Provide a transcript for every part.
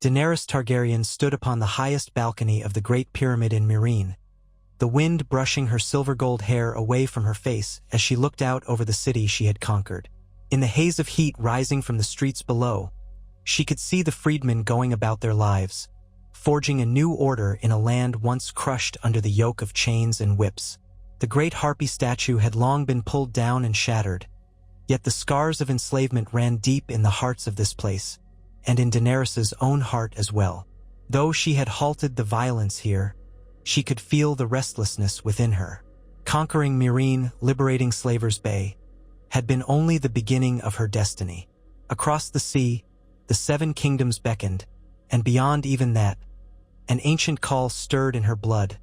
Daenerys Targaryen stood upon the highest balcony of the Great Pyramid in Meereen, the wind brushing her silver-gold hair away from her face as she looked out over the city she had conquered. In the haze of heat rising from the streets below, she could see the freedmen going about their lives, forging a new order in a land once crushed under the yoke of chains and whips. The great harpy statue had long been pulled down and shattered, yet the scars of enslavement ran deep in the hearts of this place, and in Daenerys's own heart as well. Though she had halted the violence here, she could feel the restlessness within her. Conquering Meereen, liberating Slaver's Bay, had been only the beginning of her destiny. Across the sea, the Seven Kingdoms beckoned, and beyond even that, an ancient call stirred in her blood,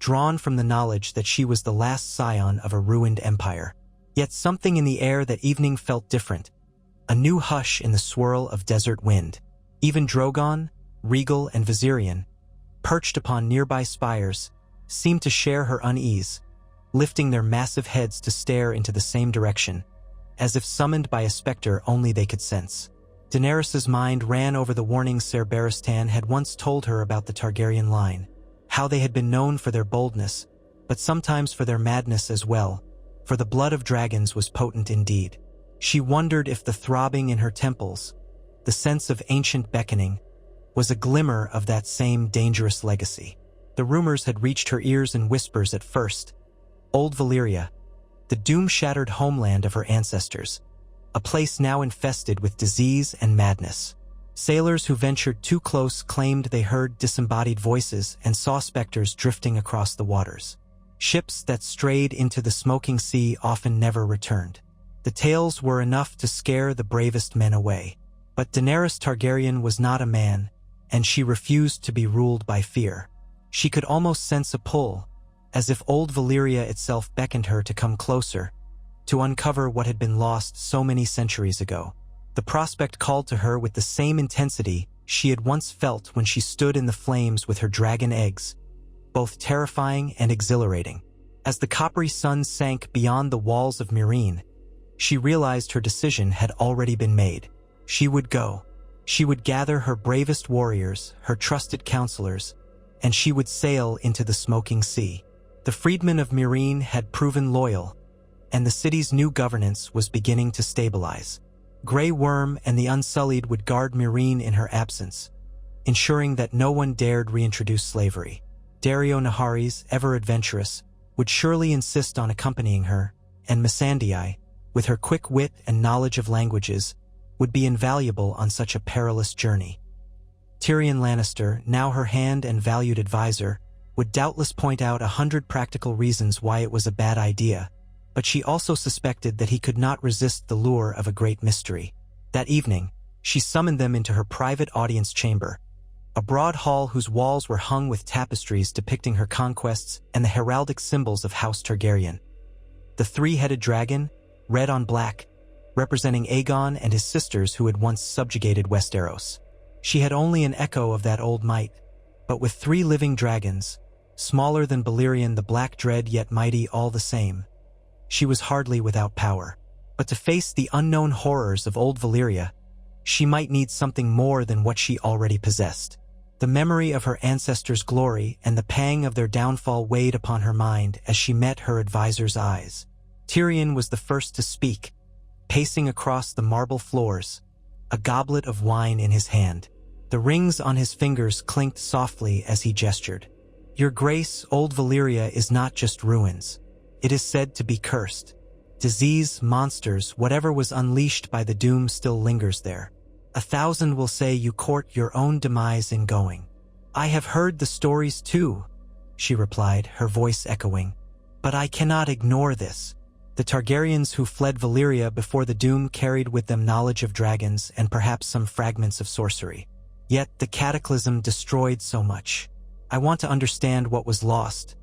drawn from the knowledge that she was the last scion of a ruined empire. Yet something in the air that evening felt different, a new hush in the swirl of desert wind. Even Drogon, Regal, and Viserion, perched upon nearby spires, seemed to share her unease, lifting their massive heads to stare into the same direction, as if summoned by a specter only they could sense. Daenerys's mind ran over the warnings Ser Barristan had once told her about the Targaryen line, how they had been known for their boldness, but sometimes for their madness as well, for the blood of dragons was potent indeed. She wondered if the throbbing in her temples, the sense of ancient beckoning, was a glimmer of that same dangerous legacy. The rumors had reached her ears in whispers at first. Old Valyria, the doom-shattered homeland of her ancestors, a place now infested with disease and madness. Sailors who ventured too close claimed they heard disembodied voices and saw specters drifting across the waters. Ships that strayed into the smoking sea often never returned. The tales were enough to scare the bravest men away. But Daenerys Targaryen was not a man, and she refused to be ruled by fear. She could almost sense a pull, as if old Valyria itself beckoned her to come closer, to uncover what had been lost so many centuries ago. The prospect called to her with the same intensity she had once felt when she stood in the flames with her dragon eggs, both terrifying and exhilarating. As the coppery sun sank beyond the walls of Meereen, she realized her decision had already been made. She would go. She would gather her bravest warriors, her trusted counselors, and she would sail into the smoking sea. The freedmen of Meereen had proven loyal, and the city's new governance was beginning to stabilize. Grey Worm and the Unsullied would guard Meereen in her absence, ensuring that no one dared reintroduce slavery. Daario Naharis, ever adventurous, would surely insist on accompanying her, and Missandei, with her quick wit and knowledge of languages, would be invaluable on such a perilous journey. Tyrion Lannister, now her hand and valued advisor, would doubtless point out 100 practical reasons why it was a bad idea, but she also suspected that he could not resist the lure of a great mystery. That evening, she summoned them into her private audience chamber, a broad hall whose walls were hung with tapestries depicting her conquests and the heraldic symbols of House Targaryen. The three-headed dragon, red on black, representing Aegon and his sisters who had once subjugated Westeros. She had only an echo of that old might, but with 3 living dragons, smaller than Balerion the Black Dread yet mighty all the same, she was hardly without power. But to face the unknown horrors of old Valyria, she might need something more than what she already possessed. The memory of her ancestors' glory and the pang of their downfall weighed upon her mind as she met her advisor's eyes. Tyrion was the first to speak, pacing across the marble floors, a goblet of wine in his hand. The rings on his fingers clinked softly as he gestured. "Your Grace, old Valyria is not just ruins. It is said to be cursed. Disease, monsters, whatever was unleashed by the doom still lingers there. 1,000 will say you court your own demise in going." "I have heard the stories too," she replied, her voice echoing. "But I cannot ignore this. The Targaryens who fled Valyria before the doom carried with them knowledge of dragons and perhaps some fragments of sorcery. Yet the cataclysm destroyed so much. I want to understand what was lost,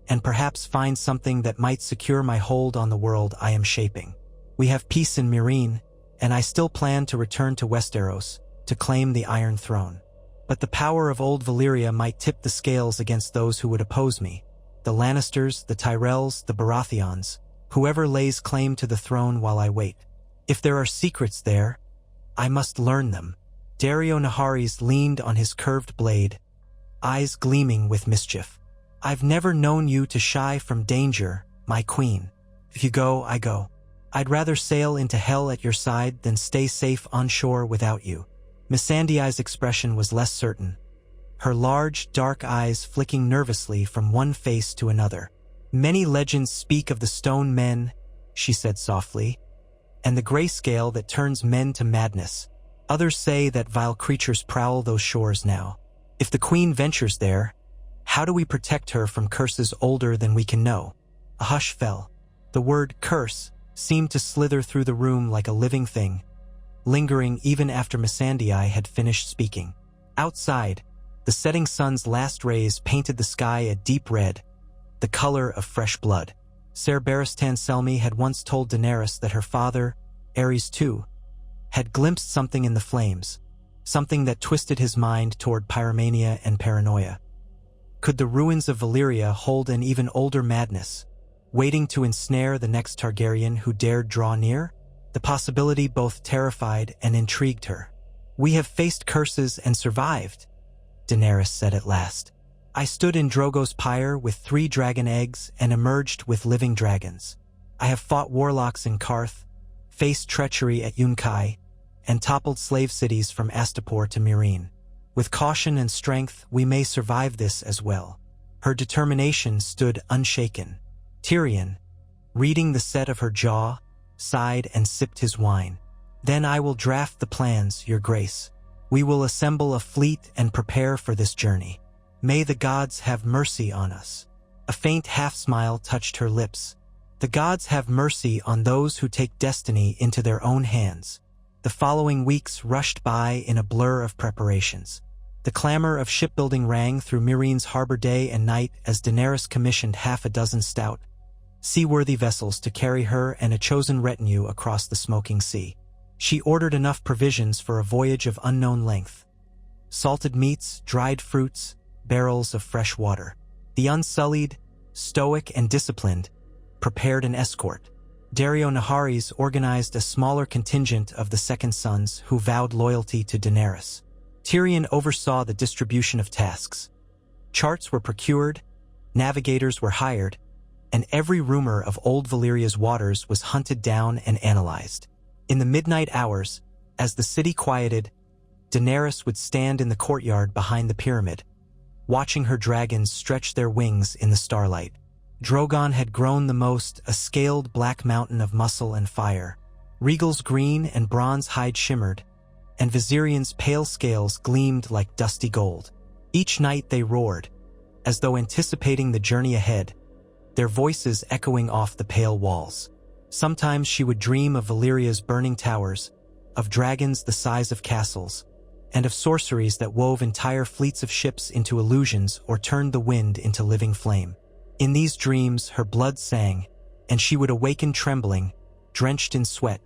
and perhaps find something that might secure my hold on the world I am shaping. We have peace in Meereen, and I still plan to return to Westeros to claim the Iron Throne. But the power of old Valyria might tip the scales against those who would oppose me. The Lannisters, the Tyrells, the Baratheons, whoever lays claim to the throne while I wait. If there are secrets there, I must learn them. Daenerys leaned on his curved blade, eyes gleaming with mischief. I've never known you to shy from danger, my queen. If you go, I go. I'd rather sail into hell at your side than stay safe on shore without you. Missandei's expression was less certain, her large, dark eyes flicking nervously from one face to another. Many legends speak of the stone men, she said softly, and the grayscale that turns men to madness. Others say that vile creatures prowl those shores now. If the queen ventures there, how do we protect her from curses older than we can know? A hush fell. The word curse seemed to slither through the room like a living thing, lingering even after Missandei had finished speaking. Outside, the setting sun's last rays painted the sky a deep red, the color of fresh blood. Ser Barristan Selmy had once told Daenerys that her father, Aerys II, had glimpsed something in the flames, something that twisted his mind toward pyromania and paranoia. Could the ruins of Valyria hold an even older madness, waiting to ensnare the next Targaryen who dared draw near? The possibility both terrified and intrigued her. We have faced curses and survived, Daenerys said at last. I stood in Drogo's pyre with 3 dragon eggs and emerged with living dragons. I have fought warlocks in Karth, faced treachery at Yunkai, and toppled slave cities from Astapor to Meereen. With caution and strength, we may survive this as well. Her determination stood unshaken. Tyrion, reading the set of her jaw, sighed and sipped his wine. Then I will draft the plans, your grace. We will assemble a fleet and prepare for this journey. May the gods have mercy on us. A faint half-smile touched her lips. The gods have mercy on those who take destiny into their own hands. The following weeks rushed by in a blur of preparations. The clamor of shipbuilding rang through Meereen's harbor day and night as Daenerys commissioned 6 stout, seaworthy vessels to carry her and a chosen retinue across the smoking sea. She ordered enough provisions for a voyage of unknown length. Salted meats, dried fruits, barrels of fresh water. The unsullied, stoic and disciplined, prepared an escort. Daenerys organized a smaller contingent of the Second Sons who vowed loyalty to Daenerys. Tyrion oversaw the distribution of tasks. Charts were procured, navigators were hired, and every rumor of old Valyria's waters was hunted down and analyzed. In the midnight hours, as the city quieted, Daenerys would stand in the courtyard behind the pyramid, watching her dragons stretch their wings in the starlight. Drogon had grown the most, a scaled black mountain of muscle and fire. Rhaegal's green and bronze hide shimmered, and Viserion's pale scales gleamed like dusty gold. Each night they roared, as though anticipating the journey ahead, their voices echoing off the pale walls. Sometimes she would dream of Valyria's burning towers, of dragons the size of castles, and of sorceries that wove entire fleets of ships into illusions or turned the wind into living flame. In these dreams, her blood sang, and she would awaken trembling, drenched in sweat,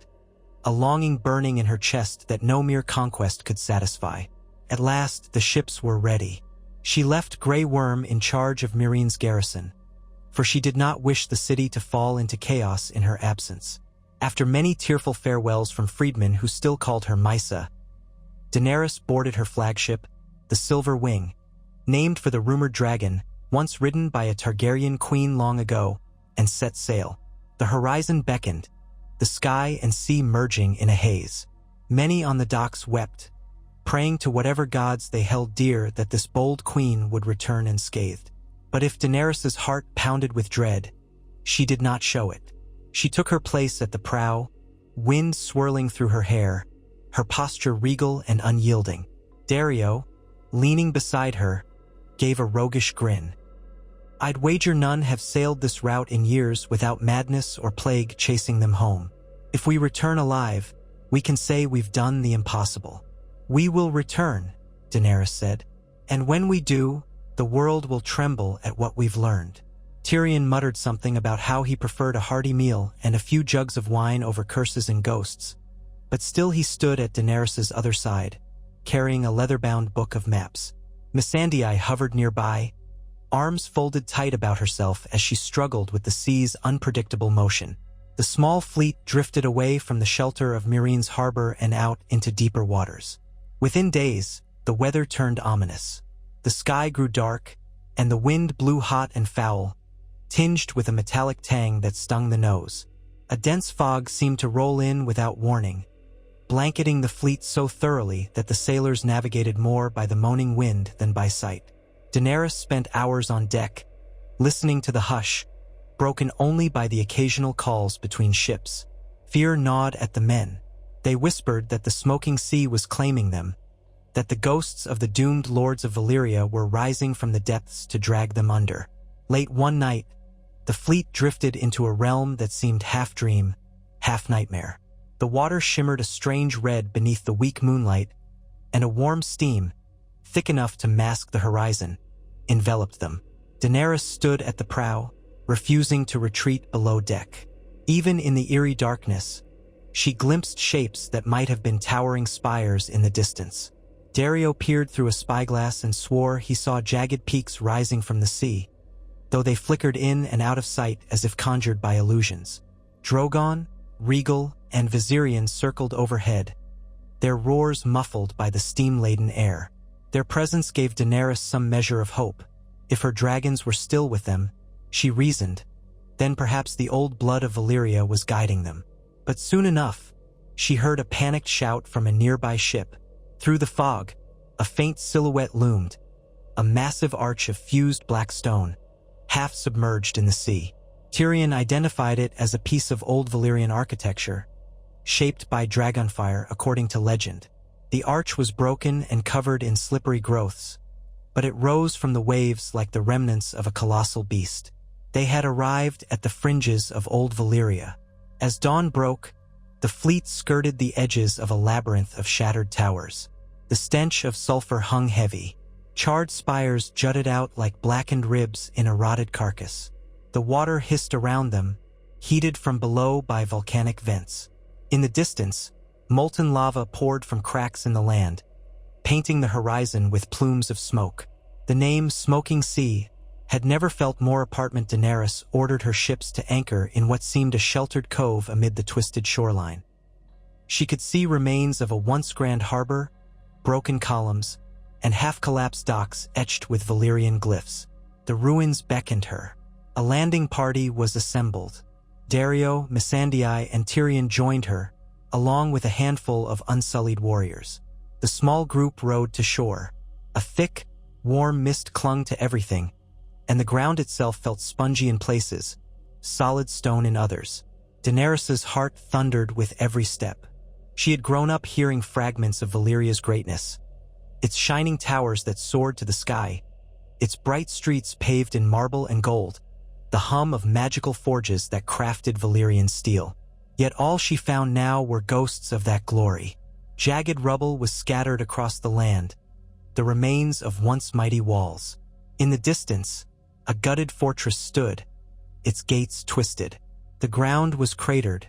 a longing burning in her chest that no mere conquest could satisfy. At last, the ships were ready. She left Grey Worm in charge of Meereen's garrison, for she did not wish the city to fall into chaos in her absence. After many tearful farewells from freedmen who still called her Mysa, Daenerys boarded her flagship, the Silver Wing, named for the rumored dragon, once ridden by a Targaryen queen long ago, and set sail. The horizon beckoned, the sky and sea merging in a haze. Many on the docks wept, praying to whatever gods they held dear that this bold queen would return unscathed. But if Daenerys's heart pounded with dread, she did not show it. She took her place at the prow, wind swirling through her hair, her posture regal and unyielding. Dario, leaning beside her, gave a roguish grin. I'd wager none have sailed this route in years without madness or plague chasing them home. If we return alive, we can say we've done the impossible. We will return, Daenerys said, and when we do, the world will tremble at what we've learned. Tyrion muttered something about how he preferred a hearty meal and a few jugs of wine over curses and ghosts, but still he stood at Daenerys's other side, carrying a leather-bound book of maps. Missandei hovered nearby, arms folded tight about herself as she struggled with the sea's unpredictable motion. The small fleet drifted away from the shelter of Meereen's harbor and out into deeper waters. Within days, the weather turned ominous. The sky grew dark, and the wind blew hot and foul, tinged with a metallic tang that stung the nose. A dense fog seemed to roll in without warning, blanketing the fleet so thoroughly that the sailors navigated more by the moaning wind than by sight. Daenerys spent hours on deck, listening to the hush, broken only by the occasional calls between ships. Fear gnawed at the men. They whispered that the smoking sea was claiming them, that the ghosts of the doomed lords of Valyria were rising from the depths to drag them under. Late one night, the fleet drifted into a realm that seemed half dream, half nightmare. The water shimmered a strange red beneath the weak moonlight, and a warm steam, thick enough to mask the horizon, enveloped them. Daenerys stood at the prow, refusing to retreat below deck. Even in the eerie darkness, she glimpsed shapes that might have been towering spires in the distance. Dario peered through a spyglass and swore he saw jagged peaks rising from the sea, though they flickered in and out of sight as if conjured by illusions. Drogon, Regal, and Viserion circled overhead, their roars muffled by the steam-laden air. Their presence gave Daenerys some measure of hope. If her dragons were still with them, she reasoned, then perhaps the old blood of Valyria was guiding them. But soon enough, she heard a panicked shout from a nearby ship. Through the fog, a faint silhouette loomed, a massive arch of fused black stone, half submerged in the sea. Tyrion identified it as a piece of old Valyrian architecture, shaped by dragonfire according to legend. The arch was broken and covered in slippery growths, but it rose from the waves like the remnants of a colossal beast. They had arrived at the fringes of old Valyria. As dawn broke, the fleet skirted the edges of a labyrinth of shattered towers. The stench of sulfur hung heavy. Charred spires jutted out like blackened ribs in a rotted carcass. The water hissed around them, heated from below by volcanic vents. In the distance, molten lava poured from cracks in the land, painting the horizon with plumes of smoke. The name Smoking Sea had never felt more apparent. Daenerys ordered her ships to anchor in what seemed a sheltered cove amid the twisted shoreline. She could see remains of a once grand harbor, broken columns, and half-collapsed docks etched with Valyrian glyphs. The ruins beckoned her. A landing party was assembled. Dario, Missandei, and Tyrion joined her, along with a handful of unsullied warriors. The small group rowed to shore. A thick, warm mist clung to everything, and the ground itself felt spongy in places, solid stone in others. Daenerys's heart thundered with every step. She had grown up hearing fragments of Valyria's greatness, its shining towers that soared to the sky, its bright streets paved in marble and gold, the hum of magical forges that crafted Valyrian steel. Yet all she found now were ghosts of that glory. Jagged rubble was scattered across the land, the remains of once mighty walls. In the distance, a gutted fortress stood, its gates twisted. The ground was cratered,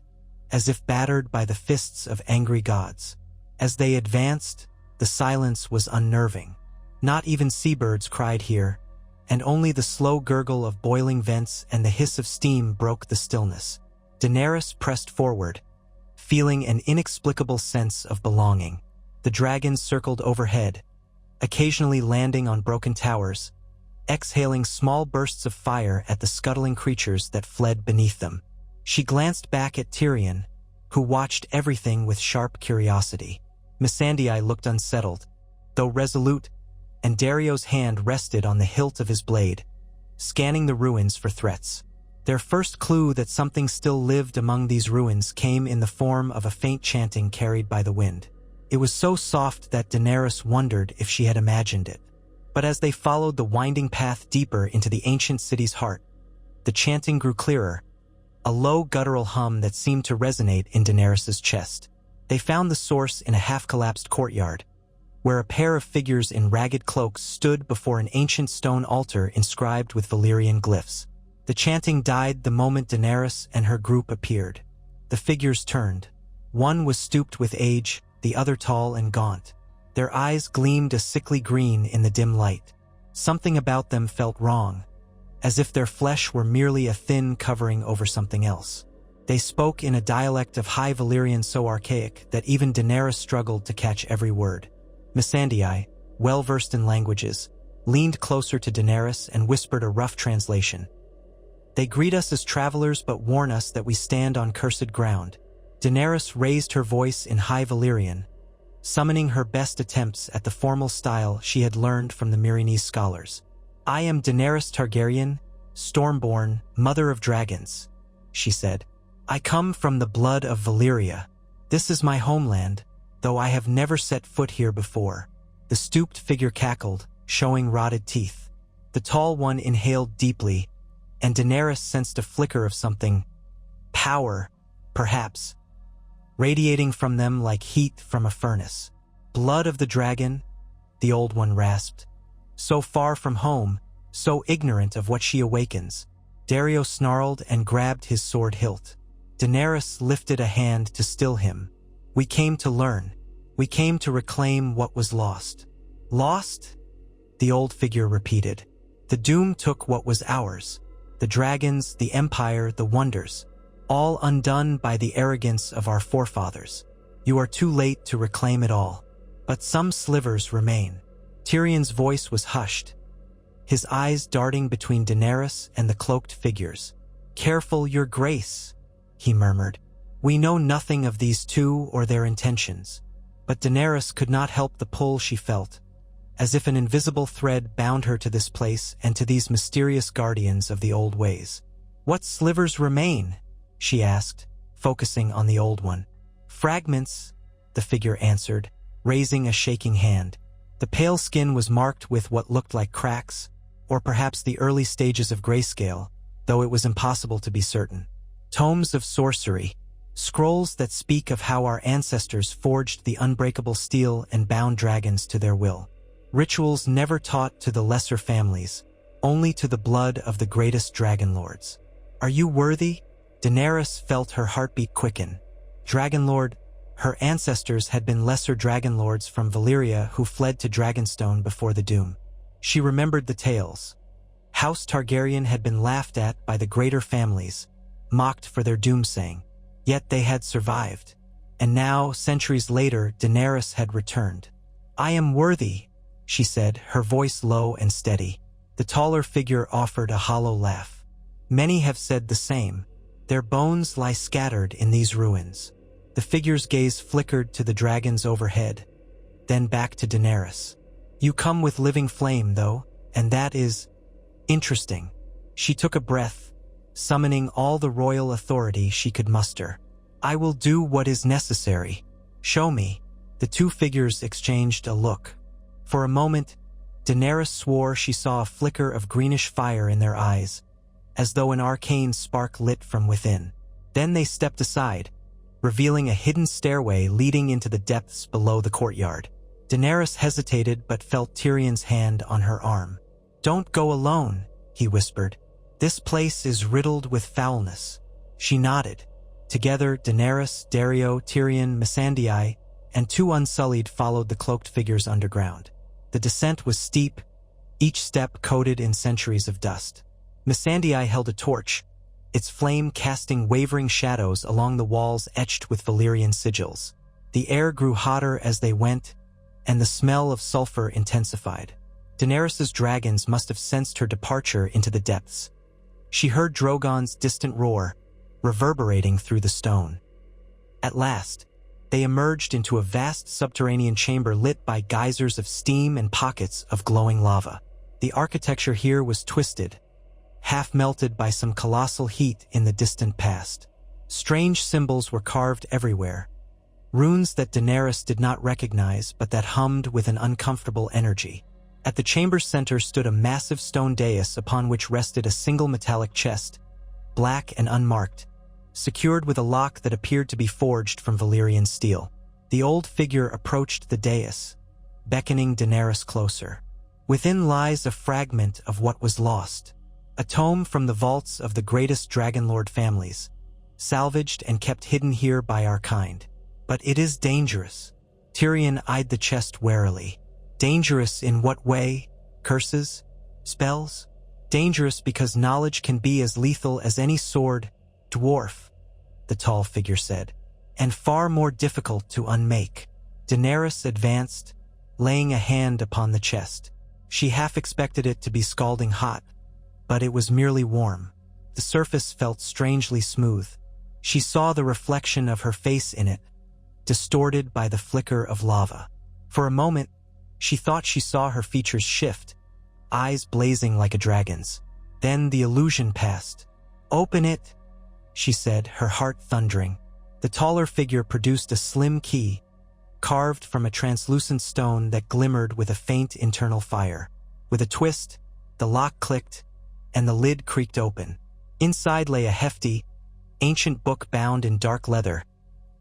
as if battered by the fists of angry gods. As they advanced, the silence was unnerving. Not even seabirds cried here, and only the slow gurgle of boiling vents and the hiss of steam broke the stillness. Daenerys pressed forward, feeling an inexplicable sense of belonging. The dragons circled overhead, occasionally landing on broken towers, exhaling small bursts of fire at the scuttling creatures that fled beneath them. She glanced back at Tyrion, who watched everything with sharp curiosity. Missandei looked unsettled, though resolute, and Dario's hand rested on the hilt of his blade, scanning the ruins for threats. Their first clue that something still lived among these ruins came in the form of a faint chanting carried by the wind. It was so soft that Daenerys wondered if she had imagined it. But as they followed the winding path deeper into the ancient city's heart, the chanting grew clearer, a low guttural hum that seemed to resonate in Daenerys's chest. They found the source in a half-collapsed courtyard, where a pair of figures in ragged cloaks stood before an ancient stone altar inscribed with Valyrian glyphs. The chanting died the moment Daenerys and her group appeared. The figures turned. One was stooped with age, the other tall and gaunt. Their eyes gleamed a sickly green in the dim light. Something about them felt wrong, as if their flesh were merely a thin covering over something else. They spoke in a dialect of High Valyrian so archaic that even Daenerys struggled to catch every word. Missandei, well-versed in languages, leaned closer to Daenerys and whispered a rough translation. They greet us as travelers but warn us that we stand on cursed ground. Daenerys raised her voice in High Valyrian, summoning her best attempts at the formal style she had learned from the Meereenese scholars. I am Daenerys Targaryen, Stormborn, Mother of Dragons, she said. I come from the blood of Valyria. This is my homeland, though I have never set foot here before. The stooped figure cackled, showing rotted teeth. The tall one inhaled deeply, and Daenerys sensed a flicker of something. Power, perhaps, radiating from them like heat from a furnace. Blood of the dragon, the old one rasped. So far from home, so ignorant of what she awakens. Dario snarled and grabbed his sword hilt. Daenerys lifted a hand to still him. We came to learn. We came to reclaim what was lost. Lost? The old figure repeated. The doom took what was ours. The dragons, the empire, the wonders. All undone by the arrogance of our forefathers. You are too late to reclaim it all. But some slivers remain. Tyrion's voice was hushed, his eyes darting between Daenerys and the cloaked figures. Careful, your grace, he murmured. We know nothing of these two or their intentions. But Daenerys could not help the pull she felt, as if an invisible thread bound her to this place and to these mysterious guardians of the old ways. What slivers remain? She asked, focusing on the old one. Fragments, the figure answered, raising a shaking hand. The pale skin was marked with what looked like cracks, or perhaps the early stages of grayscale, though it was impossible to be certain. Tomes of sorcery, scrolls that speak of how our ancestors forged the unbreakable steel and bound dragons to their will. Rituals never taught to the lesser families, only to the blood of the greatest dragon lords. Are you worthy? Daenerys felt her heartbeat quicken. Dragonlord, her ancestors had been lesser dragonlords from Valyria who fled to Dragonstone before the doom. She remembered the tales. House Targaryen had been laughed at by the greater families, mocked for their doomsaying. Yet they had survived. And now, centuries later, Daenerys had returned. I am worthy, she said, her voice low and steady. The taller figure offered a hollow laugh. Many have said the same. Their bones lie scattered in these ruins. The figure's gaze flickered to the dragons overhead, then back to Daenerys. You come with living flame, though, and that is interesting. She took a breath, summoning all the royal authority she could muster. I will do what is necessary. Show me. The two figures exchanged a look. For a moment, Daenerys swore she saw a flicker of greenish fire in their eyes, as though an arcane spark lit from within. Then they stepped aside, revealing a hidden stairway leading into the depths below the courtyard. Daenerys hesitated but felt Tyrion's hand on her arm. Don't go alone, he whispered. This place is riddled with foulness. She nodded. Together, Daenerys, Dario, Tyrion, Missandei, and two Unsullied followed the cloaked figures underground. The descent was steep, each step coated in centuries of dust. Missandei held a torch, its flame casting wavering shadows along the walls etched with Valyrian sigils. The air grew hotter as they went, and the smell of sulfur intensified. Daenerys's dragons must have sensed her departure into the depths. She heard Drogon's distant roar, reverberating through the stone. At last, they emerged into a vast subterranean chamber lit by geysers of steam and pockets of glowing lava. The architecture here was twisted, half melted by some colossal heat in the distant past. Strange symbols were carved everywhere, runes that Daenerys did not recognize but that hummed with an uncomfortable energy. At the chamber's center stood a massive stone dais upon which rested a single metallic chest, black and unmarked, secured with a lock that appeared to be forged from Valyrian steel. The old figure approached the dais, beckoning Daenerys closer. Within lies a fragment of what was lost, a tome from the vaults of the greatest Dragonlord families, salvaged and kept hidden here by our kind. But it is dangerous. Tyrion eyed the chest warily. Dangerous in what way? Curses? Spells? Dangerous because knowledge can be as lethal as any sword. Dwarf, the tall figure said, and far more difficult to unmake. Daenerys advanced, laying a hand upon the chest. She half expected it to be scalding hot, but it was merely warm. The surface felt strangely smooth. She saw the reflection of her face in it, distorted by the flicker of lava. For a moment, she thought she saw her features shift, eyes blazing like a dragon's. Then the illusion passed. "Open it," she said, her heart thundering. The taller figure produced a slim key, carved from a translucent stone that glimmered with a faint internal fire. With a twist, the lock clicked, and the lid creaked open. Inside lay a hefty, ancient book bound in dark leather,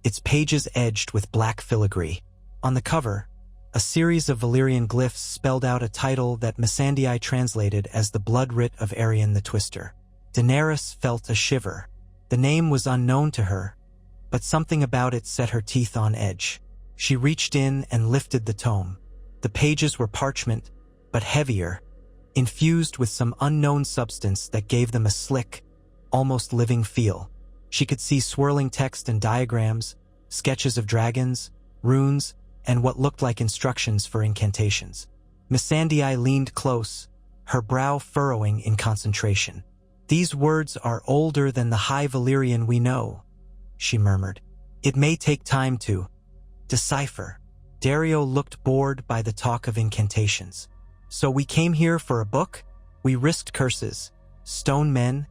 its pages edged with black filigree. On the cover, a series of Valyrian glyphs spelled out a title that Missandei translated as the Blood Writ of Aerion the Twister. Daenerys felt a shiver. The name was unknown to her, but something about it set her teeth on edge. She reached in and lifted the tome. The pages were parchment, but heavier, infused with some unknown substance that gave them a slick, almost living feel. She could see swirling text and diagrams, sketches of dragons, runes, and what looked like instructions for incantations. Missandei leaned close, her brow furrowing in concentration. "These words are older than the High Valyrian we know," she murmured. "It may take time to decipher." Dario looked bored by the talk of incantations. "So we came here for a book? We risked curses, stone men,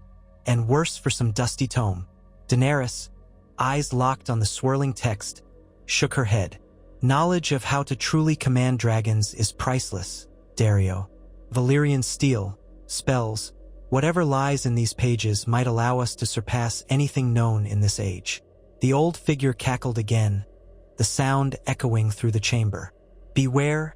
and worse for some dusty tome." Daenerys, eyes locked on the swirling text, shook her head. "Knowledge of how to truly command dragons is priceless, Dario. Valyrian steel, spells, whatever lies in these pages might allow us to surpass anything known in this age." The old figure cackled again, the sound echoing through the chamber. "Beware,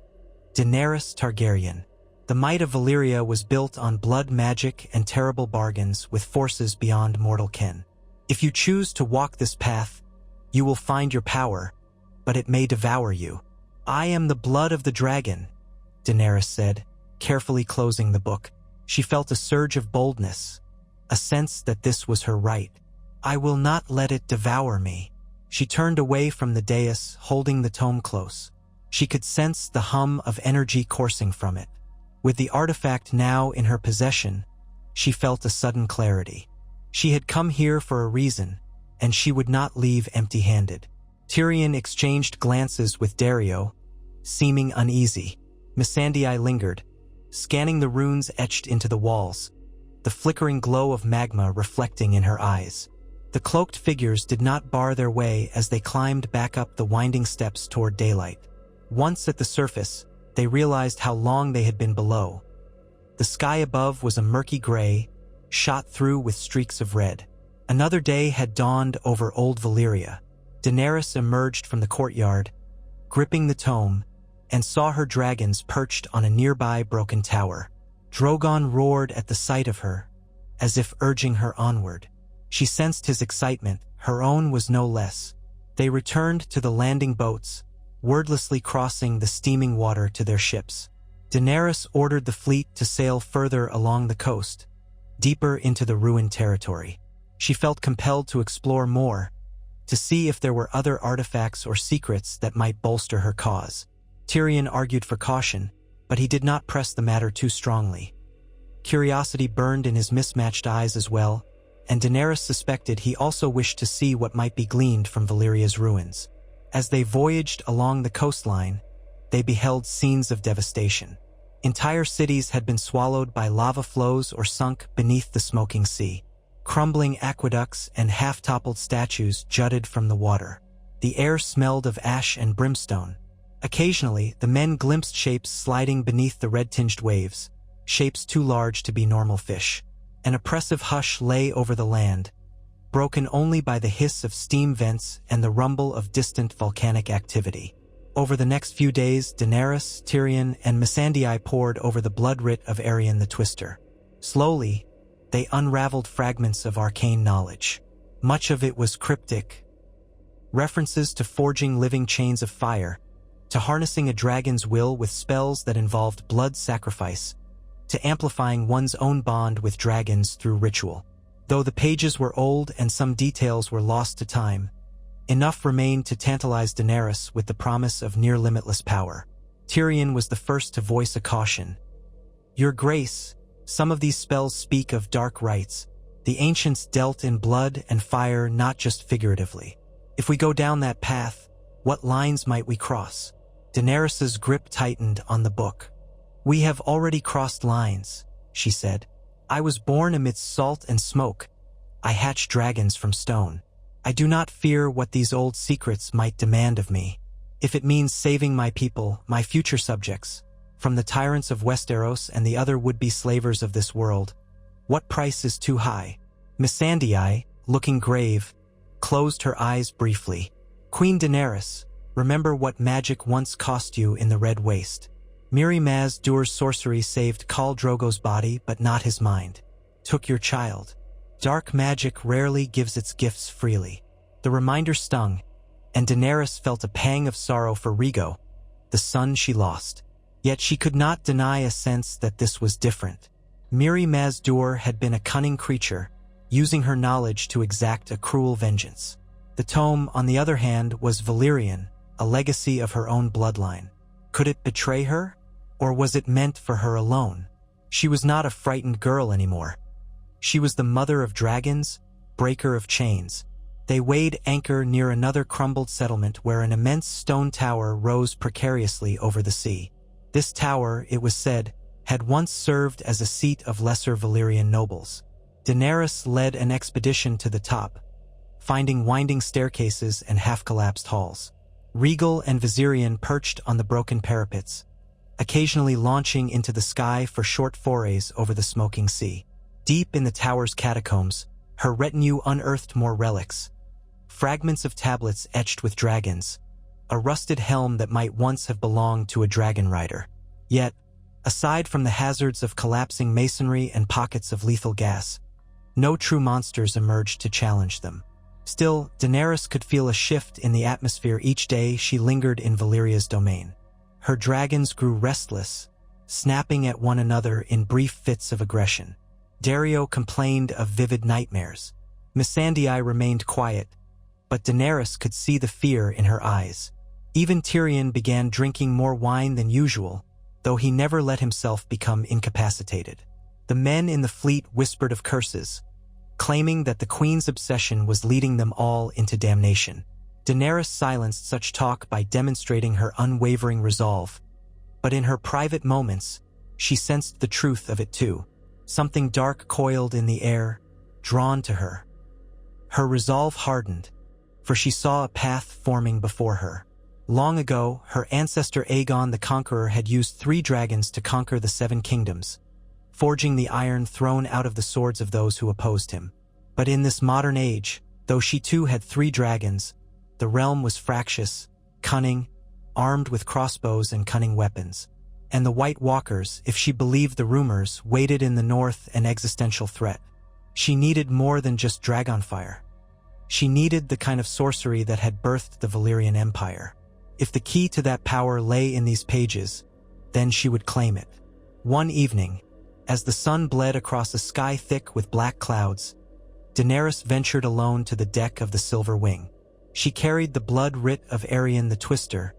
Daenerys Targaryen. The might of Valyria was built on blood magic and terrible bargains with forces beyond mortal ken. If you choose to walk this path, you will find your power, but it may devour you." "I am the blood of the dragon," Daenerys said, carefully closing the book. She felt a surge of boldness, a sense that this was her right. "I will not let it devour me." She turned away from the dais, holding the tome close. She could sense the hum of energy coursing from it. With the artifact now in her possession, she felt a sudden clarity. She had come here for a reason, and she would not leave empty-handed. Tyrion exchanged glances with Dario, seeming uneasy. Missandei lingered, scanning the runes etched into the walls, the flickering glow of magma reflecting in her eyes. The cloaked figures did not bar their way as they climbed back up the winding steps toward daylight. Once at the surface, they realized how long they had been below. The sky above was a murky gray, shot through with streaks of red. Another day had dawned over old Valyria. Daenerys emerged from the courtyard, gripping the tome, and saw her dragons perched on a nearby broken tower. Drogon roared at the sight of her, as if urging her onward. She sensed his excitement, her own was no less. They returned to the landing boats, wordlessly crossing the steaming water to their ships. Daenerys ordered the fleet to sail further along the coast, deeper into the ruined territory. She felt compelled to explore more, to see if there were other artifacts or secrets that might bolster her cause. Tyrion argued for caution, but he did not press the matter too strongly. Curiosity burned in his mismatched eyes as well, and Daenerys suspected he also wished to see what might be gleaned from Valyria's ruins. As they voyaged along the coastline, they beheld scenes of devastation. Entire cities had been swallowed by lava flows or sunk beneath the smoking sea. Crumbling aqueducts and half-toppled statues jutted from the water. The air smelled of ash and brimstone. Occasionally, the men glimpsed shapes sliding beneath the red-tinged waves, shapes too large to be normal fish. An oppressive hush lay over the land, broken only by the hiss of steam vents and the rumble of distant volcanic activity. Over the next few days, Daenerys, Tyrion, and Missandei pored over the blood writ of Aerion the Twister. Slowly, they unraveled fragments of arcane knowledge. Much of it was cryptic. References to forging living chains of fire, to harnessing a dragon's will with spells that involved blood sacrifice, to amplifying one's own bond with dragons through ritual. Though the pages were old and some details were lost to time, enough remained to tantalize Daenerys with the promise of near-limitless power. Tyrion was the first to voice a caution. "Your Grace, some of these spells speak of dark rites. The ancients dealt in blood and fire, not just figuratively. If we go down that path, what lines might we cross?" Daenerys's grip tightened on the book. "We have already crossed lines," she said. "I was born amidst salt and smoke. I hatched dragons from stone. I do not fear what these old secrets might demand of me. If it means saving my people, my future subjects, from the tyrants of Westeros and the other would-be slavers of this world, what price is too high?" Missandei, looking grave, closed her eyes briefly. "Queen Daenerys, remember what magic once cost you in the Red Waste. Mirri Maz Duur's sorcery saved Khal Drogo's body, but not his mind. Took your child. Dark magic rarely gives its gifts freely." The reminder stung, and Daenerys felt a pang of sorrow for Rhaego, the son she lost. Yet she could not deny a sense that this was different. Mirri Maz Duur had been a cunning creature, using her knowledge to exact a cruel vengeance. The tome, on the other hand, was Valyrian, a legacy of her own bloodline. Could it betray her? Or was it meant for her alone? She was not a frightened girl anymore. She was the mother of dragons, breaker of chains. They weighed anchor near another crumbled settlement where an immense stone tower rose precariously over the sea. This tower, it was said, had once served as a seat of lesser Valyrian nobles. Daenerys led an expedition to the top, finding winding staircases and half-collapsed halls. Rhaegal and Viserion perched on the broken parapets, occasionally launching into the sky for short forays over the smoking sea. Deep in the tower's catacombs, her retinue unearthed more relics. Fragments of tablets etched with dragons, a rusted helm that might once have belonged to a dragon rider. Yet, aside from the hazards of collapsing masonry and pockets of lethal gas, no true monsters emerged to challenge them. Still, Daenerys could feel a shift in the atmosphere each day she lingered in Valyria's domain. Her dragons grew restless, snapping at one another in brief fits of aggression. Daario complained of vivid nightmares. Missandei remained quiet, but Daenerys could see the fear in her eyes. Even Tyrion began drinking more wine than usual, though he never let himself become incapacitated. The men in the fleet whispered of curses, claiming that the queen's obsession was leading them all into damnation. Daenerys silenced such talk by demonstrating her unwavering resolve, but in her private moments, she sensed the truth of it too. Something dark coiled in the air, drawn to her. Her resolve hardened, for she saw a path forming before her. Long ago, her ancestor Aegon the Conqueror had used 3 dragons to conquer the 7 kingdoms, forging the Iron Throne out of the swords of those who opposed him. But in this modern age, though she too had 3 dragons, the realm was fractious, cunning, armed with crossbows and cunning weapons. And the White Walkers, if she believed the rumors, waited in the north, an existential threat. She needed more than just dragonfire. She needed the kind of sorcery that had birthed the Valyrian Empire. If the key to that power lay in these pages, then she would claim it. One evening, as the sun bled across a sky thick with black clouds, Daenerys ventured alone to the deck of the Silver Wing. She carried the blood writ of Aerion the Twister,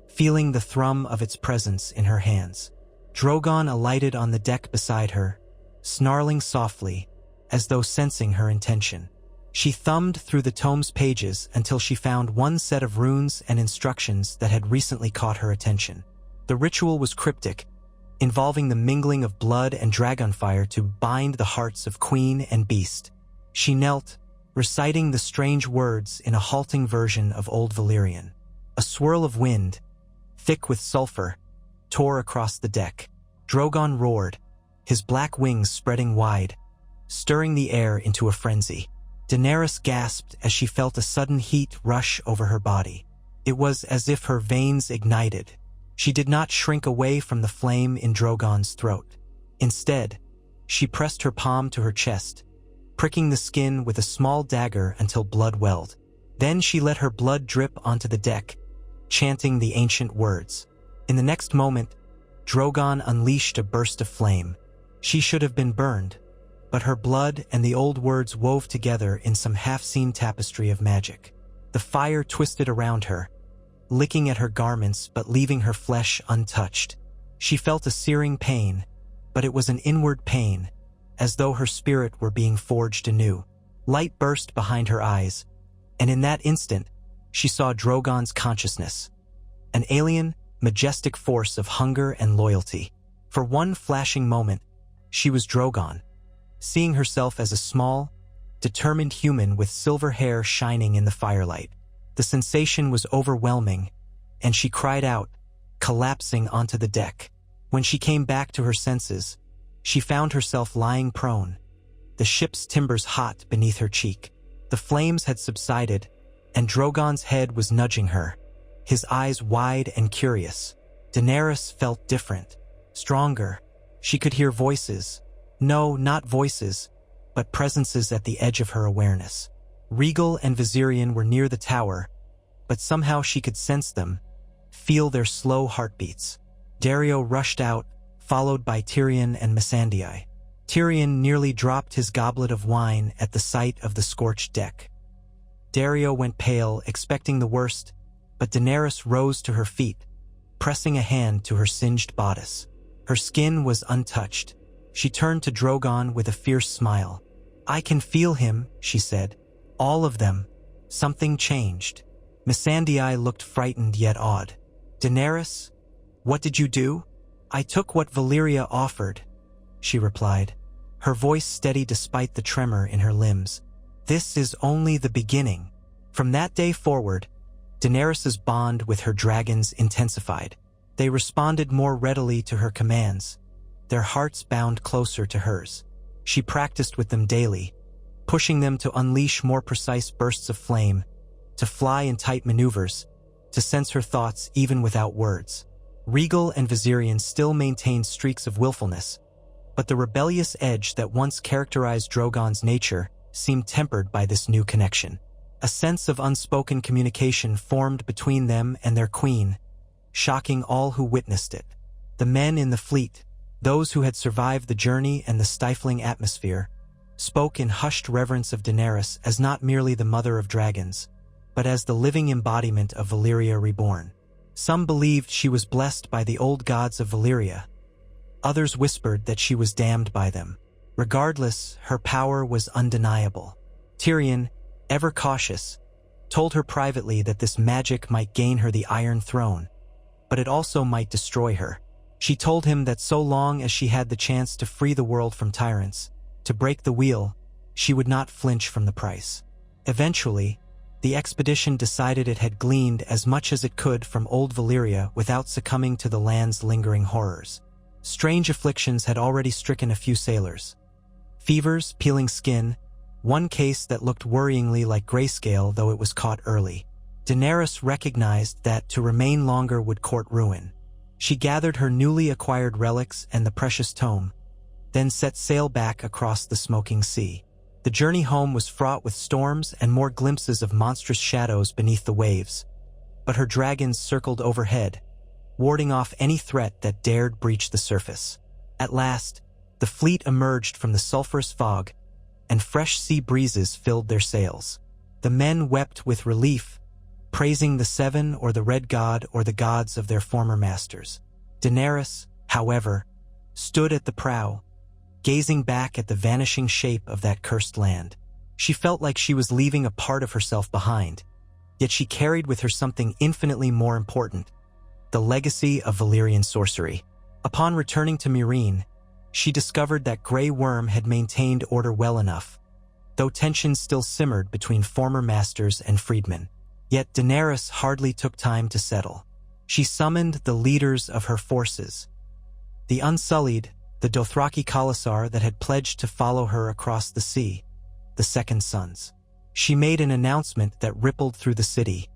feeling the thrum of its presence in her hands. Drogon alighted on the deck beside her, snarling softly, as though sensing her intention. She thumbed through the tome's pages until she found one set of runes and instructions that had recently caught her attention. The ritual was cryptic, involving the mingling of blood and dragonfire to bind the hearts of queen and beast. She knelt, reciting the strange words in a halting version of Old Valyrian. A swirl of wind, thick with sulfur, tore across the deck. Drogon roared, his black wings spreading wide, stirring the air into a frenzy. Daenerys gasped as she felt a sudden heat rush over her body. It was as if her veins ignited. She did not shrink away from the flame in Drogon's throat. Instead, she pressed her palm to her chest, pricking the skin with a small dagger until blood welled. Then she let her blood drip onto the deck, chanting the ancient words. In the next moment, Drogon unleashed a burst of flame. She should have been burned, but her blood and the old words wove together in some half-seen tapestry of magic. The fire twisted around her, licking at her garments but leaving her flesh untouched. She felt a searing pain, but it was an inward pain, as though her spirit were being forged anew. Light burst behind her eyes, and in that instant, she saw Drogon's consciousness, an alien, majestic force of hunger and loyalty. For one flashing moment, she was Drogon, seeing herself as a small, determined human with silver hair shining in the firelight. The sensation was overwhelming, and she cried out, collapsing onto the deck. When she came back to her senses, she found herself lying prone, the ship's timbers hot beneath her cheek. The flames had subsided, and Drogon's head was nudging her, his eyes wide and curious. Daenerys felt different, stronger. She could hear voices. No, not voices, but presences at the edge of her awareness. Rhaegal and Viserion were near the tower, but somehow she could sense them, feel their slow heartbeats. Daario rushed out, followed by Tyrion and Missandei. Tyrion nearly dropped his goblet of wine at the sight of the scorched deck. Daario went pale, expecting the worst, but Daenerys rose to her feet, pressing a hand to her singed bodice. Her skin was untouched. She turned to Drogon with a fierce smile. "I can feel him," she said. "All of them." Something changed. Missandei looked frightened yet awed. "Daenerys, what did you do?" "I took what Valyria offered," she replied, her voice steady despite the tremor in her limbs. "This is only the beginning." From that day forward, Daenerys's bond with her dragons intensified. They responded more readily to her commands, their hearts bound closer to hers. She practiced with them daily, pushing them to unleash more precise bursts of flame, to fly in tight maneuvers, to sense her thoughts even without words. Rhaegal and Viserion still maintained streaks of willfulness, but the rebellious edge that once characterized Drogon's nature seemed tempered by this new connection. A sense of unspoken communication formed between them and their queen, shocking all who witnessed it. The men in the fleet, those who had survived the journey and the stifling atmosphere, spoke in hushed reverence of Daenerys as not merely the mother of dragons, but as the living embodiment of Valyria reborn. Some believed she was blessed by the old gods of Valyria. Others whispered that she was damned by them. Regardless, her power was undeniable. Tyrion, ever cautious, told her privately that this magic might gain her the Iron Throne, but it also might destroy her. She told him that so long as she had the chance to free the world from tyrants, to break the wheel, she would not flinch from the price. Eventually, the expedition decided it had gleaned as much as it could from old Valyria without succumbing to the land's lingering horrors. Strange afflictions had already stricken a few sailors. Fevers, peeling skin, one case that looked worryingly like grayscale though it was caught early. Daenerys recognized that to remain longer would court ruin. She gathered her newly acquired relics and the precious tome, then set sail back across the smoking sea. The journey home was fraught with storms and more glimpses of monstrous shadows beneath the waves, but her dragons circled overhead, warding off any threat that dared breach the surface. At last, the fleet emerged from the sulphurous fog, and fresh sea breezes filled their sails. The men wept with relief, praising the Seven or the Red God or the gods of their former masters. Daenerys, however, stood at the prow, gazing back at the vanishing shape of that cursed land. She felt like she was leaving a part of herself behind, yet she carried with her something infinitely more important: the legacy of Valyrian sorcery. Upon returning to Meereen, she discovered that Grey Worm had maintained order well enough, though tensions still simmered between former masters and freedmen. Yet Daenerys hardly took time to settle. She summoned the leaders of her forces, the Unsullied, the Dothraki Khalasar that had pledged to follow her across the sea, the Second Sons. She made an announcement that rippled through the city.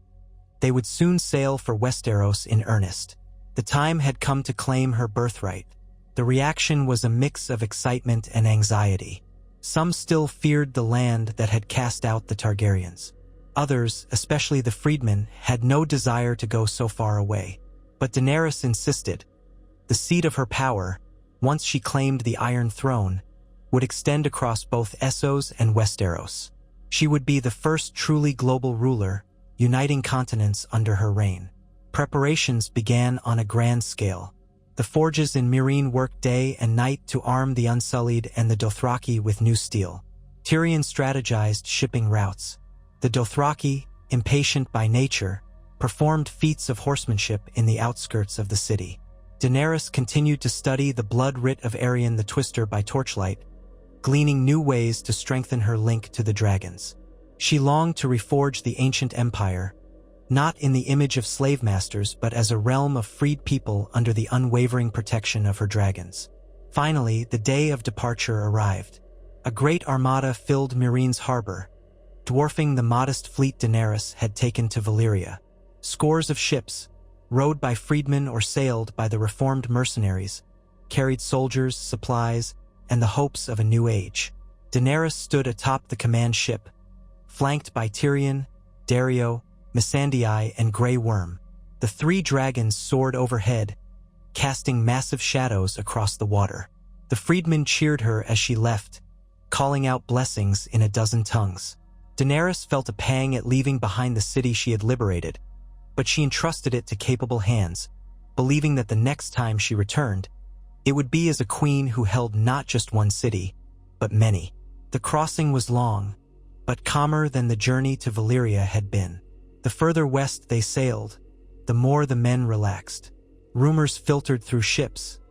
They would soon sail for Westeros in earnest. The time had come to claim her birthright. The reaction was a mix of excitement and anxiety. Some still feared the land that had cast out the Targaryens. Others, especially the freedmen, had no desire to go so far away. But Daenerys insisted. The seat of her power, once she claimed the Iron Throne, would extend across both Essos and Westeros. She would be the first truly global ruler, uniting continents under her reign. Preparations began on a grand scale. The forges in Meereen worked day and night to arm the Unsullied and the Dothraki with new steel. Tyrion strategized shipping routes. The Dothraki, impatient by nature, performed feats of horsemanship in the outskirts of the city. Daenerys continued to study the blood writ of Aerion the Twister by torchlight, gleaning new ways to strengthen her link to the dragons. She longed to reforge the ancient empire, not in the image of slave masters but as a realm of freed people under the unwavering protection of her dragons. Finally, the day of departure arrived. A great armada filled Meereen's harbor, dwarfing the modest fleet Daenerys had taken to Valyria. Scores of ships, rowed by freedmen or sailed by the reformed mercenaries, carried soldiers, supplies, and the hopes of a new age. Daenerys stood atop the command ship, flanked by Tyrion, Dario, Missandei, and Grey Worm. The three dragons soared overhead, casting massive shadows across the water. The freedmen cheered her as she left, calling out blessings in a dozen tongues. Daenerys felt a pang at leaving behind the city she had liberated, but she entrusted it to capable hands, believing that the next time she returned, it would be as a queen who held not just one city, but many. The crossing was long, but calmer than the journey to Valyria had been. The further west they sailed, the more the men relaxed. Rumors filtered through ships.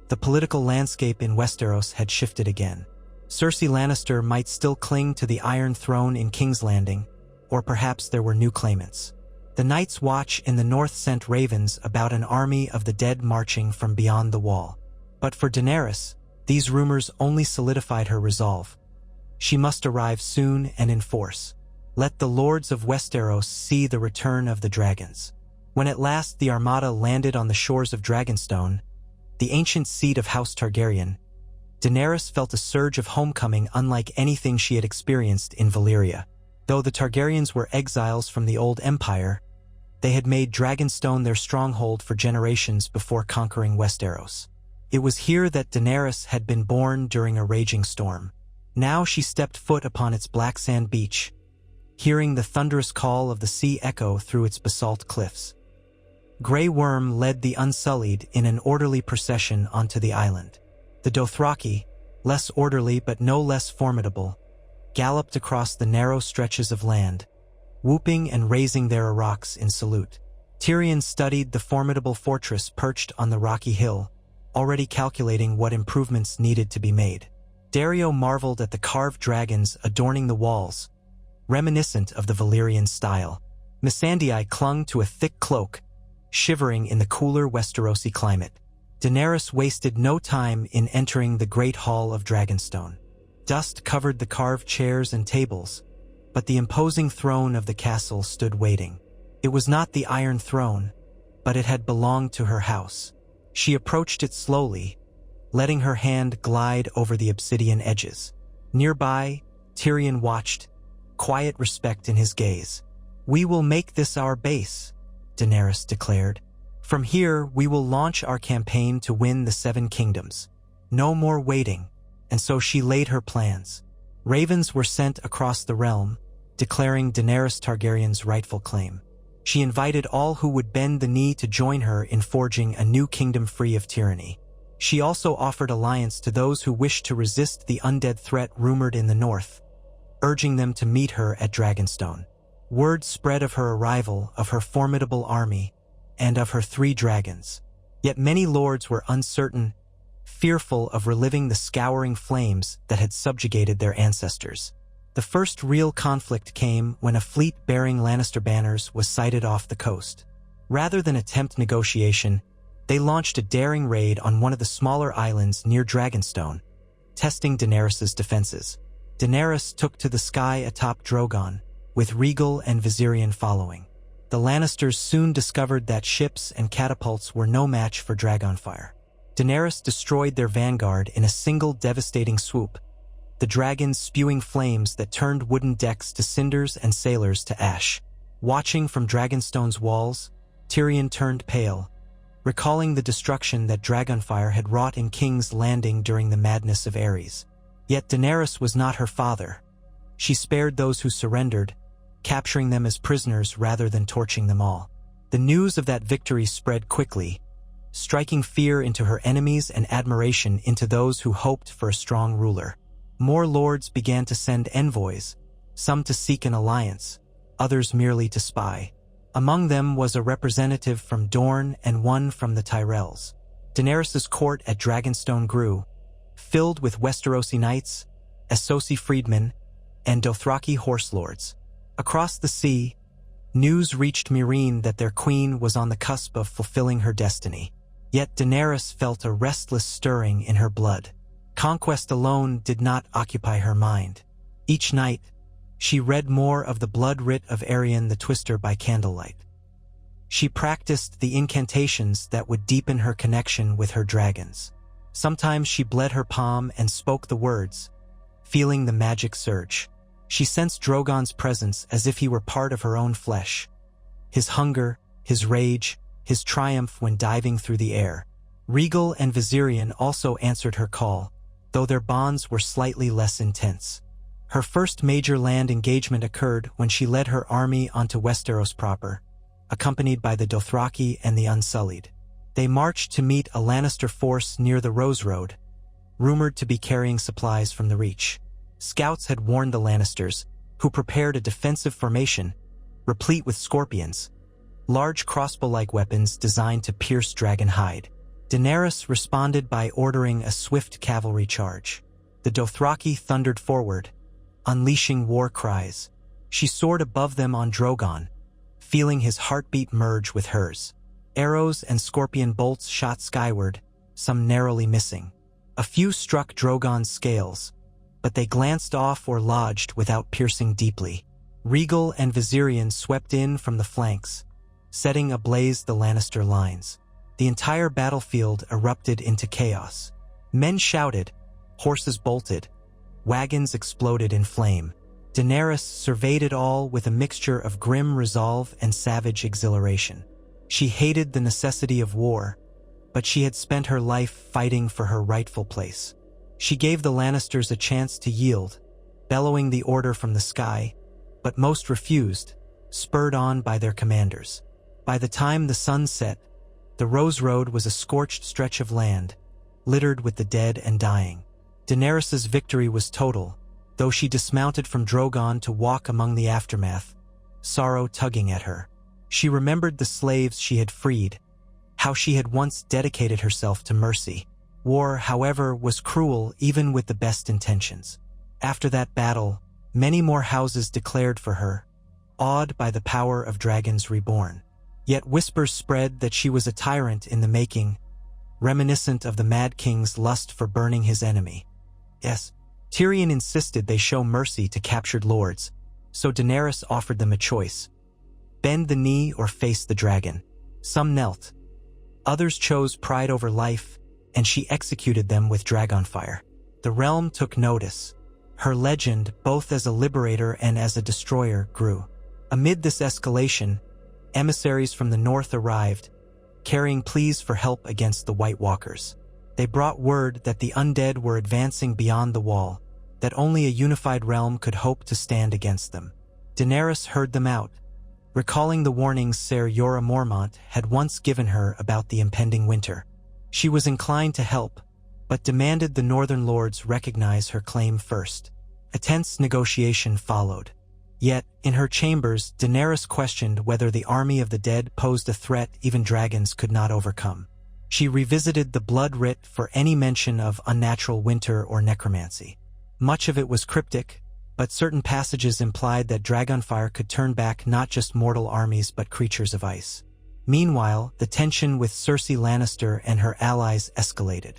The political landscape in Westeros had shifted again. Cersei Lannister might still cling to the Iron Throne in King's Landing, or perhaps there were new claimants. The Night's Watch in the north sent ravens about an army of the dead marching from beyond the wall. But for Daenerys, these rumors only solidified her resolve. She must arrive soon and in force. Let the lords of Westeros see the return of the dragons. When at last the armada landed on the shores of Dragonstone, the ancient seat of House Targaryen, Daenerys felt a surge of homecoming unlike anything she had experienced in Valyria. Though the Targaryens were exiles from the old empire, they had made Dragonstone their stronghold for generations before conquering Westeros. It was here that Daenerys had been born during a raging storm. Now she stepped foot upon its black sand beach, hearing the thunderous call of the sea echo through its basalt cliffs. Grey Worm led the Unsullied in an orderly procession onto the island. The Dothraki, less orderly but no less formidable, galloped across the narrow stretches of land, whooping and raising their araks in salute. Tyrion studied the formidable fortress perched on the rocky hill, already calculating what improvements needed to be made. Dario marveled at the carved dragons adorning the walls, reminiscent of the Valyrian style. Missandei clung to a thick cloak, shivering in the cooler Westerosi climate. Daenerys wasted no time in entering the great hall of Dragonstone. Dust covered the carved chairs and tables, but the imposing throne of the castle stood waiting. It was not the Iron Throne, but it had belonged to her house. She approached it slowly, letting her hand glide over the obsidian edges. Nearby, Tyrion watched, quiet respect in his gaze. "We will make this our base," Daenerys declared. "From here, we will launch our campaign to win the Seven Kingdoms. No more waiting." And so she laid her plans. Ravens were sent across the realm, declaring Daenerys Targaryen's rightful claim. She invited all who would bend the knee to join her in forging a new kingdom free of tyranny. She also offered alliance to those who wished to resist the undead threat rumored in the north, urging them to meet her at Dragonstone. Word spread of her arrival, of her formidable army, and of her 3 dragons. Yet many lords were uncertain, fearful of reliving the scouring flames that had subjugated their ancestors. The first real conflict came when a fleet bearing Lannister banners was sighted off the coast. Rather than attempt negotiation, they launched a daring raid on one of the smaller islands near Dragonstone, testing Daenerys' defenses. Daenerys took to the sky atop Drogon, with Rhaegal and Viserion following. The Lannisters soon discovered that ships and catapults were no match for dragonfire. Daenerys destroyed their vanguard in a single devastating swoop, the dragons spewing flames that turned wooden decks to cinders and sailors to ash. Watching from Dragonstone's walls, Tyrion turned pale, recalling the destruction that dragonfire had wrought in King's Landing during the madness of Aerys. Yet Daenerys was not her father. She spared those who surrendered, capturing them as prisoners rather than torching them all. The news of that victory spread quickly, striking fear into her enemies and admiration into those who hoped for a strong ruler. More lords began to send envoys, some to seek an alliance, others merely to spy. Among them was a representative from Dorne and one from the Tyrells. Daenerys's court at Dragonstone grew, filled with Westerosi knights, Essosi freedmen, and Dothraki horse lords. Across the sea, news reached Meereen that their queen was on the cusp of fulfilling her destiny. Yet Daenerys felt a restless stirring in her blood. Conquest alone did not occupy her mind. Each night, she read more of the blood writ of Arion the Twister by candlelight. She practiced the incantations that would deepen her connection with her dragons. Sometimes she bled her palm and spoke the words, feeling the magic surge. She sensed Drogon's presence as if he were part of her own flesh. His hunger, his rage, his triumph when diving through the air. Rhaegal and Viserion also answered her call, though their bonds were slightly less intense. Her first major land engagement occurred when she led her army onto Westeros proper, accompanied by the Dothraki and the Unsullied. They marched to meet a Lannister force near the Rose Road, rumored to be carrying supplies from the Reach. Scouts had warned the Lannisters, who prepared a defensive formation, replete with scorpions, large crossbow-like weapons designed to pierce dragon hide. Daenerys responded by ordering a swift cavalry charge. The Dothraki thundered forward, unleashing war cries. She soared above them on Drogon, feeling his heartbeat merge with hers. Arrows and scorpion bolts shot skyward, some narrowly missing. A few struck Drogon's scales, but they glanced off or lodged without piercing deeply. Rhaegal and Viserion swept in from the flanks, setting ablaze the Lannister lines. The entire battlefield erupted into chaos. Men shouted, horses bolted, wagons exploded in flame. Daenerys surveyed it all with a mixture of grim resolve and savage exhilaration. She hated the necessity of war, but she had spent her life fighting for her rightful place. She gave the Lannisters a chance to yield, bellowing the order from the sky, but most refused, spurred on by their commanders. By the time the sun set, the Rose Road was a scorched stretch of land, littered with the dead and dying. Daenerys's victory was total, though she dismounted from Drogon to walk among the aftermath, sorrow tugging at her. She remembered the slaves she had freed, how she had once dedicated herself to mercy. War, however, was cruel even with the best intentions. After that battle, many more houses declared for her, awed by the power of dragons reborn. Yet whispers spread that she was a tyrant in the making, reminiscent of the Mad King's lust for burning his enemy. Yes, Tyrion insisted they show mercy to captured lords, so Daenerys offered them a choice: bend the knee or face the dragon. Some knelt. Others chose pride over life, and she executed them with dragonfire. The realm took notice. Her legend, both as a liberator and as a destroyer, grew. Amid this escalation, emissaries from the north arrived, carrying pleas for help against the White Walkers. They brought word that the undead were advancing beyond the wall, that only a unified realm could hope to stand against them. Daenerys heard them out, recalling the warnings Ser Jorah Mormont had once given her about the impending winter. She was inclined to help, but demanded the northern lords recognize her claim first. A tense negotiation followed. Yet, in her chambers, Daenerys questioned whether the army of the dead posed a threat even dragons could not overcome. She revisited the blood writ for any mention of unnatural winter or necromancy. Much of it was cryptic, but certain passages implied that dragonfire could turn back not just mortal armies but creatures of ice. Meanwhile, the tension with Cersei Lannister and her allies escalated.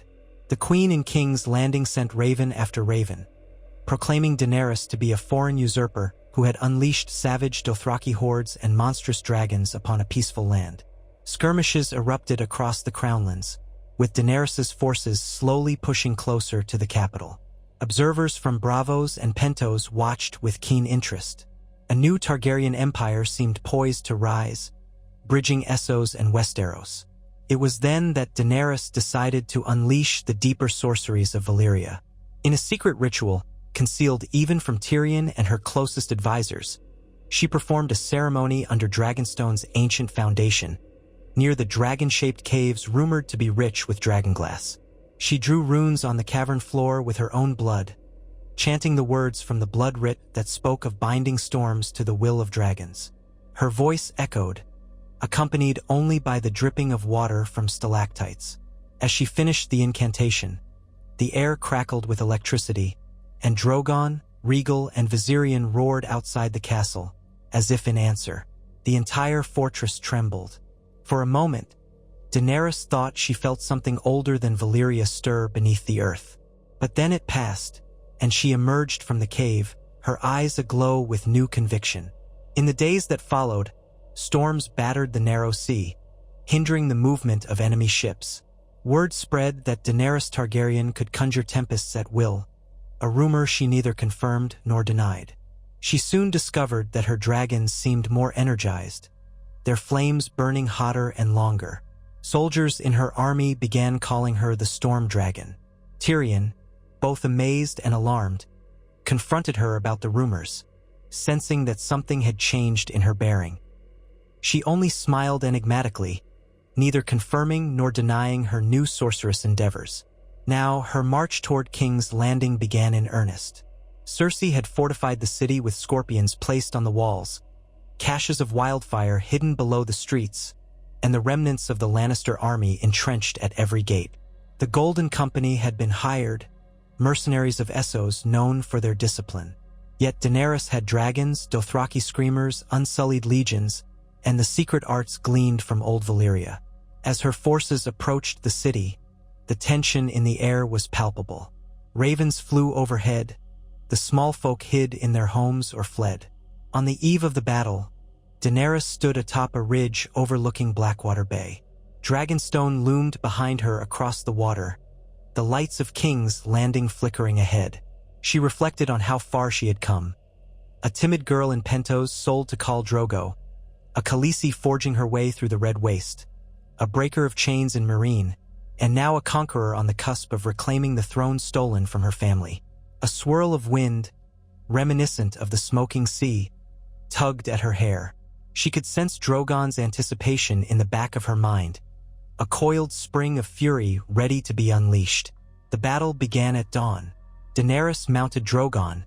The Queen in King's Landing sent raven after raven, proclaiming Daenerys to be a foreign usurper who had unleashed savage Dothraki hordes and monstrous dragons upon a peaceful land. Skirmishes erupted across the Crownlands, with Daenerys' forces slowly pushing closer to the capital. Observers from Bravos and Pentos watched with keen interest. A new Targaryen empire seemed poised to rise, bridging Essos and Westeros. It was then that Daenerys decided to unleash the deeper sorceries of Valyria. In a secret ritual, concealed even from Tyrion and her closest advisors, She performed a ceremony under Dragonstone's ancient foundation, near the dragon-shaped caves rumored to be rich with dragonglass. She drew runes on the cavern floor with her own blood, chanting the words from the blood writ that spoke of binding storms to the will of dragons. Her voice echoed, accompanied only by the dripping of water from stalactites. As she finished the incantation, the air crackled with electricity, and Drogon, Rhaegal, and Viserion roared outside the castle, as if in answer. The entire fortress trembled. For a moment, Daenerys thought she felt something older than Valyria stir beneath the earth. But then it passed, and she emerged from the cave, her eyes aglow with new conviction. In the days that followed, storms battered the narrow sea, hindering the movement of enemy ships. Word spread that Daenerys Targaryen could conjure tempests at will, a rumor she neither confirmed nor denied. She soon discovered that her dragons seemed more energized, their flames burning hotter and longer. Soldiers in her army began calling her the Storm Dragon. Tyrion, both amazed and alarmed, confronted her about the rumors, sensing that something had changed in her bearing. She only smiled enigmatically, neither confirming nor denying her new sorceress endeavors. Now, her march toward King's Landing began in earnest. Cersei had fortified the city with scorpions placed on the walls, caches of wildfire hidden below the streets, and the remnants of the Lannister army entrenched at every gate. The Golden Company had been hired, mercenaries of Essos known for their discipline. Yet Daenerys had dragons, Dothraki screamers, unsullied legions, and the secret arts gleaned from old Valyria. As her forces approached the city, the tension in the air was palpable. Ravens flew overhead, the small folk hid in their homes or fled. On the eve of the battle, Daenerys stood atop a ridge overlooking Blackwater Bay. Dragonstone loomed behind her across the water, the lights of King's Landing flickering ahead. She reflected on how far she had come. A timid girl in Pentos sold to Khal Drogo, a Khaleesi forging her way through the Red Waste, a breaker of chains in Meereen, and now a conqueror on the cusp of reclaiming the throne stolen from her family. A swirl of wind, reminiscent of the smoking sea, tugged at her hair. She could sense Drogon's anticipation in the back of her mind, a coiled spring of fury ready to be unleashed. The battle began at dawn. Daenerys mounted Drogon,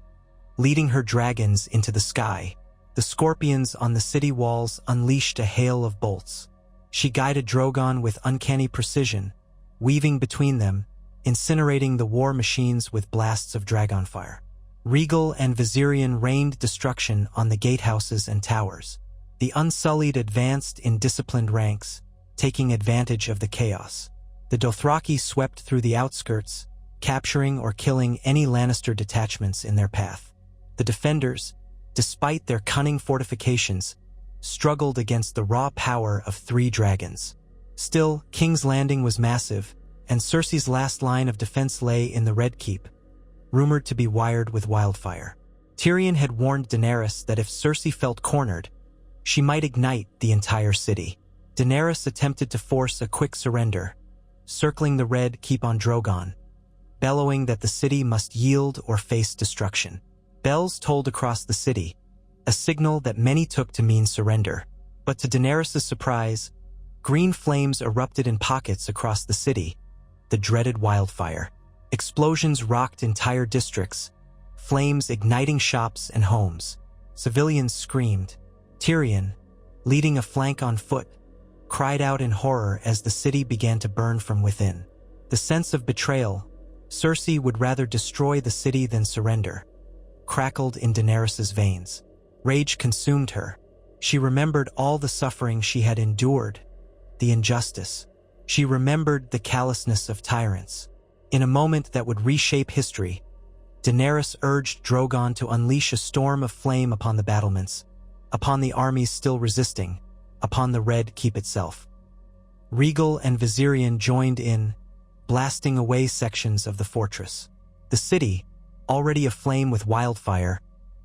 leading her dragons into the sky. The scorpions on the city walls unleashed a hail of bolts. She guided Drogon with uncanny precision, weaving between them, incinerating the war machines with blasts of dragonfire. Rhaegal and Viserion rained destruction on the gatehouses and towers. The Unsullied advanced in disciplined ranks, taking advantage of the chaos. The Dothraki swept through the outskirts, capturing or killing any Lannister detachments in their path. The defenders, despite their cunning fortifications, struggled against the raw power of 3 dragons. Still, King's Landing was massive, and Cersei's last line of defense lay in the Red Keep, rumored to be wired with wildfire. Tyrion had warned Daenerys that if Cersei felt cornered, she might ignite the entire city. Daenerys attempted to force a quick surrender, circling the Red Keep on Drogon, bellowing that the city must yield or face destruction. Bells tolled across the city, a signal that many took to mean surrender. But to Daenerys' surprise, green flames erupted in pockets across the city, the dreaded wildfire. Explosions rocked entire districts, flames igniting shops and homes. Civilians screamed. Tyrion, leading a flank on foot, cried out in horror as the city began to burn from within. The sense of betrayal, Cersei would rather destroy the city than surrender, crackled in Daenerys' veins. Rage consumed her. She remembered all the suffering she had endured, the injustice. She remembered the callousness of tyrants. In a moment that would reshape history, Daenerys urged Drogon to unleash a storm of flame upon the battlements, upon the armies still resisting, upon the Red Keep itself. Rhaegal and Viserion joined in, blasting away sections of the fortress. The city, already aflame with wildfire,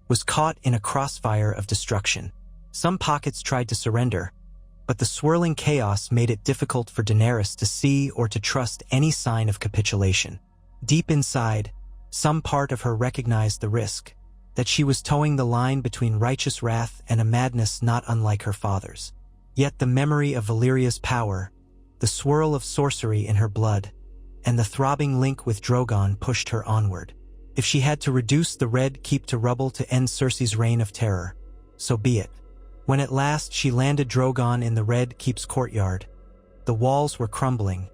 was caught in a crossfire of destruction. Some pockets tried to surrender, but the swirling chaos made it difficult for Daenerys to see or to trust any sign of capitulation. Deep inside, some part of her recognized the risk. that she was towing the line between righteous wrath and a madness not unlike her father's. Yet the memory of Valyria's power, the swirl of sorcery in her blood, and the throbbing link with Drogon pushed her onward. If she had to reduce the Red Keep to rubble to end Cersei's reign of terror, so be it. When at last she landed Drogon in the Red Keep's courtyard, the walls were crumbling,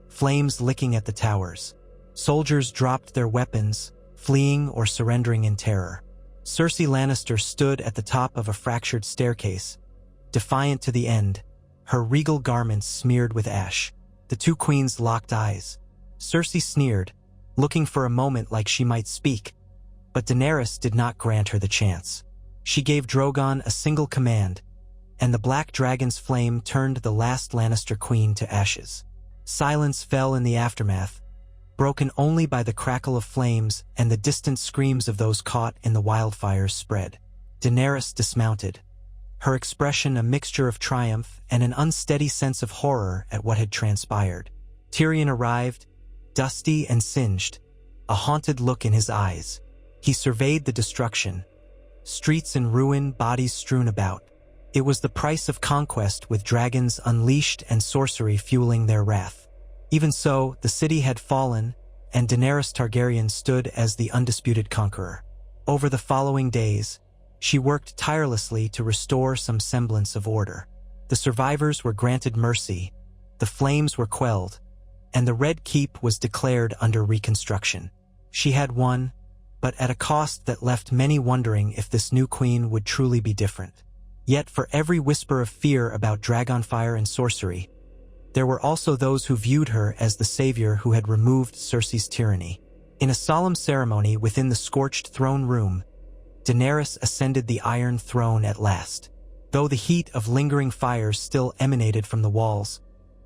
flames licking at the towers. Soldiers dropped their weapons, fleeing or surrendering in terror. Cersei Lannister stood at the top of a fractured staircase, defiant to the end, her regal garments smeared with ash. The two queens locked eyes. Cersei sneered, looking for a moment like she might speak, but Daenerys did not grant her the chance. She gave Drogon a single command, and the black dragon's flame turned the last Lannister queen to ashes. Silence fell in the aftermath, broken only by the crackle of flames and the distant screams of those caught in the wildfires spread. Daenerys dismounted, her expression a mixture of triumph and an unsteady sense of horror at what had transpired. Tyrion arrived, dusty and singed, a haunted look in his eyes. He surveyed the destruction, streets in ruin, bodies strewn about. It was the price of conquest, with dragons unleashed and sorcery fueling their wrath. Even so, the city had fallen, and Daenerys Targaryen stood as the undisputed conqueror. Over the following days, she worked tirelessly to restore some semblance of order. The survivors were granted mercy, the flames were quelled, and the Red Keep was declared under reconstruction. She had won, but at a cost that left many wondering if this new queen would truly be different. Yet for every whisper of fear about dragonfire and sorcery, there were also those who viewed her as the savior who had removed Cersei's tyranny. In a solemn ceremony within the scorched throne room, Daenerys ascended the Iron Throne at last. Though the heat of lingering fires still emanated from the walls,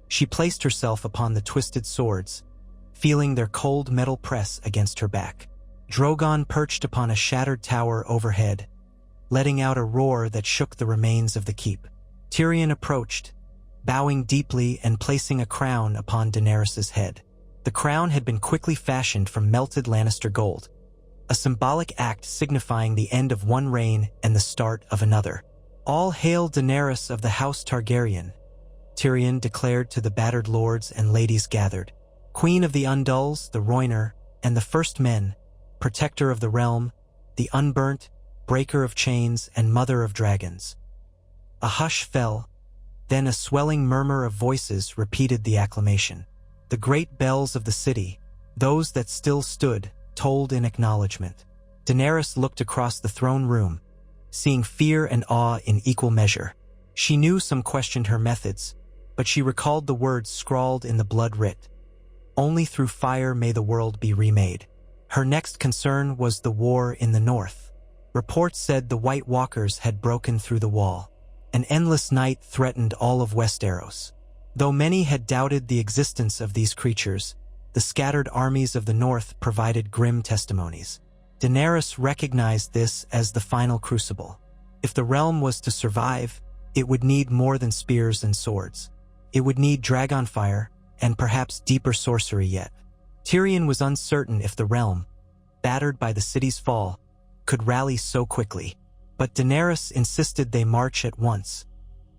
she placed herself upon the twisted swords, feeling their cold metal press against her back. Drogon perched upon a shattered tower overhead, letting out a roar that shook the remains of the keep. Tyrion approached, bowing deeply and placing a crown upon Daenerys' head. The crown had been quickly fashioned from melted Lannister gold, a symbolic act signifying the end of one reign and the start of another. "All hail Daenerys of the House Targaryen," Tyrion declared to the battered lords and ladies gathered. "Queen of the Undulls, the Rhoynar, and the First Men, protector of the realm, the unburnt, breaker of chains, and mother of dragons." A hush fell, then a swelling murmur of voices repeated the acclamation. The great bells of the city, those that still stood, tolled in acknowledgement. Daenerys looked across the throne room, seeing fear and awe in equal measure. She knew some questioned her methods, but she recalled the words scrawled in the blood writ, "Only through fire may the world be remade." Her next concern was the war in the north. Reports said the White Walkers had broken through the wall. An endless night threatened all of Westeros. Though many had doubted the existence of these creatures, the scattered armies of the north provided grim testimonies. Daenerys recognized this as the final crucible. If the realm was to survive, it would need more than spears and swords. It would need dragonfire, and perhaps deeper sorcery yet. Tyrion was uncertain if the realm, battered by the city's fall, could rally so quickly. But Daenerys insisted they march at once,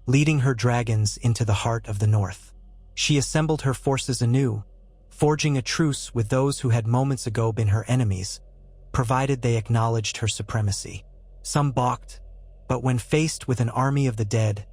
leading her dragons into the heart of the north. She assembled her forces anew, forging a truce with those who had moments ago been her enemies, provided they acknowledged her supremacy. Some balked, but when faced with an army of the dead,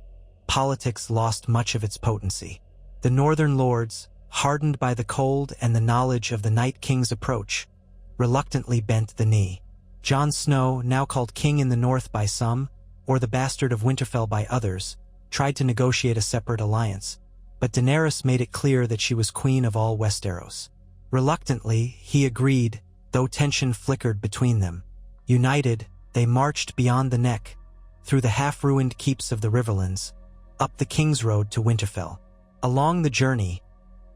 politics lost much of its potency. The northern lords, hardened by the cold and the knowledge of the Night King's approach, reluctantly bent the knee. Jon Snow, now called king in the north by some, or the bastard of Winterfell by others, tried to negotiate a separate alliance, but Daenerys made it clear that she was queen of all Westeros. Reluctantly, he agreed, though tension flickered between them. United, they marched beyond the Neck, through the half-ruined keeps of the Riverlands, up the King's Road to Winterfell. Along the journey,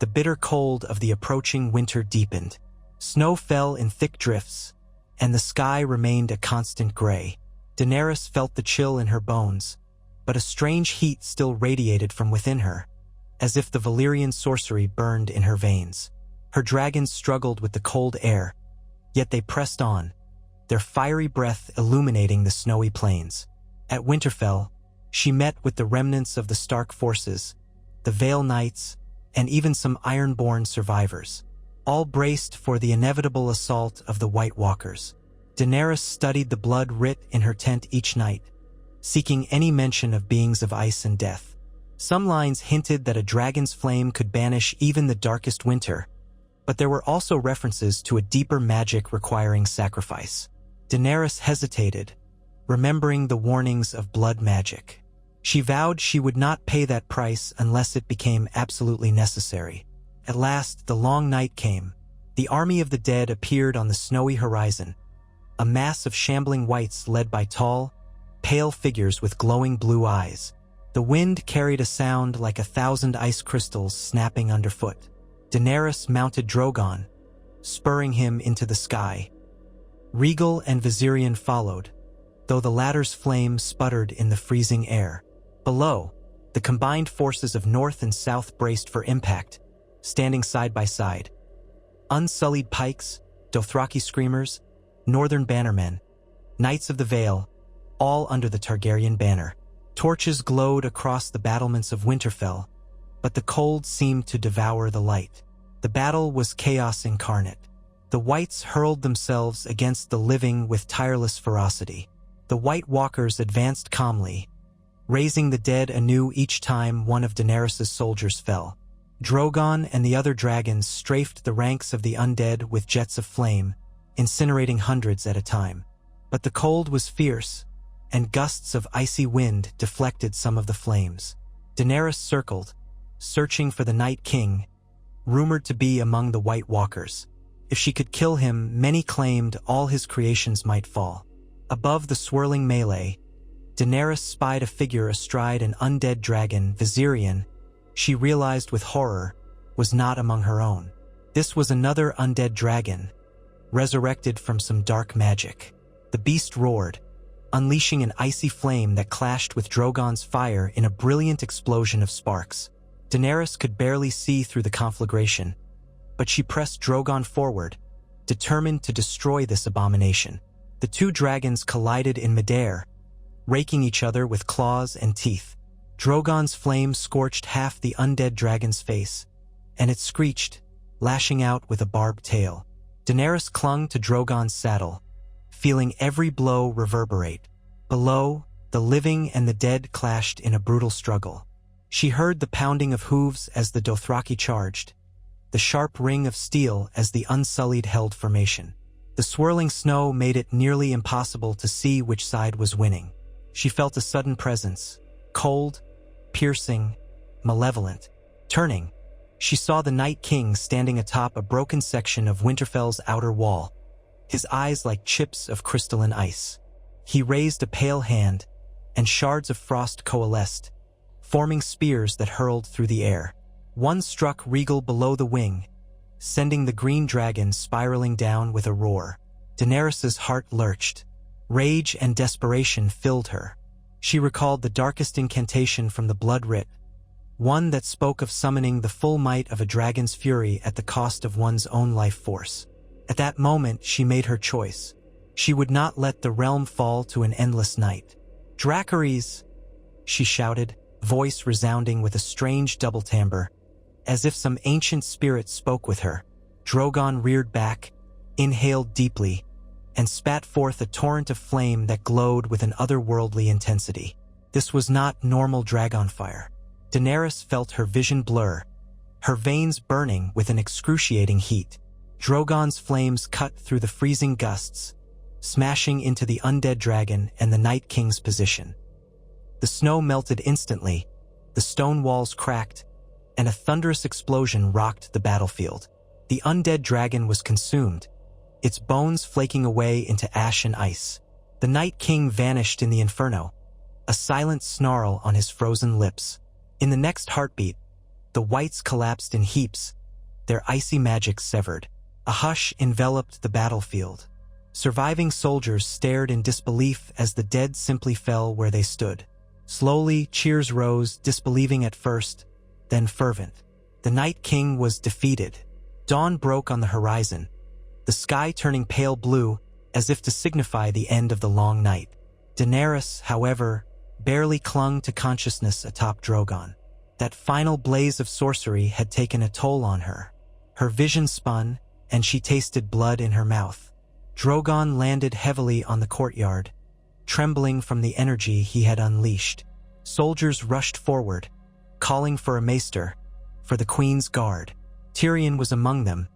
the bitter cold of the approaching winter deepened. Snow fell in thick drifts, and the sky remained a constant gray. Daenerys felt the chill in her bones, but a strange heat still radiated from within her, as if the Valyrian sorcery burned in her veins. Her dragons struggled with the cold air, yet they pressed on, their fiery breath illuminating the snowy plains. At Winterfell, she met with the remnants of the Stark forces, the Vale Knights, and even some Ironborn survivors, all braced for the inevitable assault of the White Walkers. Daenerys studied the blood writ in her tent each night, seeking any mention of beings of ice and death. Some lines hinted that a dragon's flame could banish even the darkest winter, but there were also references to a deeper magic requiring sacrifice. Daenerys hesitated, remembering the warnings of blood magic. She vowed she would not pay that price unless it became absolutely necessary. At last, the long night came. The army of the dead appeared on the snowy horizon, a mass of shambling wights led by tall, pale figures with glowing blue eyes. The wind carried a sound like 1,000 ice crystals snapping underfoot. Daenerys mounted Drogon, spurring him into the sky. Rhaegal and Viserion followed, though the latter's flame sputtered in the freezing air. Below, the combined forces of North and South braced for impact, standing side by side. Unsullied pikes, Dothraki screamers, Northern bannermen, Knights of the Vale, all under the Targaryen banner. Torches glowed across the battlements of Winterfell, but the cold seemed to devour the light. The battle was chaos incarnate. The Whites hurled themselves against the living with tireless ferocity. The White Walkers advanced calmly, raising the dead anew each time one of Daenerys' soldiers fell. Drogon and the other dragons strafed the ranks of the undead with jets of flame, incinerating hundreds at a time. But the cold was fierce, and gusts of icy wind deflected some of the flames. Daenerys circled, searching for the Night King, rumored to be among the White Walkers. If she could kill him, many claimed all his creations might fall. Above the swirling melee, Daenerys spied a figure astride an undead dragon. Viserion, she realized with horror, was not among her own. This was another undead dragon, resurrected from some dark magic. The beast roared, unleashing an icy flame that clashed with Drogon's fire in a brilliant explosion of sparks. Daenerys could barely see through the conflagration, but she pressed Drogon forward, determined to destroy this abomination. The two dragons collided in midair, raking each other with claws and teeth. Drogon's flame scorched half the undead dragon's face, and it screeched, lashing out with a barbed tail. Daenerys clung to Drogon's saddle, feeling every blow reverberate. Below, the living and the dead clashed in a brutal struggle. She heard the pounding of hooves as the Dothraki charged, the sharp ring of steel as the Unsullied held formation. The swirling snow made it nearly impossible to see which side was winning. She felt a sudden presence, cold, piercing, malevolent. Turning, she saw the Night King standing atop a broken section of Winterfell's outer wall, his eyes like chips of crystalline ice. He raised a pale hand, and shards of frost coalesced, forming spears that hurled through the air. One struck Rhaegal below the wing, sending the green dragon spiraling down with a roar. Daenerys' heart lurched. Rage and desperation filled her. She recalled the darkest incantation from the Blood Writ, one that spoke of summoning the full might of a dragon's fury at the cost of one's own life force. At that moment, she made her choice. She would not let the realm fall to an endless night. "Dracarys!" she shouted, voice resounding with a strange double timbre, as if some ancient spirit spoke with her. Drogon reared back, inhaled deeply, and spat forth a torrent of flame that glowed with an otherworldly intensity. This was not normal dragon fire. Daenerys felt her vision blur, her veins burning with an excruciating heat. Drogon's flames cut through the freezing gusts, smashing into the undead dragon and the Night King's position. The snow melted instantly, the stone walls cracked, and a thunderous explosion rocked the battlefield. The undead dragon was consumed, its bones flaking away into ash and ice. The Night King vanished in the inferno, a silent snarl on his frozen lips. In the next heartbeat, the Whites collapsed in heaps, their icy magic severed. A hush enveloped the battlefield. Surviving soldiers stared in disbelief as the dead simply fell where they stood. Slowly, cheers rose, disbelieving at first, then fervent. The Night King was defeated. Dawn broke on the horizon, the sky turning pale blue as if to signify the end of the long night. Daenerys, however, barely clung to consciousness atop Drogon. That final blaze of sorcery had taken a toll on her. Her vision spun, and she tasted blood in her mouth. Drogon landed heavily on the courtyard, trembling from the energy he had unleashed. Soldiers rushed forward, calling for a maester, for the Queen's Guard. Tyrion was among them,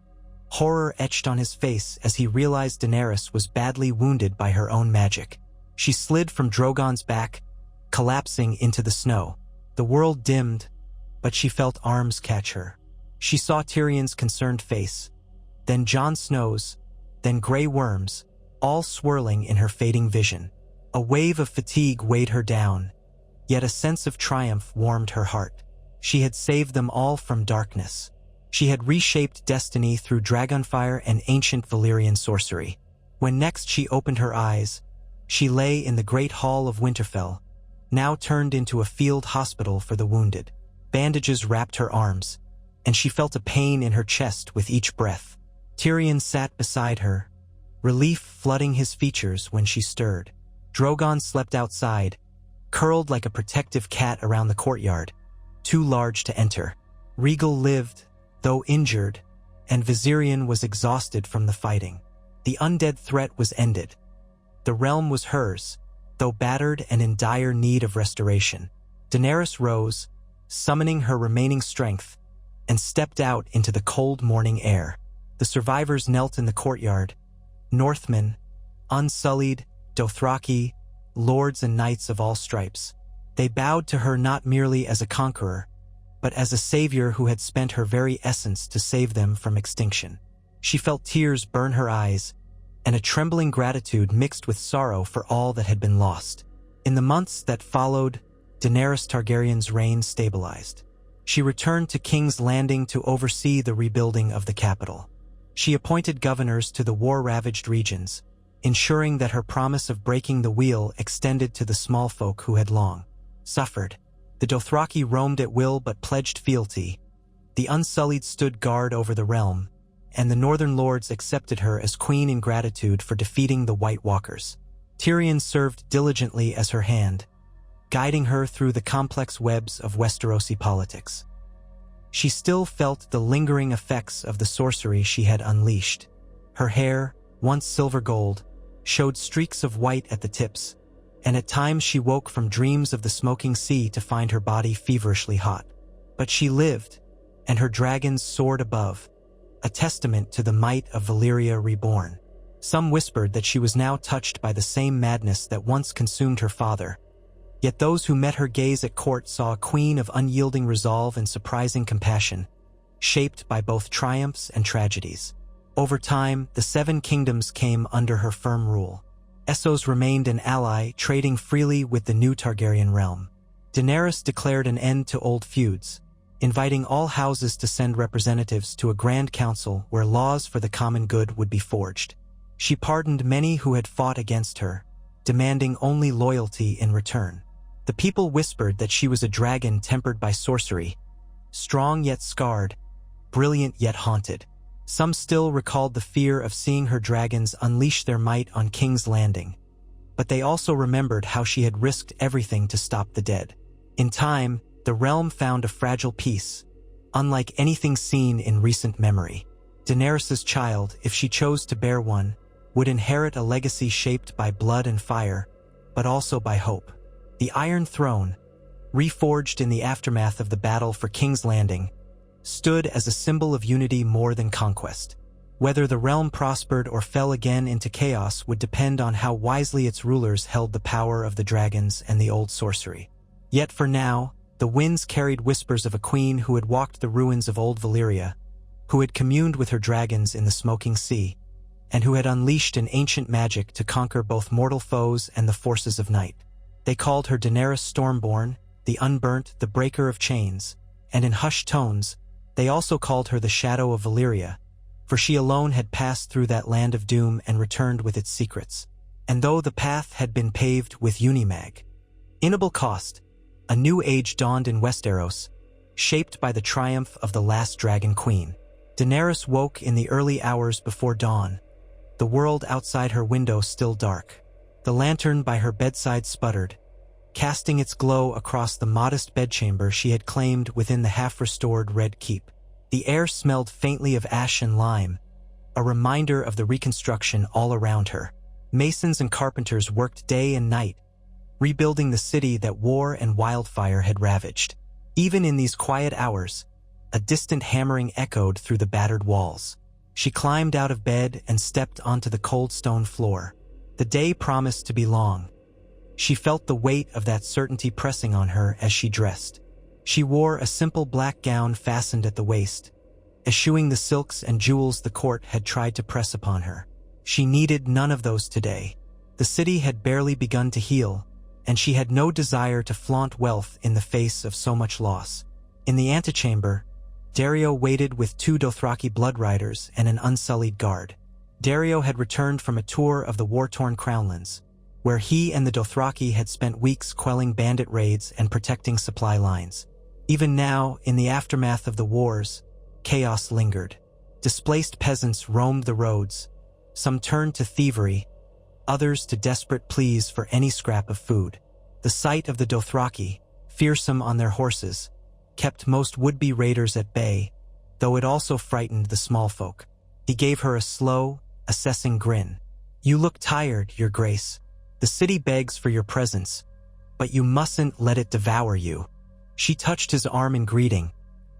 horror etched on his face as he realized Daenerys was badly wounded by her own magic. She slid from Drogon's back, collapsing into the snow. The world dimmed, but she felt arms catch her. She saw Tyrion's concerned face, then Jon Snow's, then Grey Worm's, all swirling in her fading vision. A wave of fatigue weighed her down, yet a sense of triumph warmed her heart. She had saved them all from darkness. She had reshaped destiny through dragonfire and ancient Valyrian sorcery. When next she opened her eyes, she lay in the great hall of Winterfell, now turned into a field hospital for the wounded. Bandages wrapped her arms, and she felt a pain in her chest with each breath. Tyrion sat beside her, relief flooding his features when she stirred. Drogon slept outside, curled like a protective cat around the courtyard, too large to enter. Rhaegal lived, though injured, and Viserion was exhausted from the fighting. The undead threat was ended. The realm was hers, though battered and in dire need of restoration. Daenerys rose, summoning her remaining strength, and stepped out into the cold morning air. The survivors knelt in the courtyard, Northmen, unsullied, Dothraki, lords and knights of all stripes. They bowed to her not merely as a conqueror, but as a savior who had spent her very essence to save them from extinction. She felt tears burn her eyes, and a trembling gratitude mixed with sorrow for all that had been lost. In the months that followed, Daenerys Targaryen's reign stabilized. She returned to King's Landing to oversee the rebuilding of the capital. She appointed governors to the war-ravaged regions, ensuring that her promise of breaking the wheel extended to the small folk who had long suffered. The Dothraki roamed at will but pledged fealty. The Unsullied stood guard over the realm, and the Northern Lords accepted her as queen in gratitude for defeating the White Walkers. Tyrion served diligently as her hand, guiding her through the complex webs of Westerosi politics. She still felt the lingering effects of the sorcery she had unleashed. Her hair, once silver gold, showed streaks of white at the tips, and at times she woke from dreams of the smoking sea to find her body feverishly hot. But she lived, and her dragons soared above, a testament to the might of Valyria reborn. Some whispered that she was now touched by the same madness that once consumed her father. Yet those who met her gaze at court saw a queen of unyielding resolve and surprising compassion, shaped by both triumphs and tragedies. Over time, the Seven Kingdoms came under her firm rule. Essos remained an ally, trading freely with the new Targaryen realm. Daenerys declared an end to old feuds, inviting all houses to send representatives to a grand council where laws for the common good would be forged. She pardoned many who had fought against her, demanding only loyalty in return. The people whispered that she was a dragon tempered by sorcery, strong yet scarred, brilliant yet haunted. Some still recalled the fear of seeing her dragons unleash their might on King's Landing, but they also remembered how she had risked everything to stop the dead. In time, the realm found a fragile peace, unlike anything seen in recent memory. Daenerys's child, if she chose to bear one, would inherit a legacy shaped by blood and fire, but also by hope. The Iron Throne, reforged in the aftermath of the battle for King's Landing, stood as a symbol of unity more than conquest. Whether the realm prospered or fell again into chaos would depend on how wisely its rulers held the power of the dragons and the old sorcery. Yet for now, the winds carried whispers of a queen who had walked the ruins of old Valyria, who had communed with her dragons in the smoking sea, and who had unleashed an ancient magic to conquer both mortal foes and the forces of night. They called her Daenerys Stormborn, the Unburnt, the Breaker of Chains, and in hushed tones, they also called her the Shadow of Valyria, for she alone had passed through that land of doom and returned with its secrets. And though the path had been paved with Unimag, inable cost, a new age dawned in Westeros, shaped by the triumph of the last Dragon Queen. Daenerys woke in the early hours before dawn, the world outside her window still dark. The lantern by her bedside sputtered, casting its glow across the modest bedchamber she had claimed within the half-restored Red Keep. The air smelled faintly of ash and lime, a reminder of the reconstruction all around her. Masons and carpenters worked day and night, rebuilding the city that war and wildfire had ravaged. Even in these quiet hours, a distant hammering echoed through the battered walls. She climbed out of bed and stepped onto the cold stone floor. The day promised to be long. She felt the weight of that certainty pressing on her as she dressed. She wore a simple black gown fastened at the waist, eschewing the silks and jewels the court had tried to press upon her. She needed none of those today. The city had barely begun to heal, and she had no desire to flaunt wealth in the face of so much loss. In the antechamber, Dario waited with 2 Dothraki blood riders and an unsullied guard. Dario had returned from a tour of the war-torn Crownlands, where he and the Dothraki had spent weeks quelling bandit raids and protecting supply lines. Even now, in the aftermath of the wars, chaos lingered. Displaced peasants roamed the roads, some turned to thievery, others to desperate pleas for any scrap of food. The sight of the Dothraki, fearsome on their horses, kept most would-be raiders at bay, though it also frightened the small folk. He gave her a slow, assessing grin. "You look tired, Your Grace. The city begs for your presence, but you mustn't let it devour you." She touched his arm in greeting,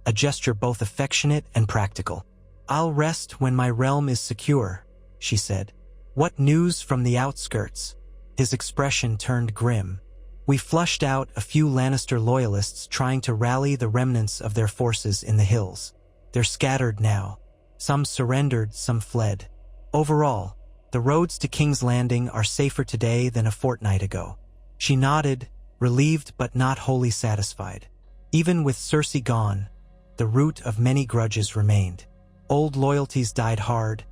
a gesture both affectionate and practical. "I'll rest when my realm is secure," she said. "What news from the outskirts?" His expression turned grim. "We flushed out a few Lannister loyalists trying to rally the remnants of their forces in the hills. They're scattered now. Some surrendered, some fled. Overall, the roads to King's Landing are safer today than a fortnight ago." She nodded, relieved but not wholly satisfied. Even with Cersei gone, the root of many grudges remained. Old loyalties died hard,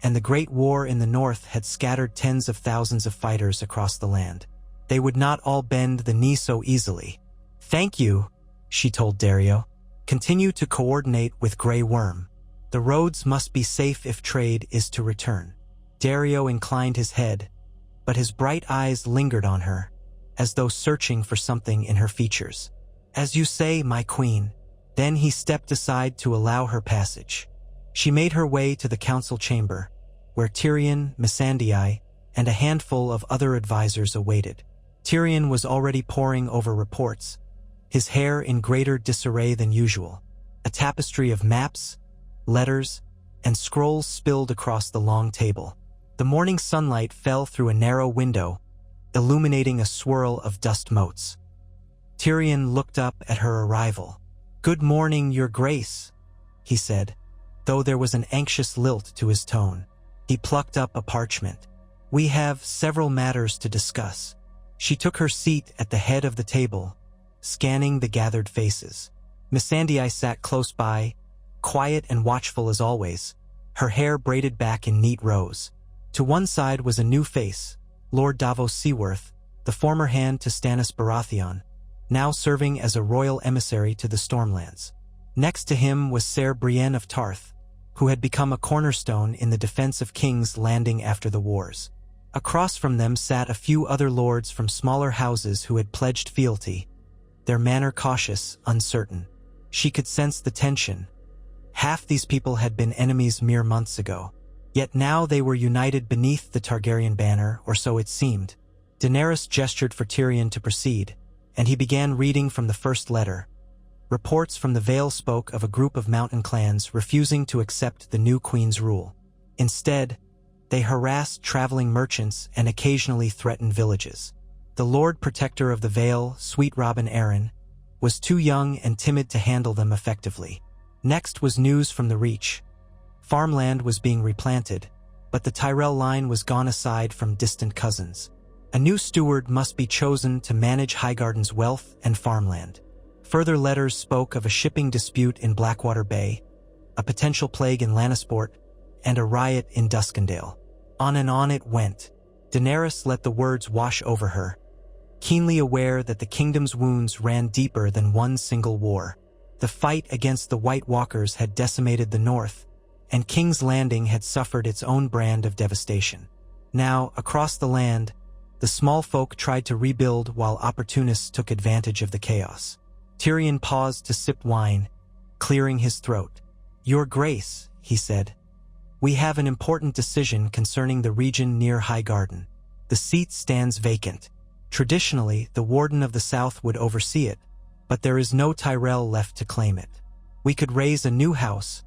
and the Great War in the north had scattered tens of thousands of fighters across the land. They would not all bend the knee so easily. "Thank you," she told Dario. "Continue to coordinate with Grey Worm. The roads must be safe if trade is to return." Dario inclined his head, but his bright eyes lingered on her, as though searching for something in her features. "As you say, my queen." Then he stepped aside to allow her passage. She made her way to the council chamber, where Tyrion, Missandei, and a handful of other advisors awaited. Tyrion was already poring over reports, his hair in greater disarray than usual. A tapestry of maps, letters, and scrolls spilled across the long table. The morning sunlight fell through a narrow window, illuminating a swirl of dust motes. Tyrion looked up at her arrival. "Good morning, Your Grace," he said, though there was an anxious lilt to his tone. He plucked up a parchment. "We have several matters to discuss." She took her seat at the head of the table, scanning the gathered faces. Missandei sat close by, quiet and watchful as always, her hair braided back in neat rows. To one side was a new face, Lord Davos Seaworth, the former hand to Stannis Baratheon, now serving as a royal emissary to the Stormlands. Next to him was Ser Brienne of Tarth, who had become a cornerstone in the defense of King's Landing after the wars. Across from them sat a few other lords from smaller houses who had pledged fealty, their manner cautious, uncertain. She could sense the tension. Half these people had been enemies mere months ago. Yet now they were united beneath the Targaryen banner, or so it seemed. Daenerys gestured for Tyrion to proceed, and he began reading from the first letter. Reports from the Vale spoke of a group of mountain clans refusing to accept the new queen's rule. Instead, they harassed traveling merchants and occasionally threatened villages. The Lord Protector of the Vale, Sweet Robin Arryn, was too young and timid to handle them effectively. Next was news from the Reach. Farmland was being replanted, but the Tyrell line was gone aside from distant cousins. A new steward must be chosen to manage Highgarden's wealth and farmland. Further letters spoke of a shipping dispute in Blackwater Bay, a potential plague in Lannisport, and a riot in Duskendale. On and on it went. Daenerys let the words wash over her, keenly aware that the kingdom's wounds ran deeper than one single war. The fight against the White Walkers had decimated the north, and King's Landing had suffered its own brand of devastation. Now, across the land, the small folk tried to rebuild while opportunists took advantage of the chaos. Tyrion paused to sip wine, clearing his throat. "Your Grace," he said, "we have an important decision concerning the region near Highgarden. The seat stands vacant. Traditionally, the Warden of the South would oversee it, but there is no Tyrell left to claim it. We could raise a new house,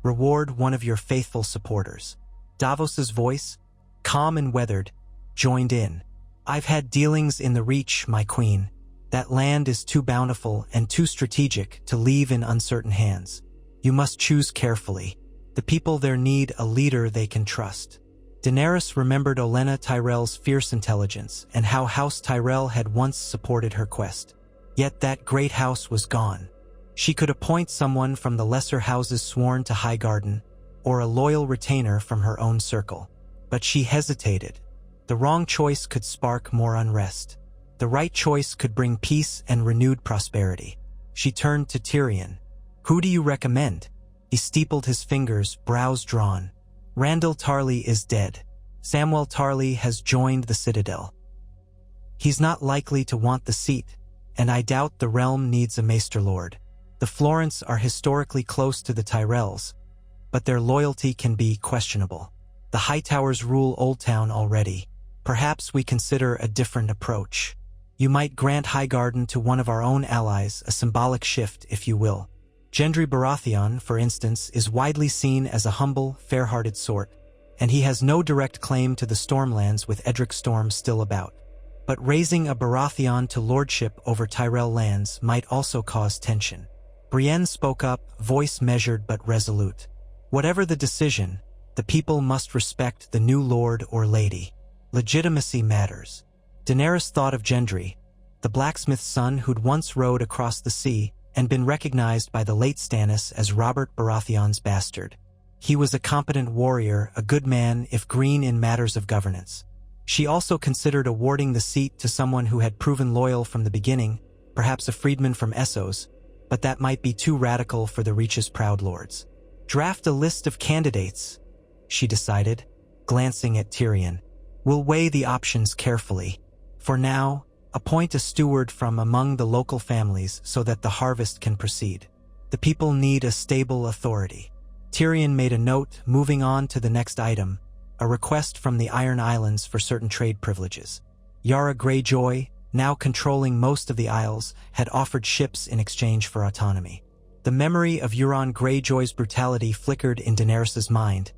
reward one of your faithful supporters." Davos's voice, calm and weathered, joined in. "I've had dealings in the Reach, my queen. That land is too bountiful and too strategic to leave in uncertain hands. You must choose carefully. The people there need a leader they can trust." Daenerys remembered Olenna Tyrell's fierce intelligence and how House Tyrell had once supported her quest. Yet that great house was gone. She could appoint someone from the lesser houses sworn to Highgarden, or a loyal retainer from her own circle. But she hesitated. The wrong choice could spark more unrest. The right choice could bring peace and renewed prosperity. She turned to Tyrion. "Who do you recommend?" He steepled his fingers, brows drawn. "Randall Tarly is dead. Samwell Tarly has joined the Citadel. He's not likely to want the seat, and I doubt the realm needs a Maester Lord. The Florents are historically close to the Tyrells, but their loyalty can be questionable. The Hightowers rule Oldtown already. Perhaps we consider a different approach. You might grant Highgarden to one of our own allies, a symbolic shift, if you will. Gendry Baratheon, for instance, is widely seen as a humble, fair-hearted sort, and he has no direct claim to the Stormlands with Edric Storm still about. But raising a Baratheon to lordship over Tyrell lands might also cause tension." Brienne spoke up, voice measured but resolute. "Whatever the decision, the people must respect the new lord or lady. Legitimacy matters." Daenerys thought of Gendry, the blacksmith's son who'd once rowed across the sea and been recognized by the late Stannis as Robert Baratheon's bastard. He was a competent warrior, a good man if green in matters of governance. She also considered awarding the seat to someone who had proven loyal from the beginning, perhaps a freedman from Essos, but that might be too radical for the Reach's proud lords. "Draft a list of candidates," she decided, glancing at Tyrion. "We'll weigh the options carefully. For now, appoint a steward from among the local families so that the harvest can proceed. The people need a stable authority." Tyrion made a note, moving on to the next item, a request from the Iron Islands for certain trade privileges. Yara Greyjoy, now controlling most of the Isles, had offered ships in exchange for autonomy. The memory of Euron Greyjoy's brutality flickered in Daenerys' mind,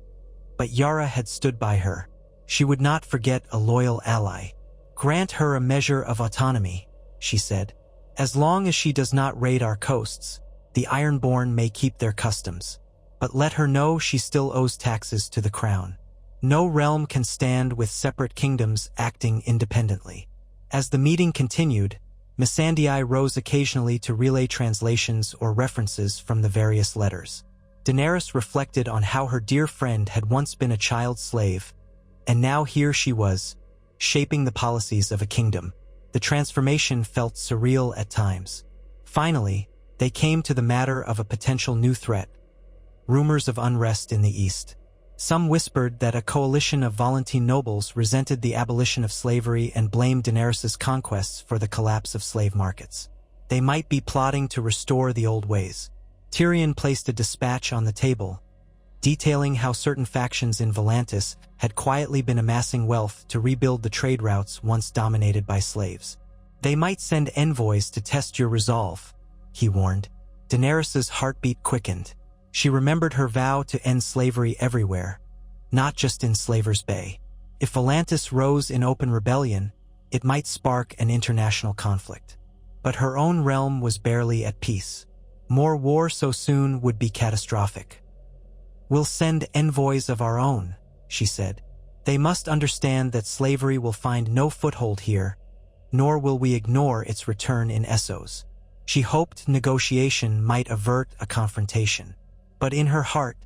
but Yara had stood by her. She would not forget a loyal ally. "Grant her a measure of autonomy," she said. "As long as she does not raid our coasts, the Ironborn may keep their customs. But let her know she still owes taxes to the crown. No realm can stand with separate kingdoms acting independently." As the meeting continued, Missandei rose occasionally to relay translations or references from the various letters. Daenerys reflected on how her dear friend had once been a child slave, and now here she was, shaping the policies of a kingdom. The transformation felt surreal at times. Finally, they came to the matter of a potential new threat: rumors of unrest in the east. Some whispered that a coalition of Volantene nobles resented the abolition of slavery and blamed Daenerys' conquests for the collapse of slave markets. They might be plotting to restore the old ways. Tyrion placed a dispatch on the table, detailing how certain factions in Volantis had quietly been amassing wealth to rebuild the trade routes once dominated by slaves. "They might send envoys to test your resolve," he warned. Daenerys' heartbeat quickened. She remembered her vow to end slavery everywhere, not just in Slaver's Bay. If Volantis rose in open rebellion, it might spark an international conflict. But her own realm was barely at peace. More war so soon would be catastrophic. "We'll send envoys of our own," she said. "They must understand that slavery will find no foothold here, nor will we ignore its return in Essos." She hoped negotiation might avert a confrontation. But in her heart,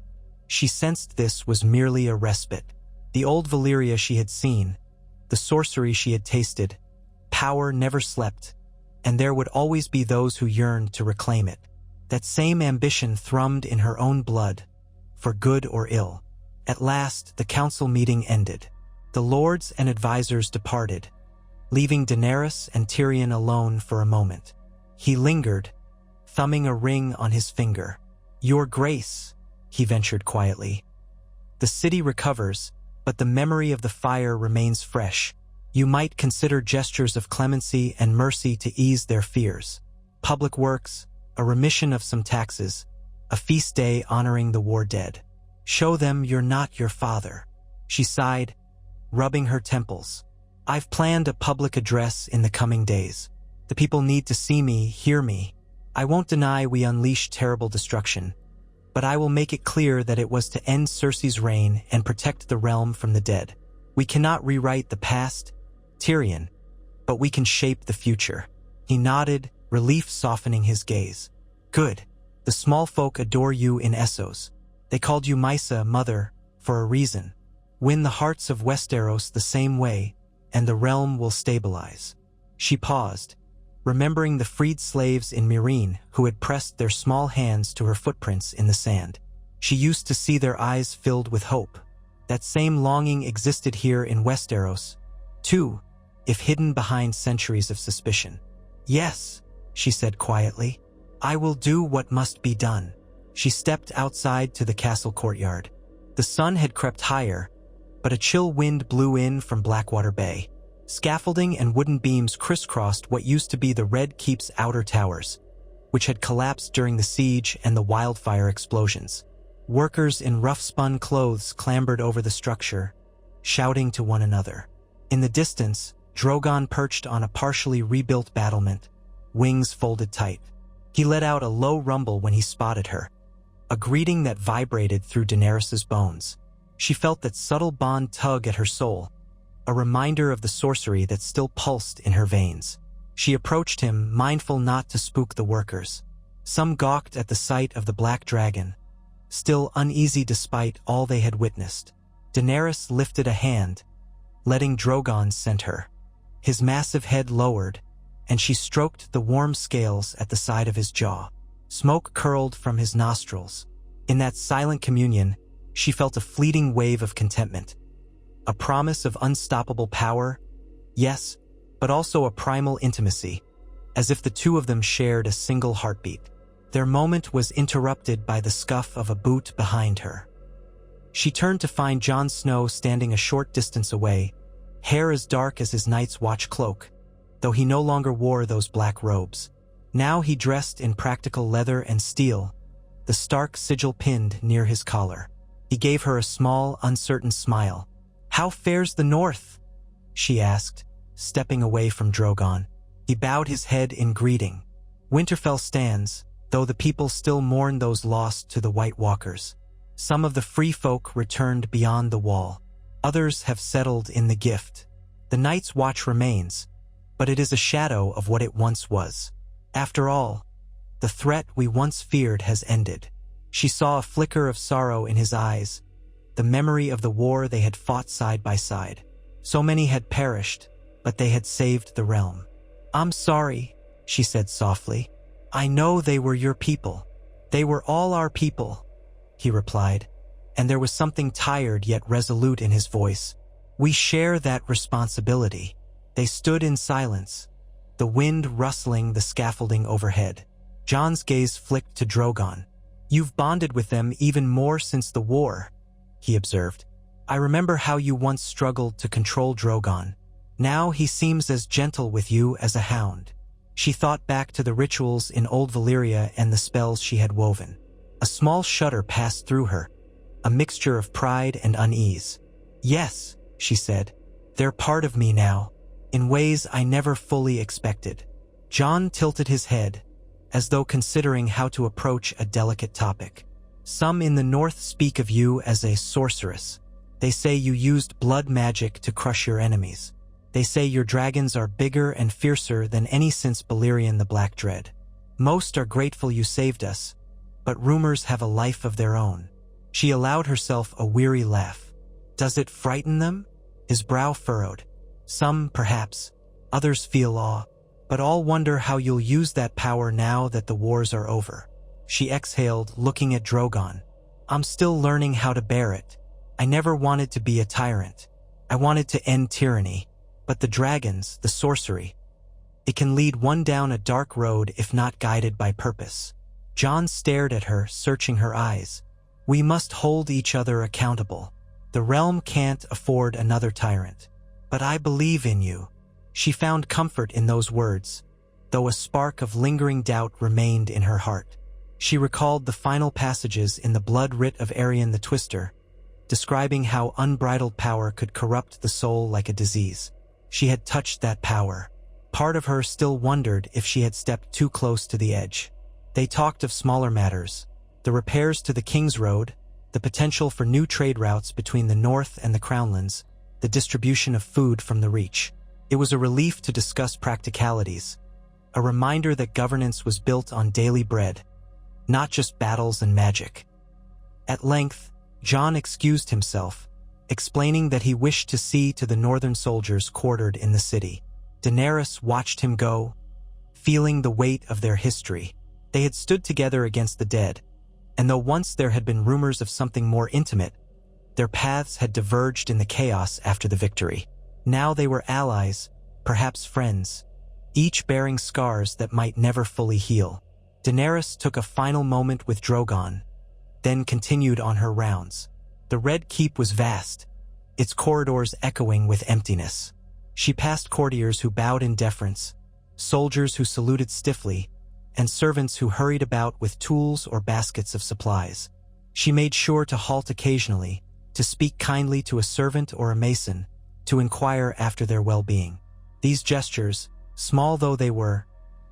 she sensed this was merely a respite. The old Valyria she had seen, the sorcery she had tasted, power never slept, and there would always be those who yearned to reclaim it. That same ambition thrummed in her own blood, for good or ill. At last, the council meeting ended. The lords and advisors departed, leaving Daenerys and Tyrion alone for a moment. He lingered, thumbing a ring on his finger. "Your Grace," he ventured quietly. "The city recovers, but the memory of the fire remains fresh. You might consider gestures of clemency and mercy to ease their fears. Public works, a remission of some taxes, a feast day honoring the war dead. Show them you're not your father." She sighed, rubbing her temples. "I've planned a public address in the coming days. The people need to see me, hear me. I won't deny we unleashed terrible destruction, but I will make it clear that it was to end Cersei's reign and protect the realm from the dead. We cannot rewrite the past, Tyrion, but we can shape the future." He nodded, relief softening his gaze. "Good. The small folk adore you in Essos. They called you Mysa, mother, for a reason. Win the hearts of Westeros the same way, and the realm will stabilize." She paused, remembering the freed slaves in Meereen who had pressed their small hands to her footprints in the sand. She used to see their eyes filled with hope. That same longing existed here in Westeros, too, if hidden behind centuries of suspicion. "Yes," she said quietly, "I will do what must be done." She stepped outside to the castle courtyard. The sun had crept higher, but a chill wind blew in from Blackwater Bay. Scaffolding and wooden beams crisscrossed what used to be the Red Keep's outer towers, which had collapsed during the siege and the wildfire explosions. Workers in rough-spun clothes clambered over the structure, shouting to one another. In the distance, Drogon perched on a partially rebuilt battlement, wings folded tight. He let out a low rumble when he spotted her, a greeting that vibrated through Daenerys' bones. She felt that subtle bond tug at her soul, a reminder of the sorcery that still pulsed in her veins. She approached him, mindful not to spook the workers. Some gawked at the sight of the black dragon, still uneasy despite all they had witnessed. Daenerys lifted a hand, letting Drogon scent her. His massive head lowered, and she stroked the warm scales at the side of his jaw. Smoke curled from his nostrils. In that silent communion, she felt a fleeting wave of contentment. A promise of unstoppable power, yes, but also a primal intimacy, as if the two of them shared a single heartbeat. Their moment was interrupted by the scuff of a boot behind her. She turned to find Jon Snow standing a short distance away, hair as dark as his Night's Watch cloak, though he no longer wore those black robes. Now he dressed in practical leather and steel, the stark sigil pinned near his collar. He gave her a small, uncertain smile. "How fares the north?" she asked, stepping away from Drogon. He bowed his head in greeting. "Winterfell stands, though the people still mourn those lost to the White Walkers. Some of the free folk returned beyond the wall. Others have settled in the Gift. The Night's Watch remains, but it is a shadow of what it once was. After all, the threat we once feared has ended." She saw a flicker of sorrow in his eyes, the memory of the war they had fought side by side. So many had perished, but they had saved the realm. "I'm sorry," she said softly. "I know they were your people. They were all our people," he replied, and there was something tired yet resolute in his voice. "We share that responsibility." They stood in silence, the wind rustling the scaffolding overhead. Jon's gaze flicked to Drogon. "You've bonded with them even more since the war," he observed. "I remember how you once struggled to control Drogon. Now he seems as gentle with you as a hound." She thought back to the rituals in old Valyria and the spells she had woven. A small shudder passed through her, a mixture of pride and unease. "Yes," she said, "they're part of me now, in ways I never fully expected." Jon tilted his head, as though considering how to approach a delicate topic. "Some in the north speak of you as a sorceress. They say you used blood magic to crush your enemies. They say your dragons are bigger and fiercer than any since Balerion the Black Dread. Most are grateful you saved us, but rumors have a life of their own." She allowed herself a weary laugh. "Does it frighten them?" His brow furrowed. "Some, perhaps. Others feel awe. But all wonder how you'll use that power now that the wars are over." She exhaled, looking at Drogon. I'm still learning how to bear it. I never wanted to be a tyrant. I wanted to end tyranny. But the dragons, the sorcery, it can lead one down a dark road if not guided by purpose. Jon stared at her, searching her eyes. We must hold each other accountable. The realm can't afford another tyrant. But I believe in you. She found comfort in those words, though a spark of lingering doubt remained in her heart. She recalled the final passages in the blood writ of Aerion the Twister, describing how unbridled power could corrupt the soul like a disease. She had touched that power. Part of her still wondered if she had stepped too close to the edge. They talked of smaller matters, the repairs to the King's Road, the potential for new trade routes between the North and the Crownlands, the distribution of food from the Reach. It was a relief to discuss practicalities, a reminder that governance was built on daily bread, not just battles and magic. At length, Jon excused himself, explaining that he wished to see to the northern soldiers quartered in the city. Daenerys watched him go, feeling the weight of their history. They had stood together against the dead, and though once there had been rumors of something more intimate, their paths had diverged in the chaos after the victory. Now they were allies, perhaps friends, each bearing scars that might never fully heal. Daenerys took a final moment with Drogon, then continued on her rounds. The Red Keep was vast, its corridors echoing with emptiness. She passed courtiers who bowed in deference, soldiers who saluted stiffly, and servants who hurried about with tools or baskets of supplies. She made sure to halt occasionally, to speak kindly to a servant or a mason, to inquire after their well-being. These gestures, small though they were,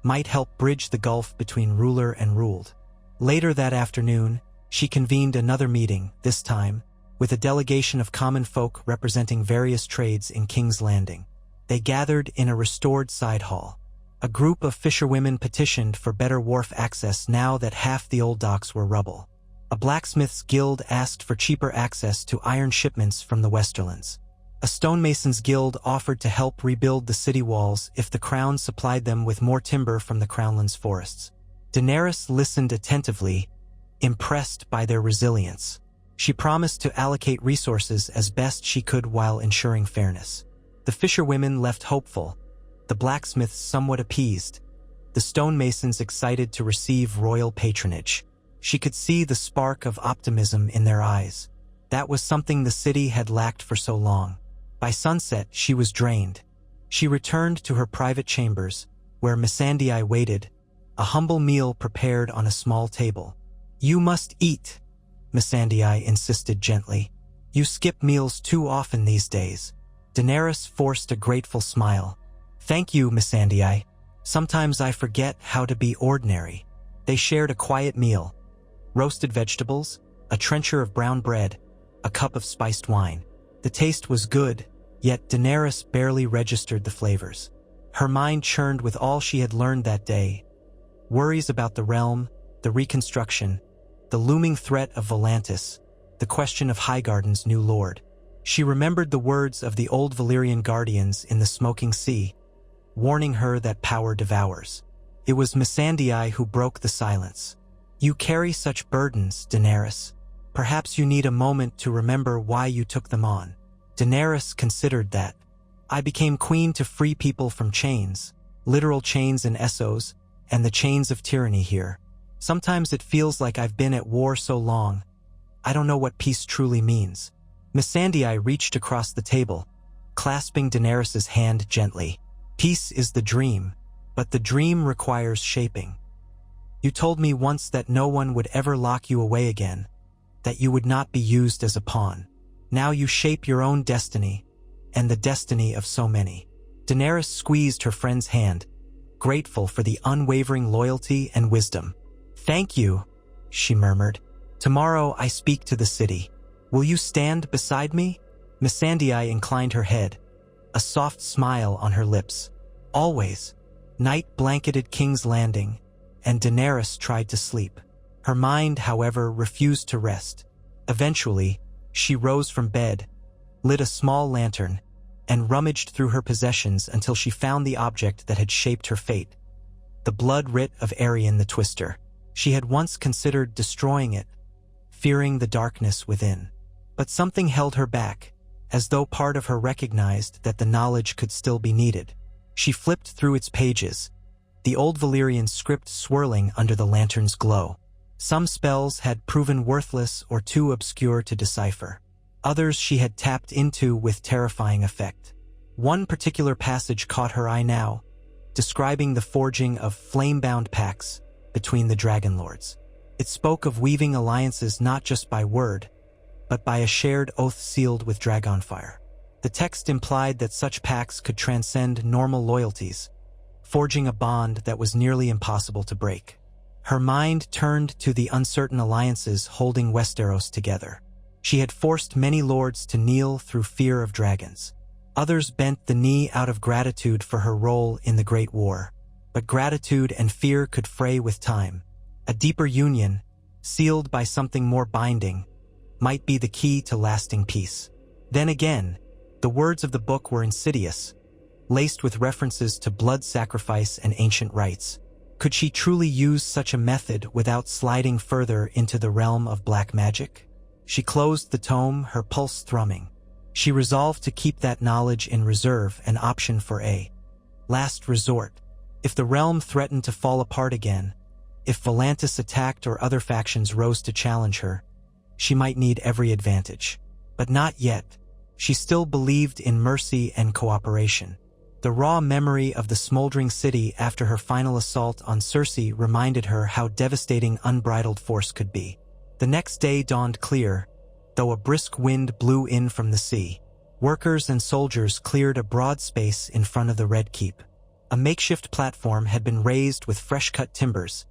might help bridge the gulf between ruler and ruled. Later that afternoon, she convened another meeting, this time, with a delegation of common folk representing various trades in King's Landing. They gathered in a restored side hall. A group of fisherwomen petitioned for better wharf access now that half the old docks were rubble. A blacksmith's guild asked for cheaper access to iron shipments from the Westerlands. A stonemason's guild offered to help rebuild the city walls if the crown supplied them with more timber from the Crownlands forests. Daenerys listened attentively, impressed by their resilience. She promised to allocate resources as best she could while ensuring fairness. The fisherwomen left hopeful, the blacksmiths somewhat appeased, the stonemasons excited to receive royal patronage. She could see the spark of optimism in their eyes. That was something the city had lacked for so long. By sunset, she was drained. She returned to her private chambers, where Missandei waited, a humble meal prepared on a small table. "You must eat," Missandei insisted gently. "You skip meals too often these days." Daenerys forced a grateful smile. "Thank you, Missandei. Sometimes I forget how to be ordinary." They shared a quiet meal. Roasted vegetables, a trencher of brown bread, a cup of spiced wine. The taste was good, yet Daenerys barely registered the flavors. Her mind churned with all she had learned that day. Worries about the realm, the reconstruction, the looming threat of Volantis, the question of Highgarden's new lord. She remembered the words of the old Valyrian guardians in the smoking sea, warning her that power devours. It was Missandei who broke the silence. "You carry such burdens, Daenerys. Perhaps you need a moment to remember why you took them on." Daenerys considered that. "I became queen to free people from chains, literal chains in Essos, and the chains of tyranny here. Sometimes it feels like I've been at war so long, I don't know what peace truly means." Missandei reached across the table, clasping Daenerys' hand gently. "Peace is the dream, but the dream requires shaping. You told me once that no one would ever lock you away again, that you would not be used as a pawn. Now you shape your own destiny, and the destiny of so many." Daenerys squeezed her friend's hand, grateful for the unwavering loyalty and wisdom. "Thank you," she murmured. "Tomorrow I speak to the city. Will you stand beside me?" Missandei inclined her head, a soft smile on her lips. "Always." Night blanketed King's Landing, and Daenerys tried to sleep. Her mind, however, refused to rest. Eventually, she rose from bed, lit a small lantern, and rummaged through her possessions until she found the object that had shaped her fate. The blood writ of Aerion the Twister. She had once considered destroying it, fearing the darkness within. But something held her back, as though part of her recognized that the knowledge could still be needed. She flipped through its pages, the old Valyrian script swirling under the lantern's glow. Some spells had proven worthless or too obscure to decipher. Others she had tapped into with terrifying effect. One particular passage caught her eye now, describing the forging of flame-bound pacts between the Dragon Lords. It spoke of weaving alliances not just by word, but by a shared oath sealed with dragonfire. The text implied that such pacts could transcend normal loyalties, forging a bond that was nearly impossible to break. Her mind turned to the uncertain alliances holding Westeros together. She had forced many lords to kneel through fear of dragons. Others bent the knee out of gratitude for her role in the Great War. But gratitude and fear could fray with time. A deeper union, sealed by something more binding, might be the key to lasting peace. Then again, the words of the book were insidious, laced with references to blood sacrifice and ancient rites. Could she truly use such a method without sliding further into the realm of black magic? She closed the tome, her pulse thrumming. She resolved to keep that knowledge in reserve, an option for a last resort. If the realm threatened to fall apart again, if Volantis attacked or other factions rose to challenge her, she might need every advantage. But not yet. She still believed in mercy and cooperation. The raw memory of the smoldering city after her final assault on Sorcery reminded her how devastating unbridled force could be. The next day dawned clear, though a brisk wind blew in from the sea. Workers and soldiers cleared a broad space in front of the Red Keep. A makeshift platform had been raised with fresh-cut timbers,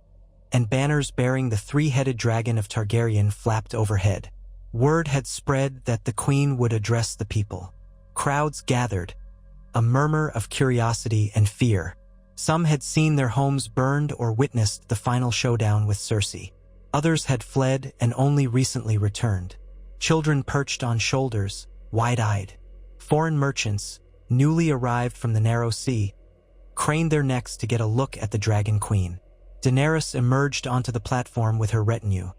and banners bearing the three-headed dragon of Targaryen flapped overhead. Word had spread that the queen would address the people. Crowds gathered, a murmur of curiosity and fear. Some had seen their homes burned or witnessed the final showdown with Cersei. Others had fled and only recently returned. Children perched on shoulders, wide-eyed. Foreign merchants, newly arrived from the narrow sea, craned their necks to get a look at the Dragon Queen. Daenerys emerged onto the platform with her retinue.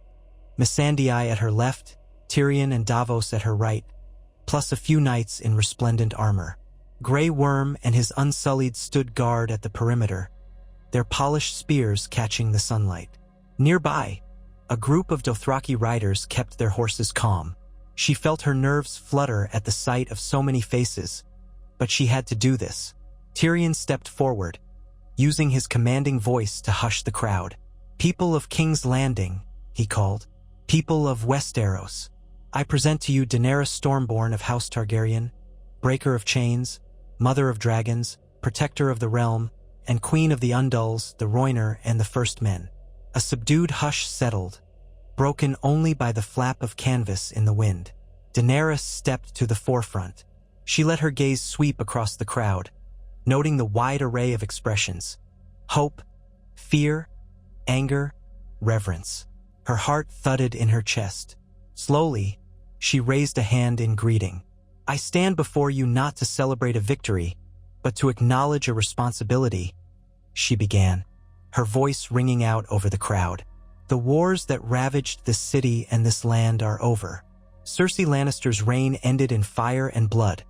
Missandei at her left, Tyrion and Davos at her right, plus a few knights in resplendent armor. Grey Worm and his Unsullied stood guard at the perimeter, their polished spears catching the sunlight. Nearby, a group of Dothraki riders kept their horses calm. She felt her nerves flutter at the sight of so many faces, but she had to do this. Tyrion stepped forward, using his commanding voice to hush the crowd. "People of King's Landing," he called. "People of Westeros, I present to you Daenerys Stormborn of House Targaryen, breaker of chains, mother of dragons, protector of the realm, and queen of the Undulls, the Rhoynar, and the First Men." A subdued hush settled, broken only by the flap of canvas in the wind. Daenerys stepped to the forefront. She let her gaze sweep across the crowd, noting the wide array of expressions: hope, fear, anger, reverence. Her heart thudded in her chest. Slowly, she raised a hand in greeting. "I stand before you not to celebrate a victory, but to acknowledge a responsibility," she began, her voice ringing out over the crowd. "The wars that ravaged this city and this land are over. Cersei Lannister's reign ended in fire and blood,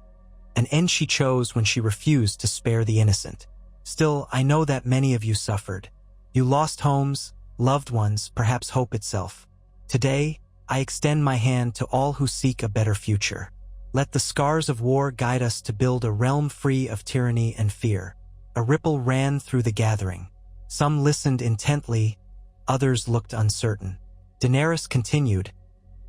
an end she chose when she refused to spare the innocent. Still, I know that many of you suffered. You lost homes, loved ones, perhaps hope itself. Today, I extend my hand to all who seek a better future. Let the scars of war guide us to build a realm free of tyranny and fear." A ripple ran through the gathering. Some listened intently, others looked uncertain. Daenerys continued,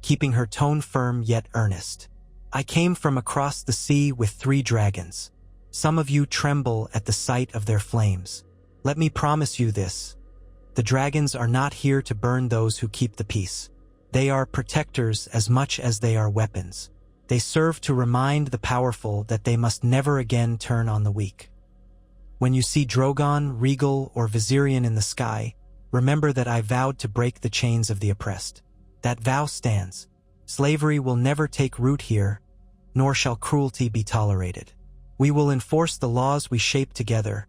keeping her tone firm yet earnest. "I came from across the sea with 3 dragons. Some of you tremble at the sight of their flames. Let me promise you this. The dragons are not here to burn those who keep the peace. They are protectors as much as they are weapons. They serve to remind the powerful that they must never again turn on the weak. When you see Drogon, Rhaegal, or Viserion in the sky, remember that I vowed to break the chains of the oppressed. That vow stands. Slavery will never take root here, nor shall cruelty be tolerated. We will enforce the laws we shape together,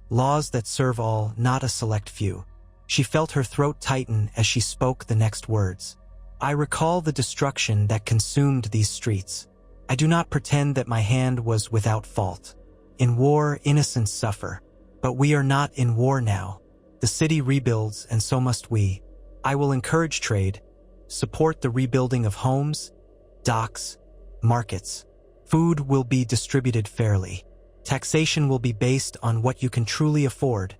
laws that serve all, not a select few." She felt her throat tighten as she spoke the next words. I recall the destruction that consumed these streets. I do not pretend that my hand was without fault. In war, innocents suffer. But we are not in war now. The city rebuilds, and so must we. I will encourage trade, support the rebuilding of homes, docks, markets. Food will be distributed fairly. Taxation will be based on what you can truly afford,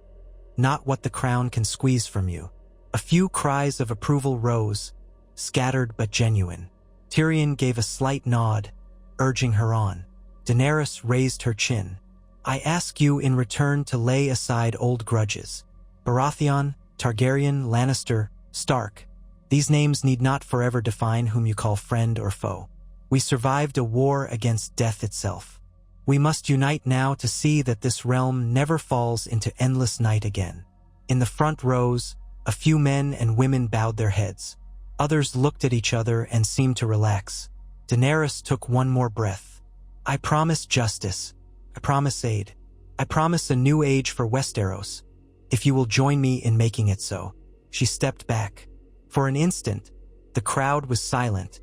not what the crown can squeeze from you. A few cries of approval rose, scattered but genuine. Tyrion gave a slight nod, urging her on. Daenerys raised her chin. I ask you in return to lay aside old grudges. Baratheon, Targaryen, Lannister, Stark. These names need not forever define whom you call friend or foe. We survived a war against death itself. We must unite now to see that this realm never falls into endless night again. In the front rows, a few men and women bowed their heads. Others looked at each other and seemed to relax. Daenerys took one more breath. I promise justice. I promise aid. I promise a new age for Westeros, if you will join me in making it so. She stepped back. For an instant, the crowd was silent,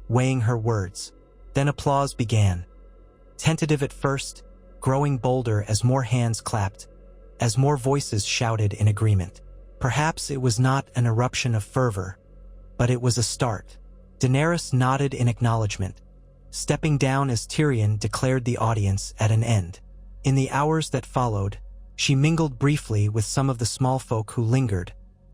weighing her words. Then applause began. Tentative at first, growing bolder as more hands clapped, as more voices shouted in agreement. Perhaps it was not an eruption of fervor, but it was a start. Daenerys nodded in acknowledgement, stepping down as Tyrion declared the audience at an end. In the hours that followed, she mingled briefly with some of the small folk who lingered,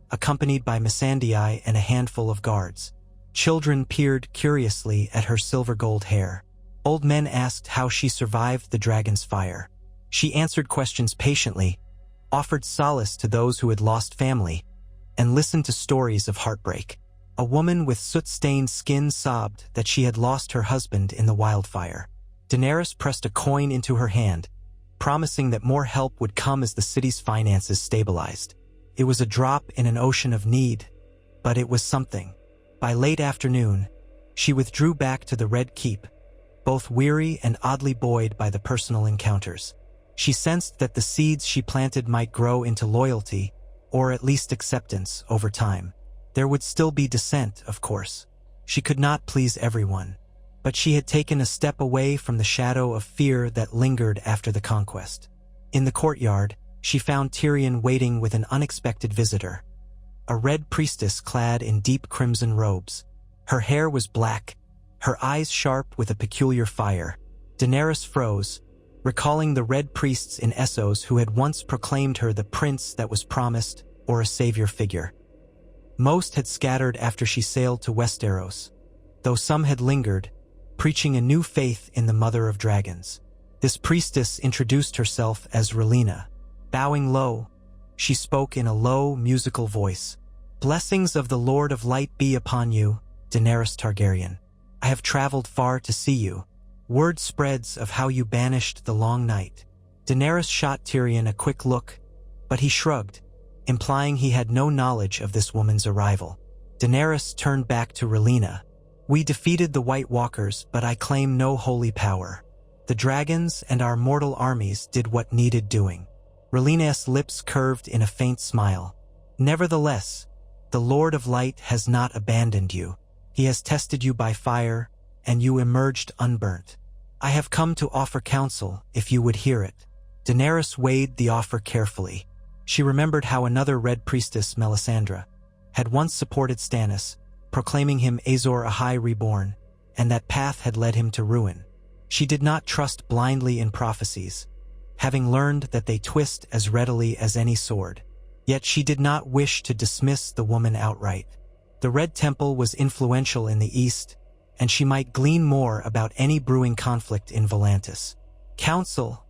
accompanied by Missandei and a handful of guards. Children peered curiously at her silver-gold hair. Old men asked how she survived the dragon's fire. She answered questions patiently, offered solace to those who had lost family, and listened to stories of heartbreak. A woman with soot-stained skin sobbed that she had lost her husband in the wildfire. Daenerys pressed a coin into her hand, promising that more help would come as the city's finances stabilized. It was a drop in an ocean of need, but it was something. By late afternoon, she withdrew back to the Red Keep, both weary and oddly buoyed by the personal encounters. She sensed that the seeds she planted might grow into loyalty, or at least acceptance, over time. There would still be dissent, of course. She could not please everyone, but she had taken a step away from the shadow of fear that lingered after the conquest. In the courtyard, she found Tyrion waiting with an unexpected visitor, a red priestess clad in deep crimson robes. Her hair was black, her eyes sharp with a peculiar fire. Daenerys froze, recalling the red priests in Essos who had once proclaimed her the prince that was promised, or a savior figure. Most had scattered after she sailed to Westeros, though some had lingered, preaching a new faith in the Mother of Dragons. This priestess introduced herself as Rhalyna. Bowing low, she spoke in a low, musical voice. Blessings of the Lord of Light be upon you, Daenerys Targaryen. I have traveled far to see you. Word spreads of how you banished the long night. Daenerys shot Tyrion a quick look, but he shrugged, implying he had no knowledge of this woman's arrival. Daenerys turned back to Rhalyna. We defeated the White Walkers, but I claim no holy power. The dragons and our mortal armies did what needed doing. Rhalyna's lips curved in a faint smile. Nevertheless, the Lord of Light has not abandoned you. He has tested you by fire, and you emerged unburnt. I have come to offer counsel, if you would hear it. Daenerys weighed the offer carefully. She remembered how another Red Priestess, Melisandre, had once supported Stannis, proclaiming him Azor Ahai reborn, and that path had led him to ruin. She did not trust blindly in prophecies, having learned that they twist as readily as any sword. Yet she did not wish to dismiss the woman outright. The Red Temple was influential in the East, and she might glean more about any brewing conflict in Volantis. Counsel,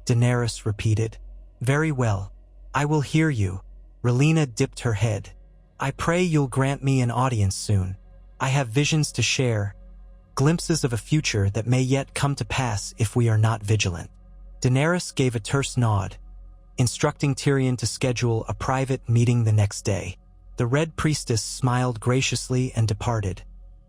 Daenerys repeated. Very well. I will hear you. Rhalyna dipped her head. I pray you'll grant me an audience soon. I have visions to share, glimpses of a future that may yet come to pass if we are not vigilant. Daenerys gave a terse nod, instructing Tyrion to schedule a private meeting the next day. The Red Priestess smiled graciously and departed,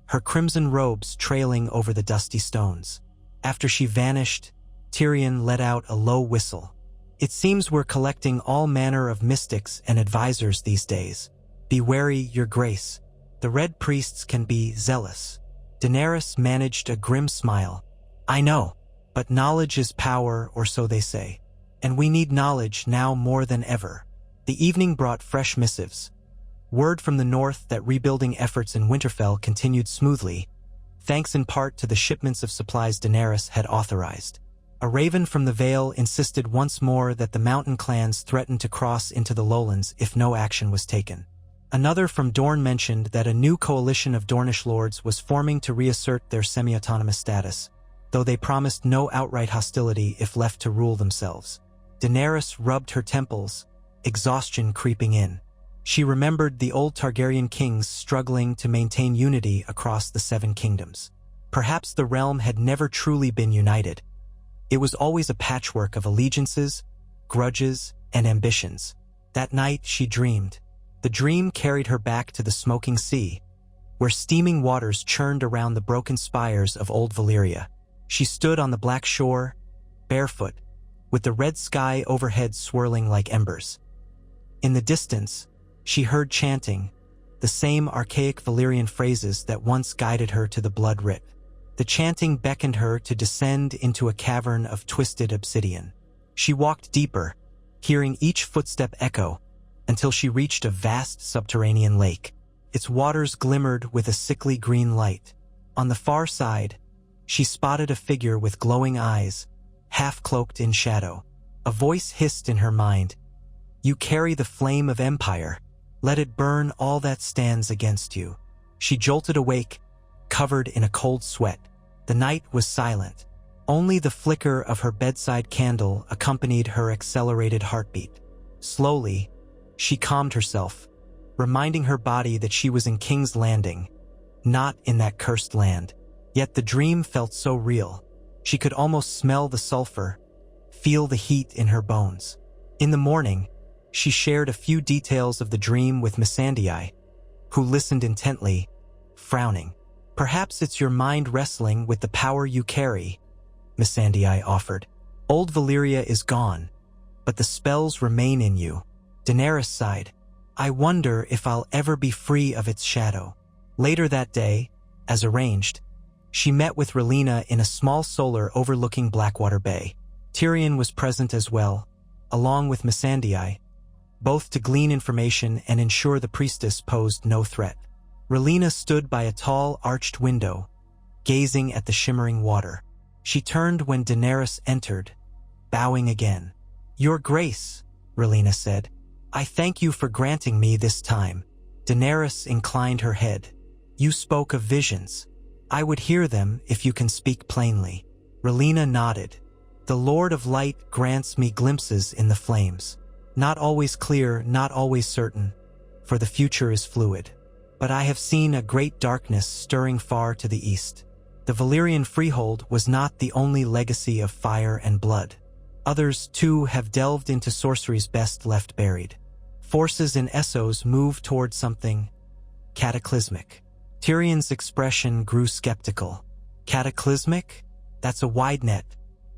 her crimson robes trailing over the dusty stones. After she vanished, Tyrion let out a low whistle. It seems we're collecting all manner of mystics and advisors these days. Be wary, your grace. The Red Priests can be zealous. Daenerys managed a grim smile. I know, but knowledge is power, or so they say. And we need knowledge now more than ever. The evening brought fresh missives. Word from the north that rebuilding efforts in Winterfell continued smoothly, thanks in part to the shipments of supplies Daenerys had authorized. A raven from the Vale insisted once more that the mountain clans threatened to cross into the lowlands if no action was taken. Another from Dorne mentioned that a new coalition of Dornish lords was forming to reassert their semi-autonomous status, though they promised no outright hostility if left to rule themselves. Daenerys rubbed her temples, exhaustion creeping in. She remembered the old Targaryen kings struggling to maintain unity across the Seven Kingdoms. Perhaps the realm had never truly been united. It was always a patchwork of allegiances, grudges, and ambitions. That night she dreamed. The dream carried her back to the smoking sea, where steaming waters churned around the broken spires of old Valyria. She stood on the black shore, barefoot, with the red sky overhead swirling like embers. In the distance, she heard chanting, the same archaic Valyrian phrases that once guided her to the blood writ. The chanting beckoned her to descend into a cavern of twisted obsidian. She walked deeper, hearing each footstep echo, until she reached a vast subterranean lake. Its waters glimmered with a sickly green light. On the far side, she spotted a figure with glowing eyes, half-cloaked in shadow. A voice hissed in her mind, "You carry the flame of empire. Let it burn all that stands against you." She jolted awake, covered in a cold sweat. The night was silent. Only the flicker of her bedside candle accompanied her accelerated heartbeat. Slowly, she calmed herself, reminding her body that she was in King's Landing, not in that cursed land. Yet the dream felt so real. She could almost smell the sulfur, feel the heat in her bones. In the morning, she shared a few details of the dream with Missandei, who listened intently, frowning. "Perhaps it's your mind wrestling with the power you carry," Missandei offered. "Old Valyria is gone, but the spells remain in you." Daenerys sighed. "I wonder if I'll ever be free of its shadow." Later that day, as arranged, she met with Rhalyna in a small solar overlooking Blackwater Bay. Tyrion was present as well, along with Missandei, both to glean information and ensure the priestess posed no threat. Rhalyna stood by a tall, arched window, gazing at the shimmering water. She turned when Daenerys entered, bowing again. "Your Grace," Rhalyna said, "I thank you for granting me this time." Daenerys inclined her head. "You spoke of visions. I would hear them if you can speak plainly." Rhalyna nodded. "The Lord of Light grants me glimpses in the flames. Not always clear, not always certain, for the future is fluid. But I have seen a great darkness stirring far to the east. The Valyrian freehold was not the only legacy of fire and blood. Others, too, have delved into sorcery's best left buried. Forces in Essos move toward something cataclysmic." Tyrion's expression grew skeptical. "Cataclysmic? That's a wide net.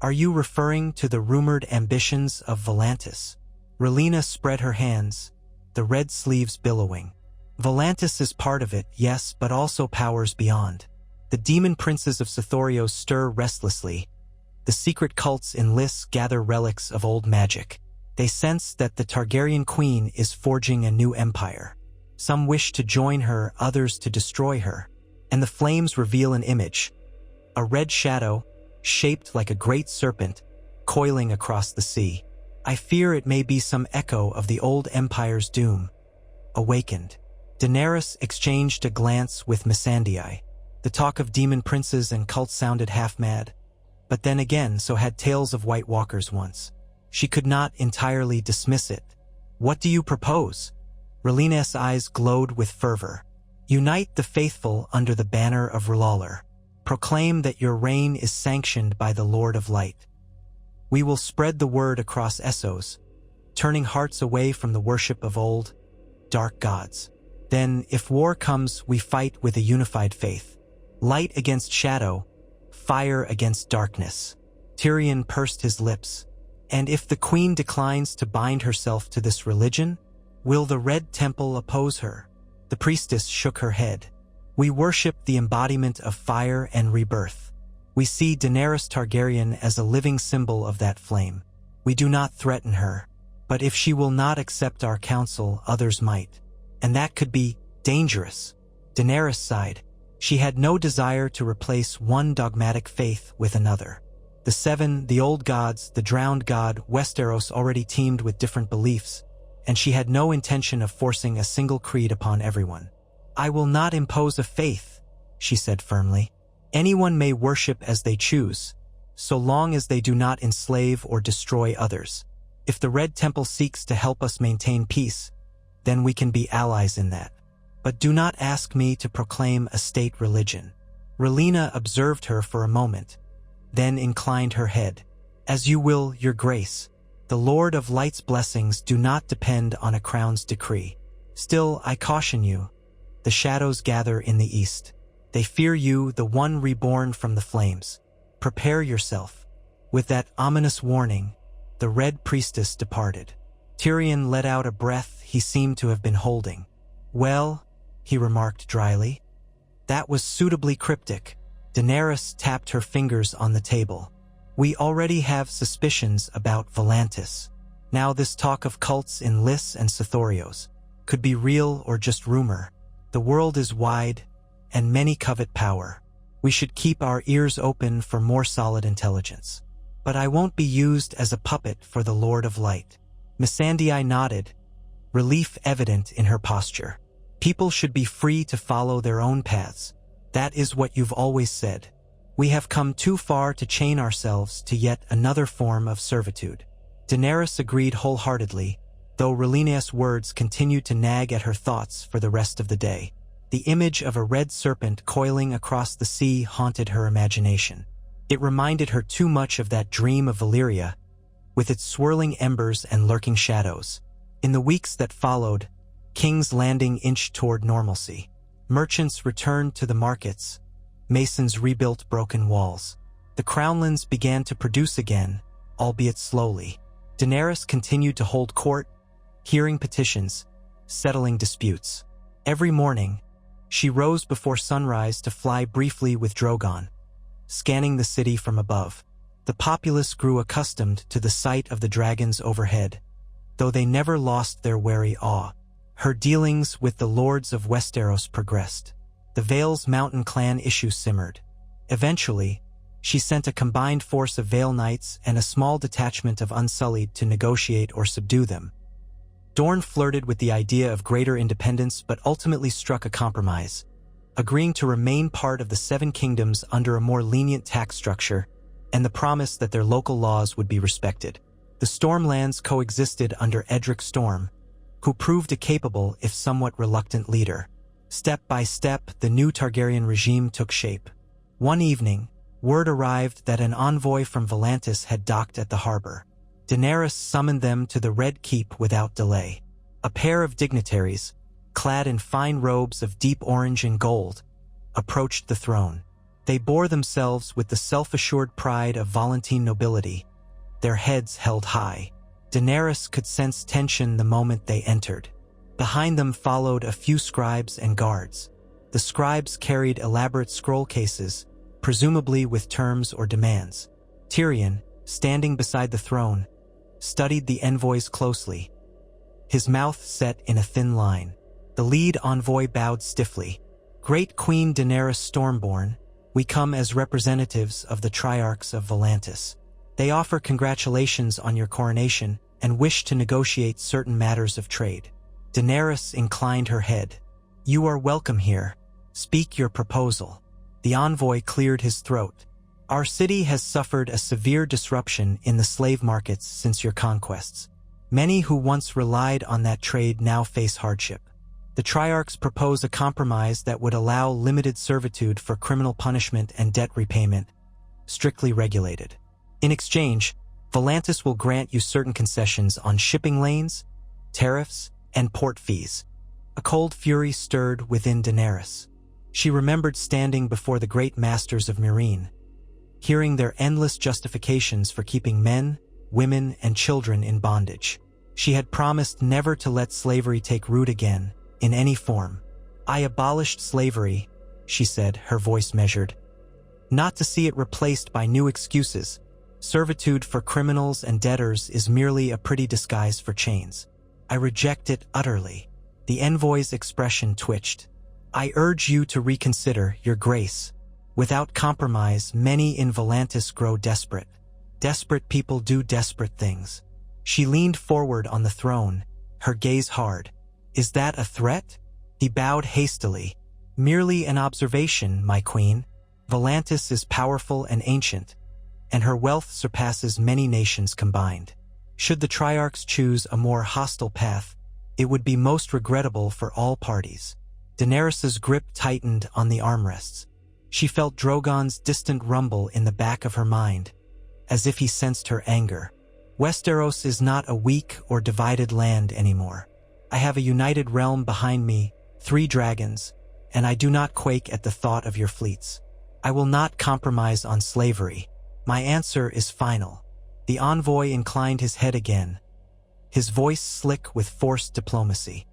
Are you referring to the rumored ambitions of Volantis?" Rhalyna spread her hands, the red sleeves billowing. "Volantis is part of it, yes, but also powers beyond. The demon princes of Sothorio stir restlessly. The secret cults in Lys gather relics of old magic. They sense that the Targaryen queen is forging a new empire. Some wish to join her, others to destroy her. And the flames reveal an image. A red shadow, shaped like a great serpent, coiling across the sea. I fear it may be some echo of the old empire's doom. Awakened." Daenerys exchanged a glance with Missandei. The talk of demon princes and cults sounded half-mad. But then again, so had tales of White Walkers once. She could not entirely dismiss it. "What do you propose?" Rhalyna's eyes glowed with fervor. "Unite the faithful under the banner of R'hllor. Proclaim that your reign is sanctioned by the Lord of Light. We will spread the word across Essos, turning hearts away from the worship of old, dark gods. Then, if war comes, we fight with a unified faith. Light against shadow, fire against darkness." Tyrion pursed his lips. "And if the queen declines to bind herself to this religion, will the Red Temple oppose her?" The priestess shook her head. We worship the embodiment of fire and rebirth. We see Daenerys Targaryen as a living symbol of that flame. We do not threaten her, but if she will not accept our counsel, others might. And that could be dangerous. Daenerys sighed. She had no desire to replace one dogmatic faith with another. The seven, the old gods, the drowned god, Westeros already teemed with different beliefs, and she had no intention of forcing a single creed upon everyone. I will not impose a faith, she said firmly. Anyone may worship as they choose, so long as they do not enslave or destroy others. If the Red Temple seeks to help us maintain peace, then we can be allies in that. But do not ask me to proclaim a state religion. Rhalyna observed her for a moment, then inclined her head. As you will, your grace. The Lord of Light's blessings do not depend on a crown's decree. Still, I caution you. The shadows gather in the east. They fear you, the one reborn from the flames. Prepare yourself. With that ominous warning, the Red Priestess departed. Tyrion let out a breath he seemed to have been holding. Well, he remarked dryly. That was suitably cryptic. Daenerys tapped her fingers on the table. We already have suspicions about Volantis. Now this talk of cults in Lys and Sithorios could be real or just rumor. The world is wide, and many covet power. We should keep our ears open for more solid intelligence. But I won't be used as a puppet for the Lord of Light. Missandei nodded, relief evident in her posture. People should be free to follow their own paths. That is what you've always said. We have come too far to chain ourselves to yet another form of servitude. Daenerys agreed wholeheartedly, though Rhalyna's words continued to nag at her thoughts for the rest of the day. The image of a red serpent coiling across the sea haunted her imagination. It reminded her too much of that dream of Valyria, with its swirling embers and lurking shadows. In the weeks that followed, King's Landing inched toward normalcy. Merchants returned to the markets. Masons rebuilt broken walls. The Crownlands began to produce again, albeit slowly. Daenerys continued to hold court, hearing petitions, settling disputes. Every morning, she rose before sunrise to fly briefly with Drogon, scanning the city from above. The populace grew accustomed to the sight of the dragons overhead, though they never lost their wary awe. Her dealings with the lords of Westeros progressed. The Vale's mountain clan issue simmered. Eventually, she sent a combined force of Vale Knights and a small detachment of Unsullied to negotiate or subdue them. Dorne flirted with the idea of greater independence but ultimately struck a compromise, agreeing to remain part of the Seven Kingdoms under a more lenient tax structure and the promise that their local laws would be respected. The Stormlands coexisted under Edric Storm, who proved a capable if somewhat reluctant leader. Step by step, the new Targaryen regime took shape. One evening, word arrived that an envoy from Volantis had docked at the harbor. Daenerys summoned them to the Red Keep without delay. A pair of dignitaries, clad in fine robes of deep orange and gold, approached the throne. They bore themselves with the self-assured pride of Volantine nobility, their heads held high. Daenerys could sense tension the moment they entered. Behind them followed a few scribes and guards. The scribes carried elaborate scroll cases, presumably with terms or demands. Tyrion, standing beside the throne, studied the envoys closely, his mouth set in a thin line. The lead envoy bowed stiffly. Great Queen Daenerys Stormborn, we come as representatives of the Triarchs of Volantis. They offer congratulations on your coronation and wish to negotiate certain matters of trade. Daenerys inclined her head. You are welcome here. Speak your proposal. The envoy cleared his throat. Our city has suffered a severe disruption in the slave markets since your conquests. Many who once relied on that trade now face hardship. The Triarchs propose a compromise that would allow limited servitude for criminal punishment and debt repayment, strictly regulated. In exchange, Volantis will grant you certain concessions on shipping lanes, tariffs, and port fees. A cold fury stirred within Daenerys. She remembered standing before the great masters of Meereen, hearing their endless justifications for keeping men, women, and children in bondage. She had promised never to let slavery take root again, in any form. I abolished slavery, she said, her voice measured. Not to see it replaced by new excuses. Servitude for criminals and debtors is merely a pretty disguise for chains. I reject it utterly. The envoy's expression twitched. I urge you to reconsider, Your Grace. Without compromise, many in Volantis grow desperate. Desperate people do desperate things. She leaned forward on the throne, her gaze hard. Is that a threat? He bowed hastily. Merely an observation, my queen. Volantis is powerful and ancient, and her wealth surpasses many nations combined. Should the Triarchs choose a more hostile path, it would be most regrettable for all parties. Daenerys's grip tightened on the armrests. She felt Drogon's distant rumble in the back of her mind, as if he sensed her anger. Westeros is not a weak or divided land anymore. I have a united realm behind me, 3 dragons, and I do not quake at the thought of your fleets. I will not compromise on slavery. My answer is final. The envoy inclined his head again, his voice slick with forced diplomacy.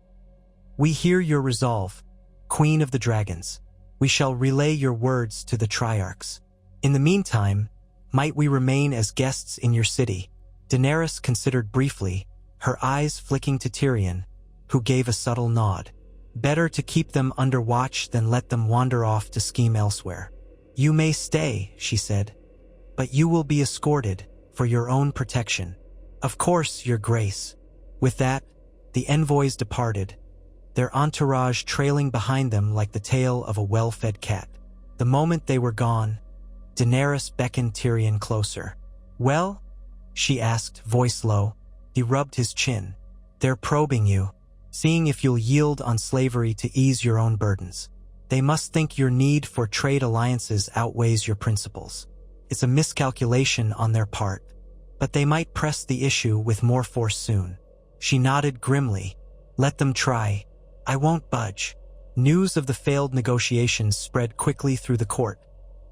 We hear your resolve, Queen of the Dragons. We shall relay your words to the Triarchs. In the meantime, might we remain as guests in your city? Daenerys considered briefly, her eyes flicking to Tyrion, who gave a subtle nod. Better to keep them under watch than let them wander off to scheme elsewhere. You may stay, she said, but you will be escorted for your own protection. Of course, Your Grace. With that, the envoys departed, their entourage trailing behind them like the tail of a well-fed cat. The moment they were gone, Daenerys beckoned Tyrion closer. Well? She asked, voice low. He rubbed his chin. They're probing you, seeing if you'll yield on slavery to ease your own burdens. They must think your need for trade alliances outweighs your principles. It's a miscalculation on their part, but they might press the issue with more force soon. She nodded grimly. Let them try. I won't budge. News of the failed negotiations spread quickly through the court,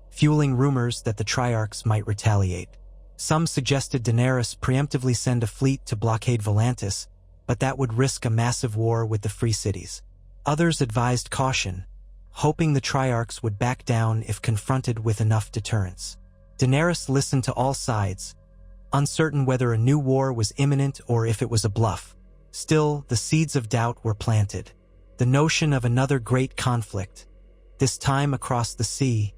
fueling rumors that the Triarchs might retaliate. Some suggested Daenerys preemptively send a fleet to blockade Volantis, but that would risk a massive war with the Free Cities. Others advised caution, hoping the Triarchs would back down if confronted with enough deterrence. Daenerys listened to all sides, uncertain whether a new war was imminent or if it was a bluff. Still, the seeds of doubt were planted. The notion of another great conflict, this time across the sea,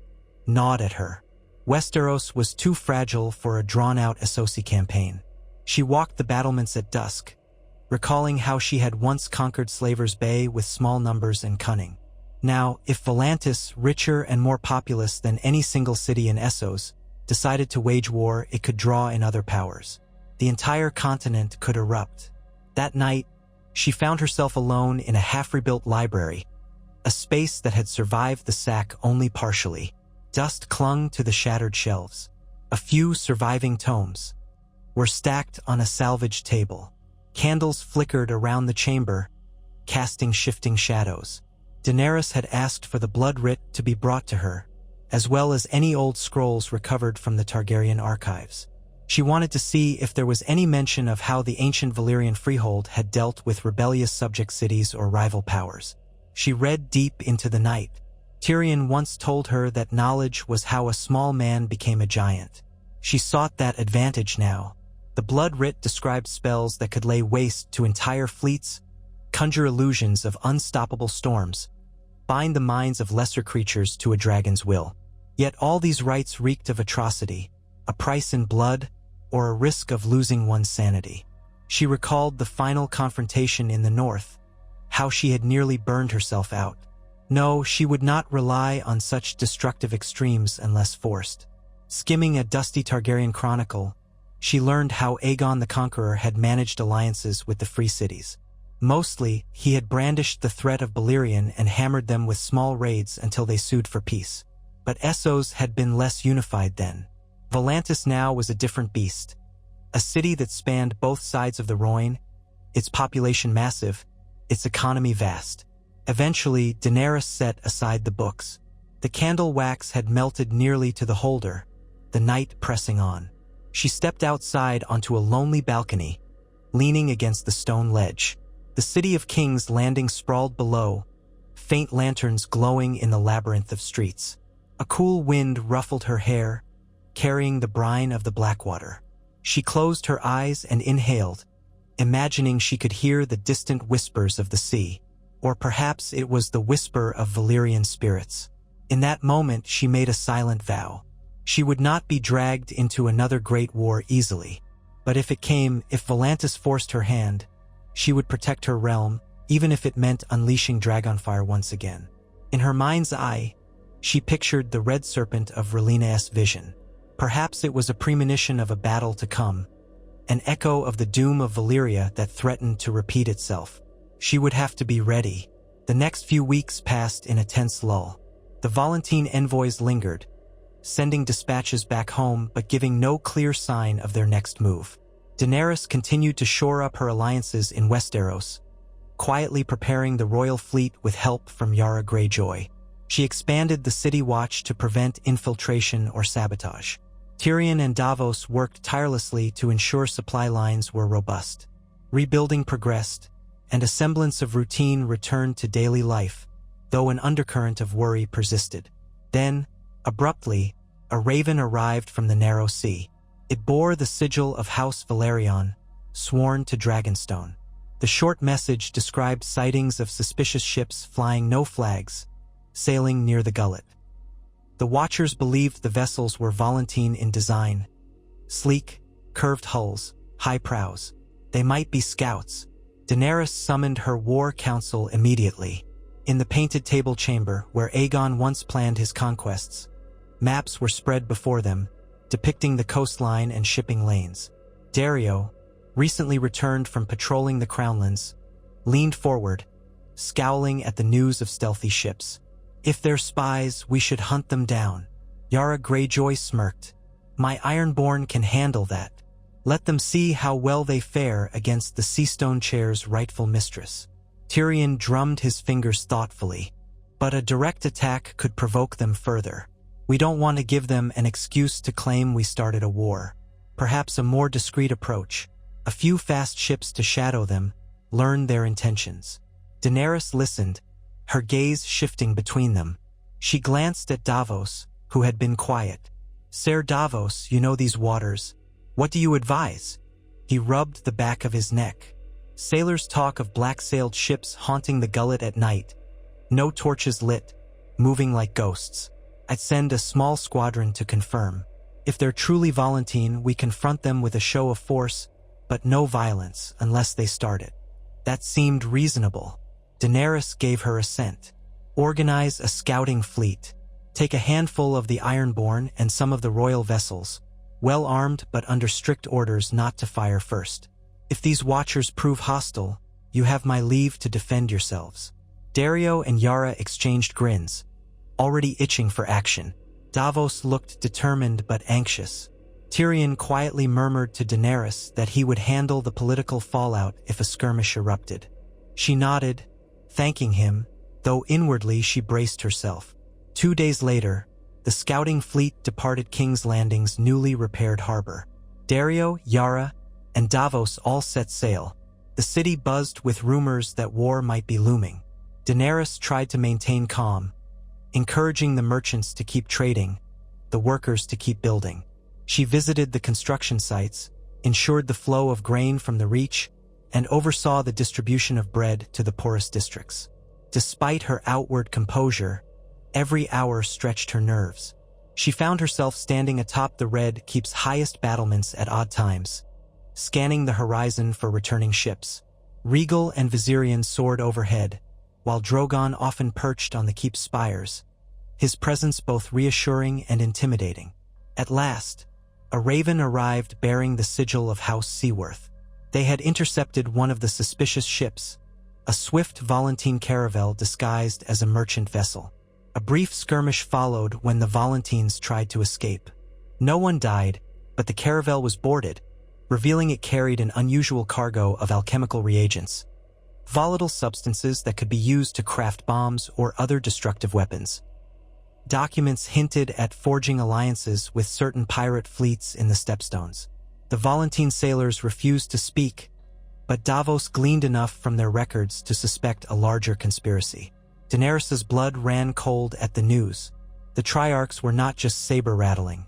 gnawed at her. Westeros was too fragile for a drawn-out Essosi campaign. She walked the battlements at dusk, recalling how she had once conquered Slaver's Bay with small numbers and cunning. Now, if Volantis, richer and more populous than any single city in Essos, decided to wage war, it could draw in other powers. The entire continent could erupt. That night, she found herself alone in a half-rebuilt library, a space that had survived the sack only partially. Dust clung to the shattered shelves. A few surviving tomes were stacked on a salvaged table. Candles flickered around the chamber, casting shifting shadows. Daenerys had asked for the blood writ to be brought to her, as well as any old scrolls recovered from the Targaryen archives. She wanted to see if there was any mention of how the ancient Valyrian freehold had dealt with rebellious subject cities or rival powers. She read deep into the night. Tyrion once told her that knowledge was how a small man became a giant. She sought that advantage now. The blood writ described spells that could lay waste to entire fleets, conjure illusions of unstoppable storms, bind the minds of lesser creatures to a dragon's will. Yet all these rites reeked of atrocity, a price in blood, or a risk of losing one's sanity. She recalled the final confrontation in the north, how she had nearly burned herself out. No, she would not rely on such destructive extremes unless forced. Skimming a dusty Targaryen chronicle, she learned how Aegon the Conqueror had managed alliances with the Free Cities. Mostly, he had brandished the threat of Valyrian and hammered them with small raids until they sued for peace. But Essos had been less unified then. Volantis now was a different beast. A city that spanned both sides of the Rhoyne, its population massive, its economy vast. Eventually, Daenerys set aside the books. The candle wax had melted nearly to the holder, the night pressing on. She stepped outside onto a lonely balcony, leaning against the stone ledge. The City of Kings landing sprawled below, faint lanterns glowing in the labyrinth of streets. A cool wind ruffled her hair, carrying the brine of the Blackwater. She closed her eyes and inhaled, imagining she could hear the distant whispers of the sea. Or perhaps it was the whisper of Valyrian spirits. In that moment she made a silent vow. She would not be dragged into another great war easily. But if Volantis forced her hand, she would protect her realm, even if it meant unleashing Dragonfire once again. In her mind's eye, she pictured the red serpent of Rhaenyra's vision. Perhaps it was a premonition of a battle to come, an echo of the doom of Valyria that threatened to repeat itself. She would have to be ready. The next few weeks passed in a tense lull. The Volantene envoys lingered, sending dispatches back home but giving no clear sign of their next move. Daenerys continued to shore up her alliances in Westeros, quietly preparing the royal fleet with help from Yara Greyjoy. She expanded the City Watch to prevent infiltration or sabotage. Tyrion and Davos worked tirelessly to ensure supply lines were robust. Rebuilding progressed, and a semblance of routine returned to daily life, though an undercurrent of worry persisted. Then, abruptly, a raven arrived from the narrow sea. It bore the sigil of House Velaryon, sworn to Dragonstone. The short message described sightings of suspicious ships flying no flags, sailing near the gullet. The Watchers believed the vessels were Volantene in design. Sleek, curved hulls, high prows. They might be scouts. Daenerys summoned her war council immediately. In the painted table chamber where Aegon once planned his conquests, maps were spread before them, depicting the coastline and shipping lanes. Dario, recently returned from patrolling the Crownlands, leaned forward, scowling at the news of stealthy ships. If they're spies, we should hunt them down. Yara Greyjoy smirked. My Ironborn can handle that. Let them see how well they fare against the Seastone Chair's rightful mistress. Tyrion drummed his fingers thoughtfully. But a direct attack could provoke them further. We don't want to give them an excuse to claim we started a war. Perhaps a more discreet approach. A few fast ships to shadow them, learn their intentions. Daenerys listened, her gaze shifting between them. She glanced at Davos, who had been quiet. Ser Davos, you know these waters. What do you advise? He rubbed the back of his neck. Sailors talk of black-sailed ships haunting the gullet at night. No torches lit, moving like ghosts. I'd send a small squadron to confirm. If they're truly Volantene, we confront them with a show of force, but no violence unless they start it. That seemed reasonable. Daenerys gave her assent. Organize a scouting fleet. Take a handful of the Ironborn and some of the royal vessels, well armed but under strict orders not to fire first. If these Watchers prove hostile, you have my leave to defend yourselves. Dario and Yara exchanged grins, already itching for action. Davos looked determined but anxious. Tyrion quietly murmured to Daenerys that he would handle the political fallout if a skirmish erupted. She nodded, thanking him, though inwardly she braced herself. 2 days later, the scouting fleet departed King's Landing's newly repaired harbor. Dario, Yara, and Davos all set sail. The city buzzed with rumors that war might be looming. Daenerys tried to maintain calm, encouraging the merchants to keep trading, the workers to keep building. She visited the construction sites, ensured the flow of grain from the Reach, and oversaw the distribution of bread to the poorest districts. Despite her outward composure, every hour stretched her nerves. She found herself standing atop the Red Keep's highest battlements at odd times, scanning the horizon for returning ships. Rhaegal and Viserion soared overhead, while Drogon often perched on the keep's spires, his presence both reassuring and intimidating. At last, a raven arrived bearing the sigil of House Seaworth. They had intercepted one of the suspicious ships, a swift Volantene caravel disguised as a merchant vessel. A brief skirmish followed when the Volantenes tried to escape. No one died, but the caravel was boarded, revealing it carried an unusual cargo of alchemical reagents, volatile substances that could be used to craft bombs or other destructive weapons. Documents hinted at forging alliances with certain pirate fleets in the Stepstones. The Volantene sailors refused to speak, but Davos gleaned enough from their records to suspect a larger conspiracy. Daenerys's blood ran cold at the news. The Triarchs were not just saber-rattling.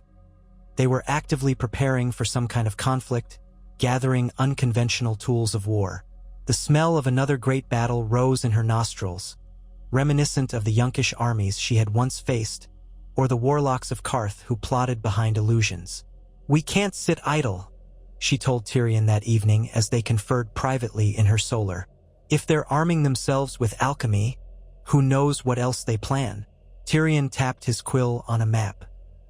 They were actively preparing for some kind of conflict, gathering unconventional tools of war. The smell of another great battle rose in her nostrils, reminiscent of the Yunkish armies she had once faced, or the warlocks of Karth who plotted behind illusions. "We can't sit idle," she told Tyrion that evening as they conferred privately in her solar. "If they're arming themselves with alchemy, who knows what else they plan?" Tyrion tapped his quill on a map.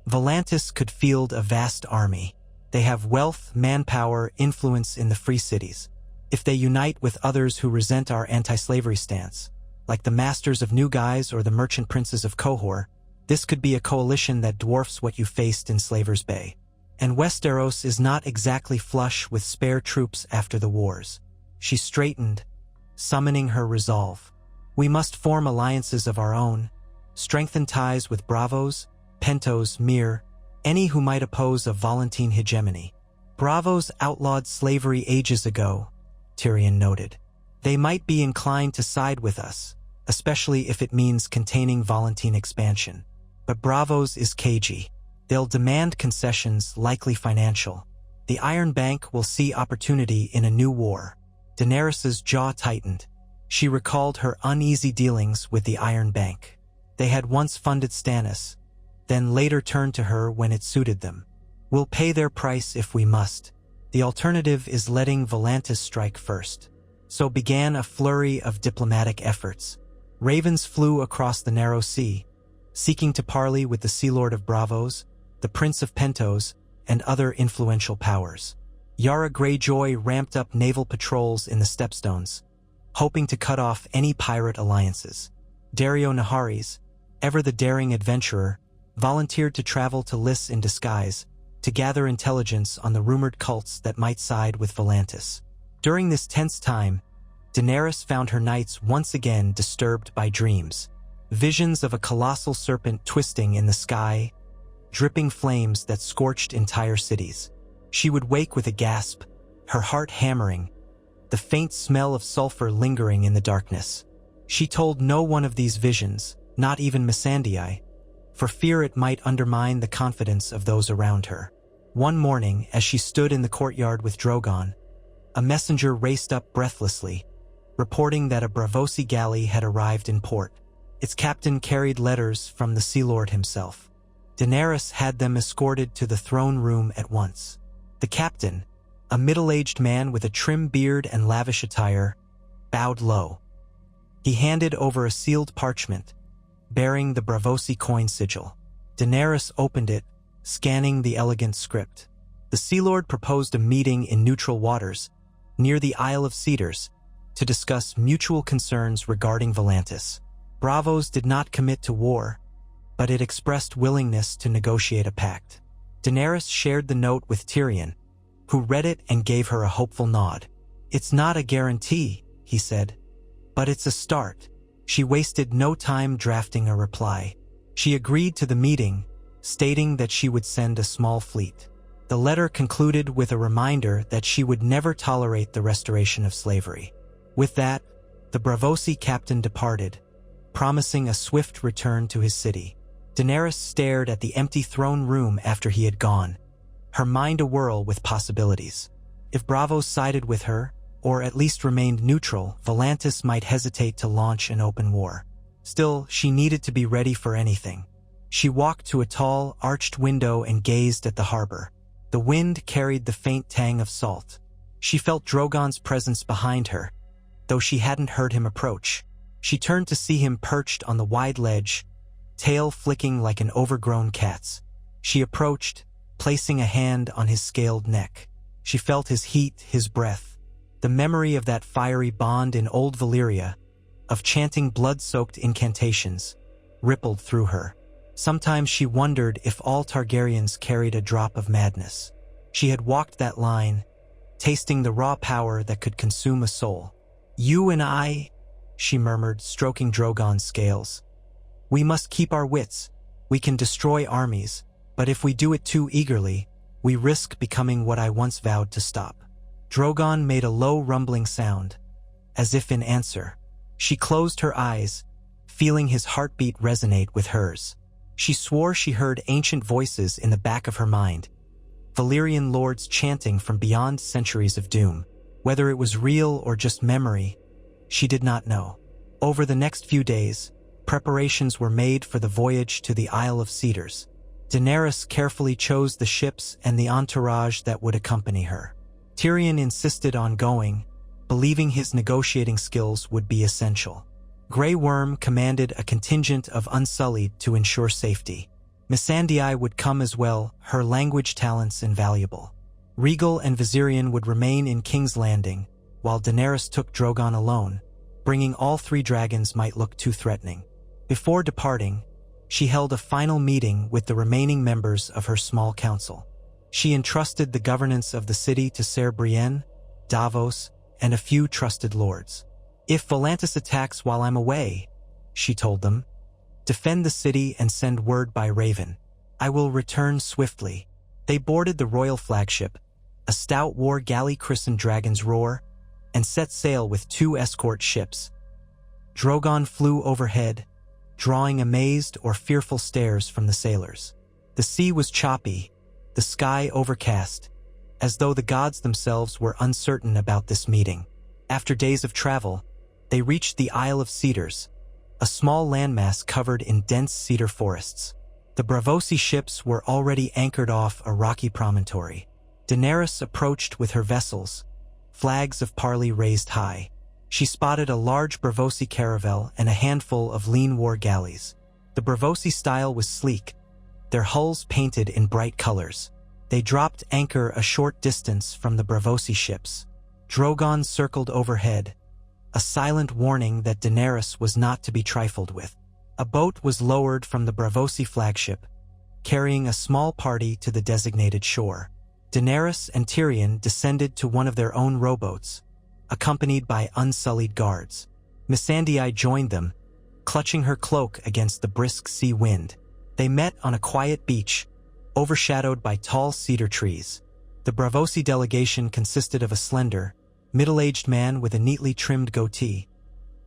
Volantis could field a vast army. They have wealth, manpower, influence in the free cities. If they unite with others who resent our anti-slavery stance, like the Masters of New Guise or the Merchant Princes of Qohor, this could be a coalition that dwarfs what you faced in Slaver's Bay. And Westeros is not exactly flush with spare troops after the wars. She straightened, summoning her resolve. "We must form alliances of our own, strengthen ties with Bravos, Pentos, Myr, any who might oppose a Volantine hegemony. Bravos outlawed slavery ages ago," Tyrion noted. "They might be inclined to side with us, especially if it means containing Volantine expansion. But Bravos is cagey. They'll demand concessions, likely financial. The Iron Bank will see opportunity in a new war." Daenerys's jaw tightened. She recalled her uneasy dealings with the Iron Bank. They had once funded Stannis, then later turned to her when it suited them. "We'll pay their price if we must. The alternative is letting Volantis strike first." So began a flurry of diplomatic efforts. Ravens flew across the narrow sea, seeking to parley with the Sea Lord of Bravos, the Prince of Pentos, and other influential powers. Yara Greyjoy ramped up naval patrols in the Stepstones, hoping to cut off any pirate alliances. Dario Naharis, ever the daring adventurer, volunteered to travel to Lys in disguise, to gather intelligence on the rumored cults that might side with Volantis. During this tense time, Daenerys found her nights once again disturbed by dreams. Visions of a colossal serpent twisting in the sky, dripping flames that scorched entire cities. She would wake with a gasp, her heart hammering, the faint smell of sulfur lingering in the darkness. She told no one of these visions, not even Missandei, for fear it might undermine the confidence of those around her. One morning, as she stood in the courtyard with Drogon, a messenger raced up breathlessly, reporting that a Braavosi galley had arrived in port. Its captain carried letters from the Sea Lord himself. Daenerys had them escorted to the throne room at once. The captain, a middle-aged man with a trim beard and lavish attire, bowed low. He handed over a sealed parchment, bearing the Braavosi coin sigil. Daenerys opened it, scanning the elegant script. The Sea Lord proposed a meeting in neutral waters, near the Isle of Cedars, to discuss mutual concerns regarding Volantis. Bravos did not commit to war, but it expressed willingness to negotiate a pact. Daenerys shared the note with Tyrion, who read it and gave her a hopeful nod. "It's not a guarantee," he said, "but it's a start." She wasted no time drafting a reply. She agreed to the meeting, stating that she would send a small fleet. The letter concluded with a reminder that she would never tolerate the restoration of slavery. With that, the Braavosi captain departed, promising a swift return to his city. Daenerys stared at the empty throne room after he had gone, her mind awhirl with possibilities. If Bravos sided with her, or at least remained neutral, Volantis might hesitate to launch an open war. Still, she needed to be ready for anything. She walked to a tall, arched window and gazed at the harbor. The wind carried the faint tang of salt. She felt Drogon's presence behind her, though she hadn't heard him approach. She turned to see him perched on the wide ledge, tail flicking like an overgrown cat's. She approached, placing a hand on his scaled neck. She felt his heat, his breath. The memory of that fiery bond in old Valyria, of chanting blood-soaked incantations, rippled through her. Sometimes she wondered if all Targaryens carried a drop of madness. She had walked that line, tasting the raw power that could consume a soul. "You and I," she murmured, stroking Drogon's scales. "We must keep our wits. We can destroy armies, but if we do it too eagerly, we risk becoming what I once vowed to stop." Drogon made a low rumbling sound, as if in answer. She closed her eyes, feeling his heartbeat resonate with hers. She swore she heard ancient voices in the back of her mind, Valyrian lords chanting from beyond centuries of doom. Whether it was real or just memory, she did not know. Over the next few days, preparations were made for the voyage to the Isle of Cedars. Daenerys carefully chose the ships and the entourage that would accompany her. Tyrion insisted on going, believing his negotiating skills would be essential. Grey Worm commanded a contingent of Unsullied to ensure safety. Missandei would come as well, her language talents invaluable. Rhaegal and Viserion would remain in King's Landing, while Daenerys took Drogon alone. Bringing all 3 dragons might look too threatening. Before departing, she held a final meeting with the remaining members of her small council. She entrusted the governance of the city to Ser Brienne, Davos, and a few trusted lords. "If Volantis attacks while I'm away," she told them, "defend the city and send word by Raven. I will return swiftly." They boarded the royal flagship, a stout war galley christened Dragon's Roar, and set sail with 2 escort ships. Drogon flew overhead, drawing amazed or fearful stares from the sailors. The sea was choppy, the sky overcast, as though the gods themselves were uncertain about this meeting. After days of travel, they reached the Isle of Cedars, a small landmass covered in dense cedar forests. The Braavosi ships were already anchored off a rocky promontory. Daenerys approached with her vessels, flags of parley raised high. She spotted a large Braavosi caravel and a handful of lean war galleys. The Braavosi style was sleek, their hulls painted in bright colors. They dropped anchor a short distance from the Braavosi ships. Drogon circled overhead, a silent warning that Daenerys was not to be trifled with. A boat was lowered from the Braavosi flagship, carrying a small party to the designated shore. Daenerys and Tyrion descended to one of their own rowboats, accompanied by unsullied guards. Missandei joined them, clutching her cloak against the brisk sea wind. They met on a quiet beach, overshadowed by tall cedar trees. The Braavosi delegation consisted of a slender, middle-aged man with a neatly trimmed goatee,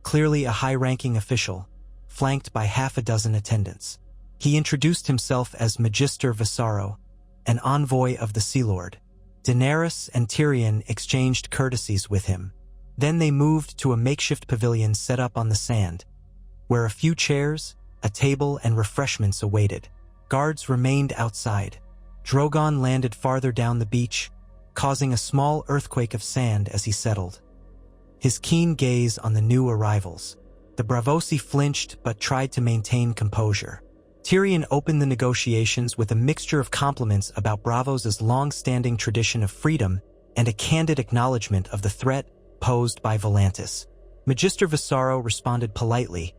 clearly a high-ranking official, flanked by half a dozen attendants. He introduced himself as Magister Visaro, an envoy of the Sea Lord. Daenerys and Tyrion exchanged courtesies with him. Then they moved to a makeshift pavilion set up on the sand, where a few chairs, a table, and refreshments awaited. Guards remained outside. Drogon landed farther down the beach, causing a small earthquake of sand as he settled, his keen gaze on the new arrivals. The Braavosi flinched but tried to maintain composure. Tyrion opened the negotiations with a mixture of compliments about Braavos' long-standing tradition of freedom and a candid acknowledgement of the threat posed by Volantis. Magister Visaro responded politely,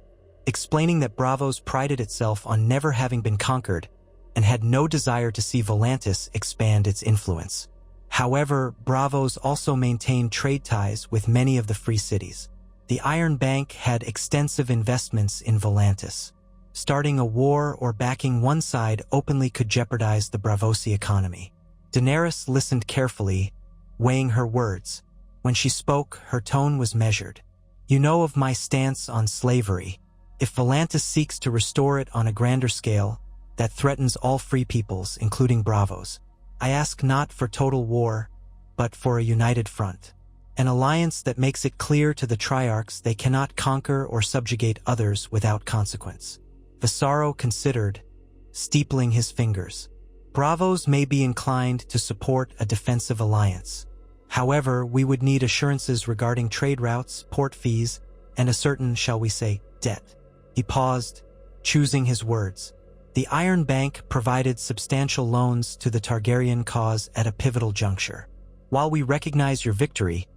explaining that Braavos prided itself on never having been conquered and had no desire to see Volantis expand its influence. However, Braavos also maintained trade ties with many of the free cities. The Iron Bank had extensive investments in Volantis. Starting a war or backing one side openly could jeopardize the Braavosi economy. Daenerys listened carefully, weighing her words. When she spoke, her tone was measured. "You know of my stance on slavery. If Volantis seeks to restore it on a grander scale, that threatens all free peoples, including Braavos. I ask not for total war, but for a united front. An alliance that makes it clear to the Triarchs they cannot conquer or subjugate others without consequence." Visaro considered, steepling his fingers. Braavos may be inclined to support a defensive alliance. However, we would need assurances regarding trade routes, port fees, and a certain, shall we say, debt. He paused, choosing his words. The Iron Bank provided substantial loans to the Targaryen cause at a pivotal juncture. While we recognize your victory,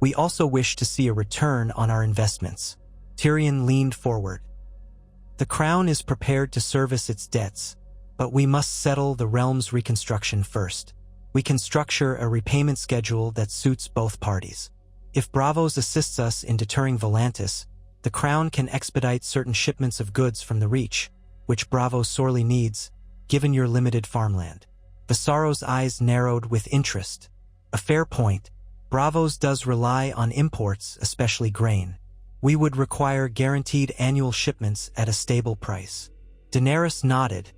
we also wish to see a return on our investments. Tyrion leaned forward. The Crown is prepared to service its debts, but we must settle the realm's reconstruction first. We can structure a repayment schedule that suits both parties. If Braavos assists us in deterring Volantis, the Crown can expedite certain shipments of goods from the Reach, which Braavos sorely needs, given your limited farmland. Visaro's eyes narrowed with interest. A fair point. Braavos does rely on imports, especially grain. We would require guaranteed annual shipments at a stable price. Daenerys nodded,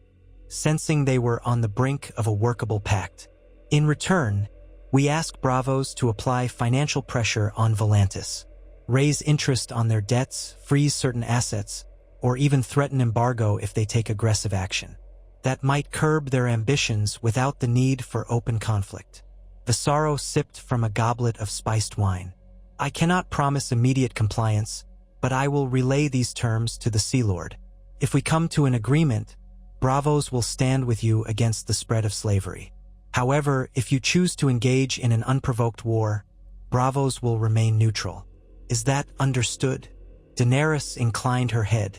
sensing they were on the brink of a workable pact. In return, we ask Bravos to apply financial pressure on Volantis, raise interest on their debts, freeze certain assets, or even threaten embargo if they take aggressive action. That might curb their ambitions without the need for open conflict. Visaro sipped from a goblet of spiced wine. I cannot promise immediate compliance, but I will relay these terms to the Sea Lord. If we come to an agreement, Bravos will stand with you against the spread of slavery. However, if you choose to engage in an unprovoked war, Bravos will remain neutral. Is that understood? Daenerys inclined her head.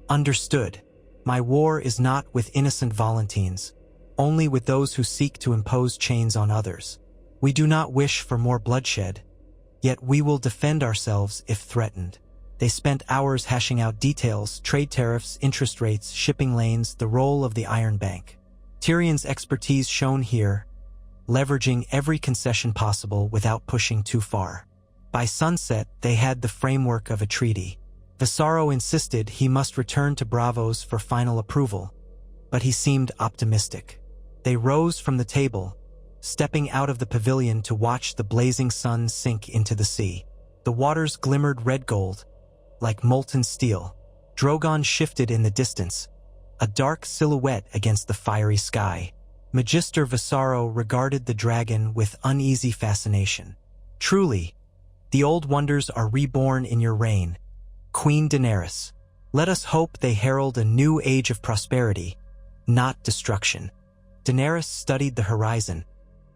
Understood. My war is not with innocent Volantines, only with those who seek to impose chains on others. We do not wish for more bloodshed, yet we will defend ourselves if threatened. They spent hours hashing out details, trade tariffs, interest rates, shipping lanes, the role of the Iron Bank. Tyrion's expertise shone here, leveraging every concession possible without pushing too far. By sunset, they had the framework of a treaty. Visaro insisted he must return to Bravos for final approval, but he seemed optimistic. They rose from the table, stepping out of the pavilion to watch the blazing sun sink into the sea. The waters glimmered red gold, like molten steel. Drogon shifted in the distance, a dark silhouette against the fiery sky. Magister Visaro regarded the dragon with uneasy fascination. Truly, the old wonders are reborn in your reign, Queen Daenerys. Let us hope they herald a new age of prosperity, not destruction. Daenerys studied the horizon,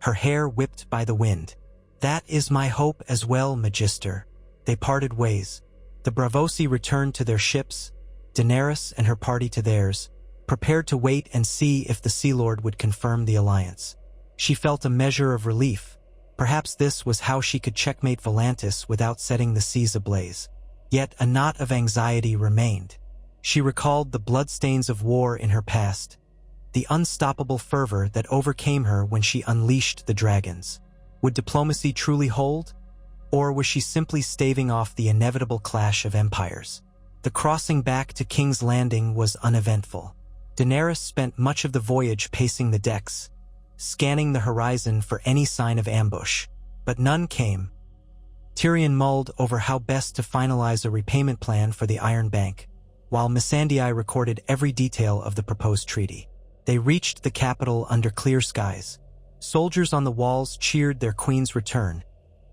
her hair whipped by the wind. That is my hope as well, Magister. They parted ways. The Bravosi returned to their ships, Daenerys and her party to theirs, prepared to wait and see if the Sea Lord would confirm the alliance. She felt a measure of relief. Perhaps this was how she could checkmate Volantis without setting the seas ablaze. Yet a knot of anxiety remained. She recalled the bloodstains of war in her past, the unstoppable fervor that overcame her when she unleashed the dragons. Would diplomacy truly hold? Or was she simply staving off the inevitable clash of empires? The crossing back to King's Landing was uneventful. Daenerys spent much of the voyage pacing the decks, scanning the horizon for any sign of ambush, but none came. Tyrion mulled over how best to finalize a repayment plan for the Iron Bank, while Missandei recorded every detail of the proposed treaty. They reached the capital under clear skies. Soldiers on the walls cheered their queen's return,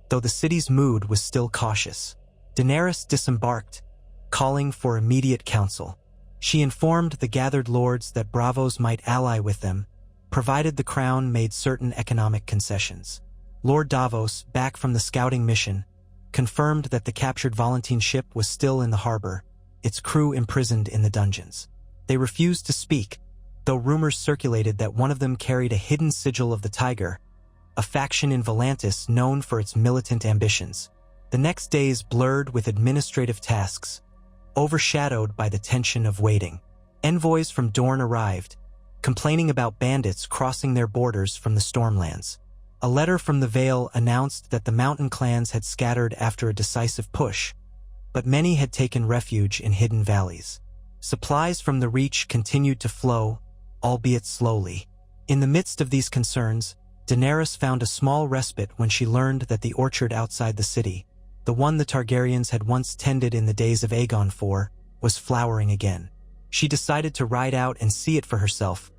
though the city's mood was still cautious. Daenerys disembarked, calling for immediate counsel. She informed the gathered lords that Bravos might ally with them, provided the crown made certain economic concessions. Lord Davos, back from the scouting mission, confirmed that the captured Volantine ship was still in the harbor, its crew imprisoned in the dungeons. They refused to speak, though rumors circulated that one of them carried a hidden sigil of the Tiger, a faction in Volantis known for its militant ambitions. The next days blurred with administrative tasks, overshadowed by the tension of waiting. Envoys from Dorne arrived, complaining about bandits crossing their borders from the Stormlands. A letter from the Vale announced that the mountain clans had scattered after a decisive push, but many had taken refuge in hidden valleys. Supplies from the Reach continued to flow, albeit slowly. In the midst of these concerns, Daenerys found a small respite when she learned that the orchard outside the city, the one the Targaryens had once tended in the days of Aegon IV, was flowering again. She decided to ride out and see it for herself,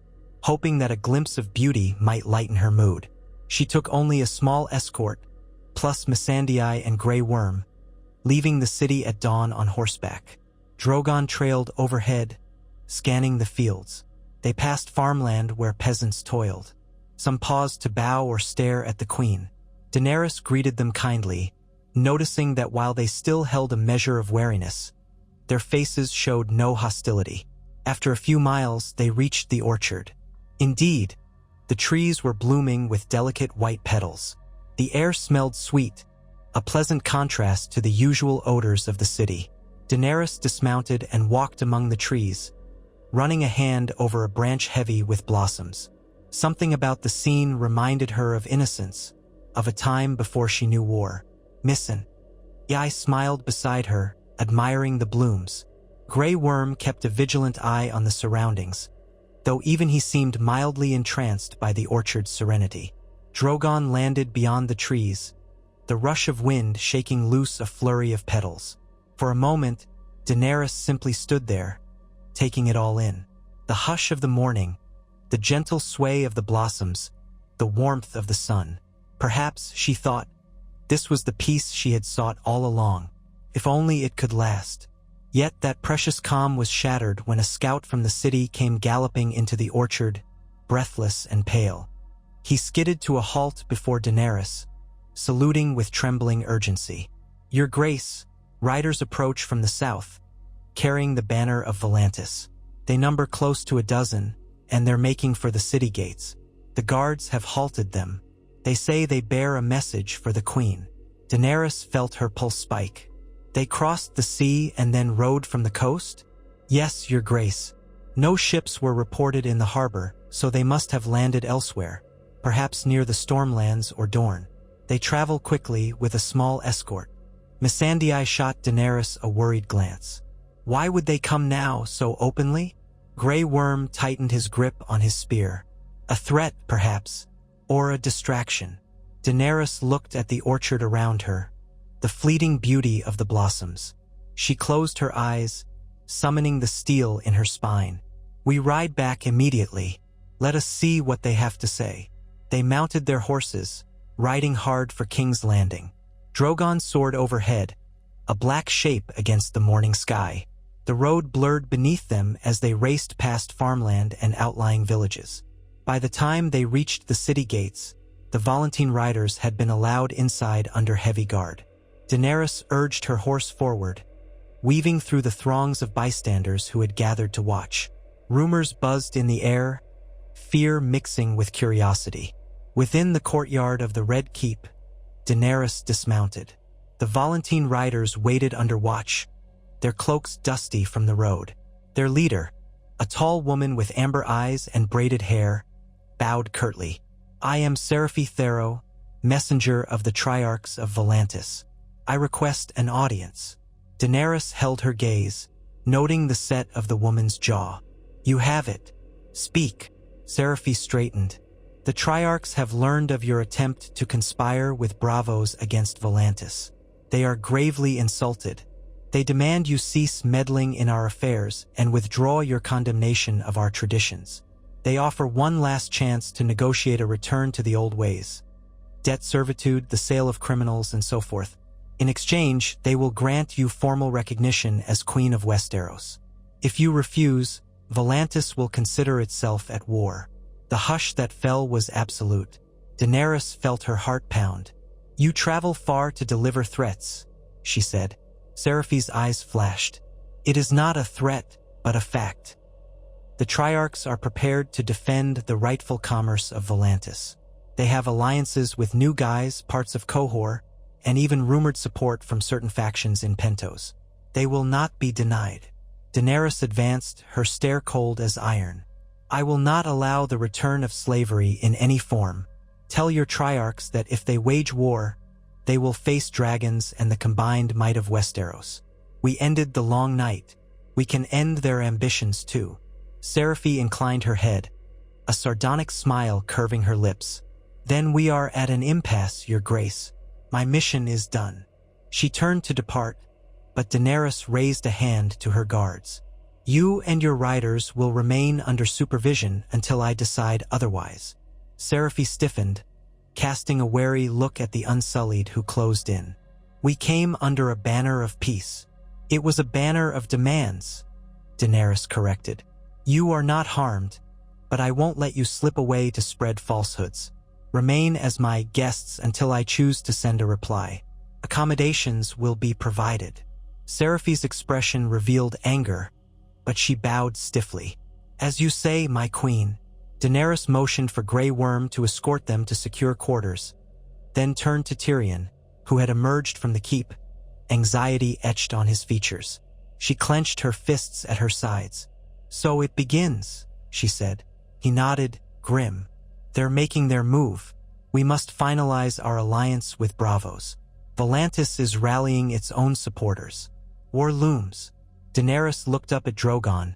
hoping that a glimpse of beauty might lighten her mood. She took only a small escort, plus Missandei and Grey Worm, leaving the city at dawn on horseback. Drogon trailed overhead, scanning the fields. They passed farmland where peasants toiled. Some paused to bow or stare at the queen. Daenerys greeted them kindly, noticing that while they still held a measure of wariness, their faces showed no hostility. After a few miles, they reached the orchard. Indeed, the trees were blooming with delicate white petals. The air smelled sweet, a pleasant contrast to the usual odors of the city. Daenerys dismounted and walked among the trees, running a hand over a branch heavy with blossoms. Something about the scene reminded her of innocence, of a time before she knew war. "Missin." Yai smiled beside her, admiring the blooms. Grey Worm kept a vigilant eye on the surroundings, though even he seemed mildly entranced by the orchard's serenity. Drogon landed beyond the trees, the rush of wind shaking loose a flurry of petals. For a moment, Daenerys simply stood there, taking it all in. The hush of the morning, the gentle sway of the blossoms, the warmth of the sun. Perhaps, she thought, this was the peace she had sought all along. If only it could last. Yet that precious calm was shattered when a scout from the city came galloping into the orchard, breathless and pale. He skidded to a halt before Daenerys, saluting with trembling urgency. "Your Grace," riders approach from the south, carrying the banner of Volantis. They number close to a dozen, and they're making for the city gates. The guards have halted them. They say they bear a message for the Queen. Daenerys felt her pulse spike. They crossed the sea and then rode from the coast? Yes, Your Grace. No ships were reported in the harbor, so they must have landed elsewhere, perhaps near the Stormlands or Dorne. They travel quickly with a small escort. Missandei shot Daenerys a worried glance. Why would they come now so openly? Grey Worm tightened his grip on his spear. A threat, perhaps, or a distraction. Daenerys looked at the orchard around her, the fleeting beauty of the blossoms. She closed her eyes, summoning the steel in her spine. "We ride back immediately. Let us see what they have to say." They mounted their horses, riding hard for King's Landing. Drogon soared overhead, a black shape against the morning sky. The road blurred beneath them as they raced past farmland and outlying villages. By the time they reached the city gates, the Volantene riders had been allowed inside under heavy guard. Daenerys urged her horse forward, weaving through the throngs of bystanders who had gathered to watch. Rumors buzzed in the air, fear mixing with curiosity. Within the courtyard of the Red Keep, Daenerys dismounted. The Volantene riders waited under watch, their cloaks dusty from the road. Their leader, a tall woman with amber eyes and braided hair, bowed curtly. "I am Seraphi Thero, messenger of the Triarchs of Volantis. I request an audience." Daenerys held her gaze, noting the set of the woman's jaw. "You have it. Speak." Seraphi straightened. "The Triarchs have learned of your attempt to conspire with Bravos against Volantis. They are gravely insulted. They demand you cease meddling in our affairs and withdraw your condemnation of our traditions. They offer one last chance to negotiate a return to the old ways. Debt servitude, the sale of criminals, and so forth. In exchange, they will grant you formal recognition as Queen of Westeros. If you refuse, Volantis will consider itself at war." The hush that fell was absolute. Daenerys felt her heart pound. "You travel far to deliver threats," she said. Seraphi's eyes flashed. "It is not a threat, but a fact. The Triarchs are prepared to defend the rightful commerce of Volantis. They have alliances with New Guys, parts of Qohor, and even rumored support from certain factions in Pentos. They will not be denied." Daenerys advanced, her stare cold as iron. "I will not allow the return of slavery in any form. Tell your Triarchs that if they wage war, they will face dragons and the combined might of Westeros. We ended the long night. We can end their ambitions too." Seraphi inclined her head, a sardonic smile curving her lips. "Then we are at an impasse, Your Grace. My mission is done." She turned to depart, but Daenerys raised a hand to her guards. "You and your riders will remain under supervision until I decide otherwise." Seraphi stiffened, casting a wary look at the Unsullied who closed in. "We came under a banner of peace." "It was a banner of demands," Daenerys corrected. "You are not harmed, but I won't let you slip away to spread falsehoods. Remain as my guests until I choose to send a reply. Accommodations will be provided." Seraphi's expression revealed anger, but she bowed stiffly. "As you say, my queen." Daenerys motioned for Grey Worm to escort them to secure quarters, then turned to Tyrion, who had emerged from the keep, anxiety etched on his features. She clenched her fists at her sides. "So it begins," she said. He nodded, grim. "They're making their move. We must finalize our alliance with Bravos. Volantis is rallying its own supporters. War looms. Daenerys looked up at Drogon,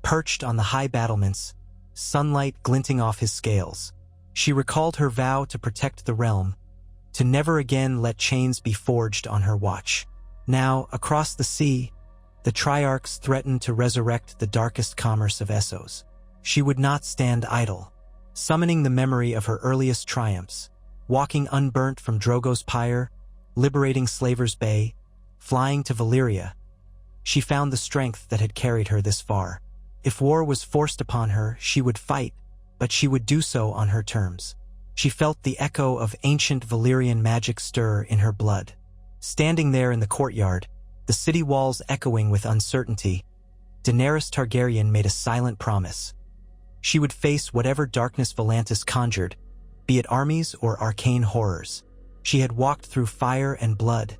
perched on the high battlements, sunlight glinting off his scales. She recalled her vow to protect the realm, to never again let chains be forged on her watch. Now, across the sea, the Triarchs threatened to resurrect the darkest commerce of Essos. She would not stand idle. Summoning the memory of her earliest triumphs, walking unburnt from Drogo's pyre, liberating Slaver's Bay, flying to Valyria, she found the strength that had carried her this far. If war was forced upon her, she would fight, but she would do so on her terms. She felt the echo of ancient Valyrian magic stir in her blood. Standing there in the courtyard, the city walls echoing with uncertainty, Daenerys Targaryen made a silent promise. She would face whatever darkness Volantis conjured, be it armies or arcane horrors. She had walked through fire and blood,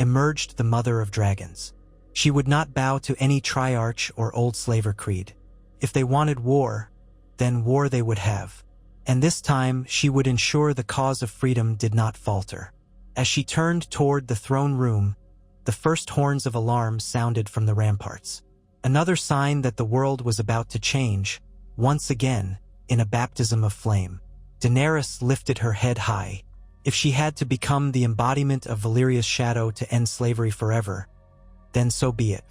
emerged the mother of dragons. She would not bow to any Triarch or old slaver creed. If they wanted war, then war they would have. And this time she would ensure the cause of freedom did not falter. As she turned toward the throne room, the first horns of alarm sounded from the ramparts. Another sign that the world was about to change, once again, in a baptism of flame. Daenerys lifted her head high. If she had to become the embodiment of Valyria's shadow to end slavery forever, then so be it.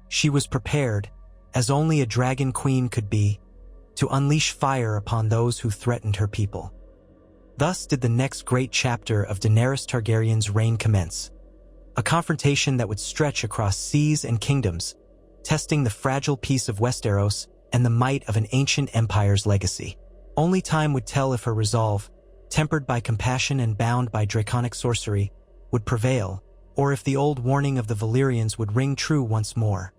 She was prepared, as only a dragon queen could be, to unleash fire upon those who threatened her people. Thus did the next great chapter of Daenerys Targaryen's reign commence, a confrontation that would stretch across seas and kingdoms, testing the fragile peace of Westeros and the might of an ancient empire's legacy. Only time would tell if her resolve, tempered by compassion and bound by draconic sorcery, would prevail, or if the old warning of the Valyrians would ring true once more,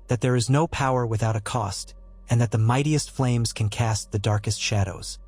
that there is no power without a cost, and that the mightiest flames can cast the darkest shadows.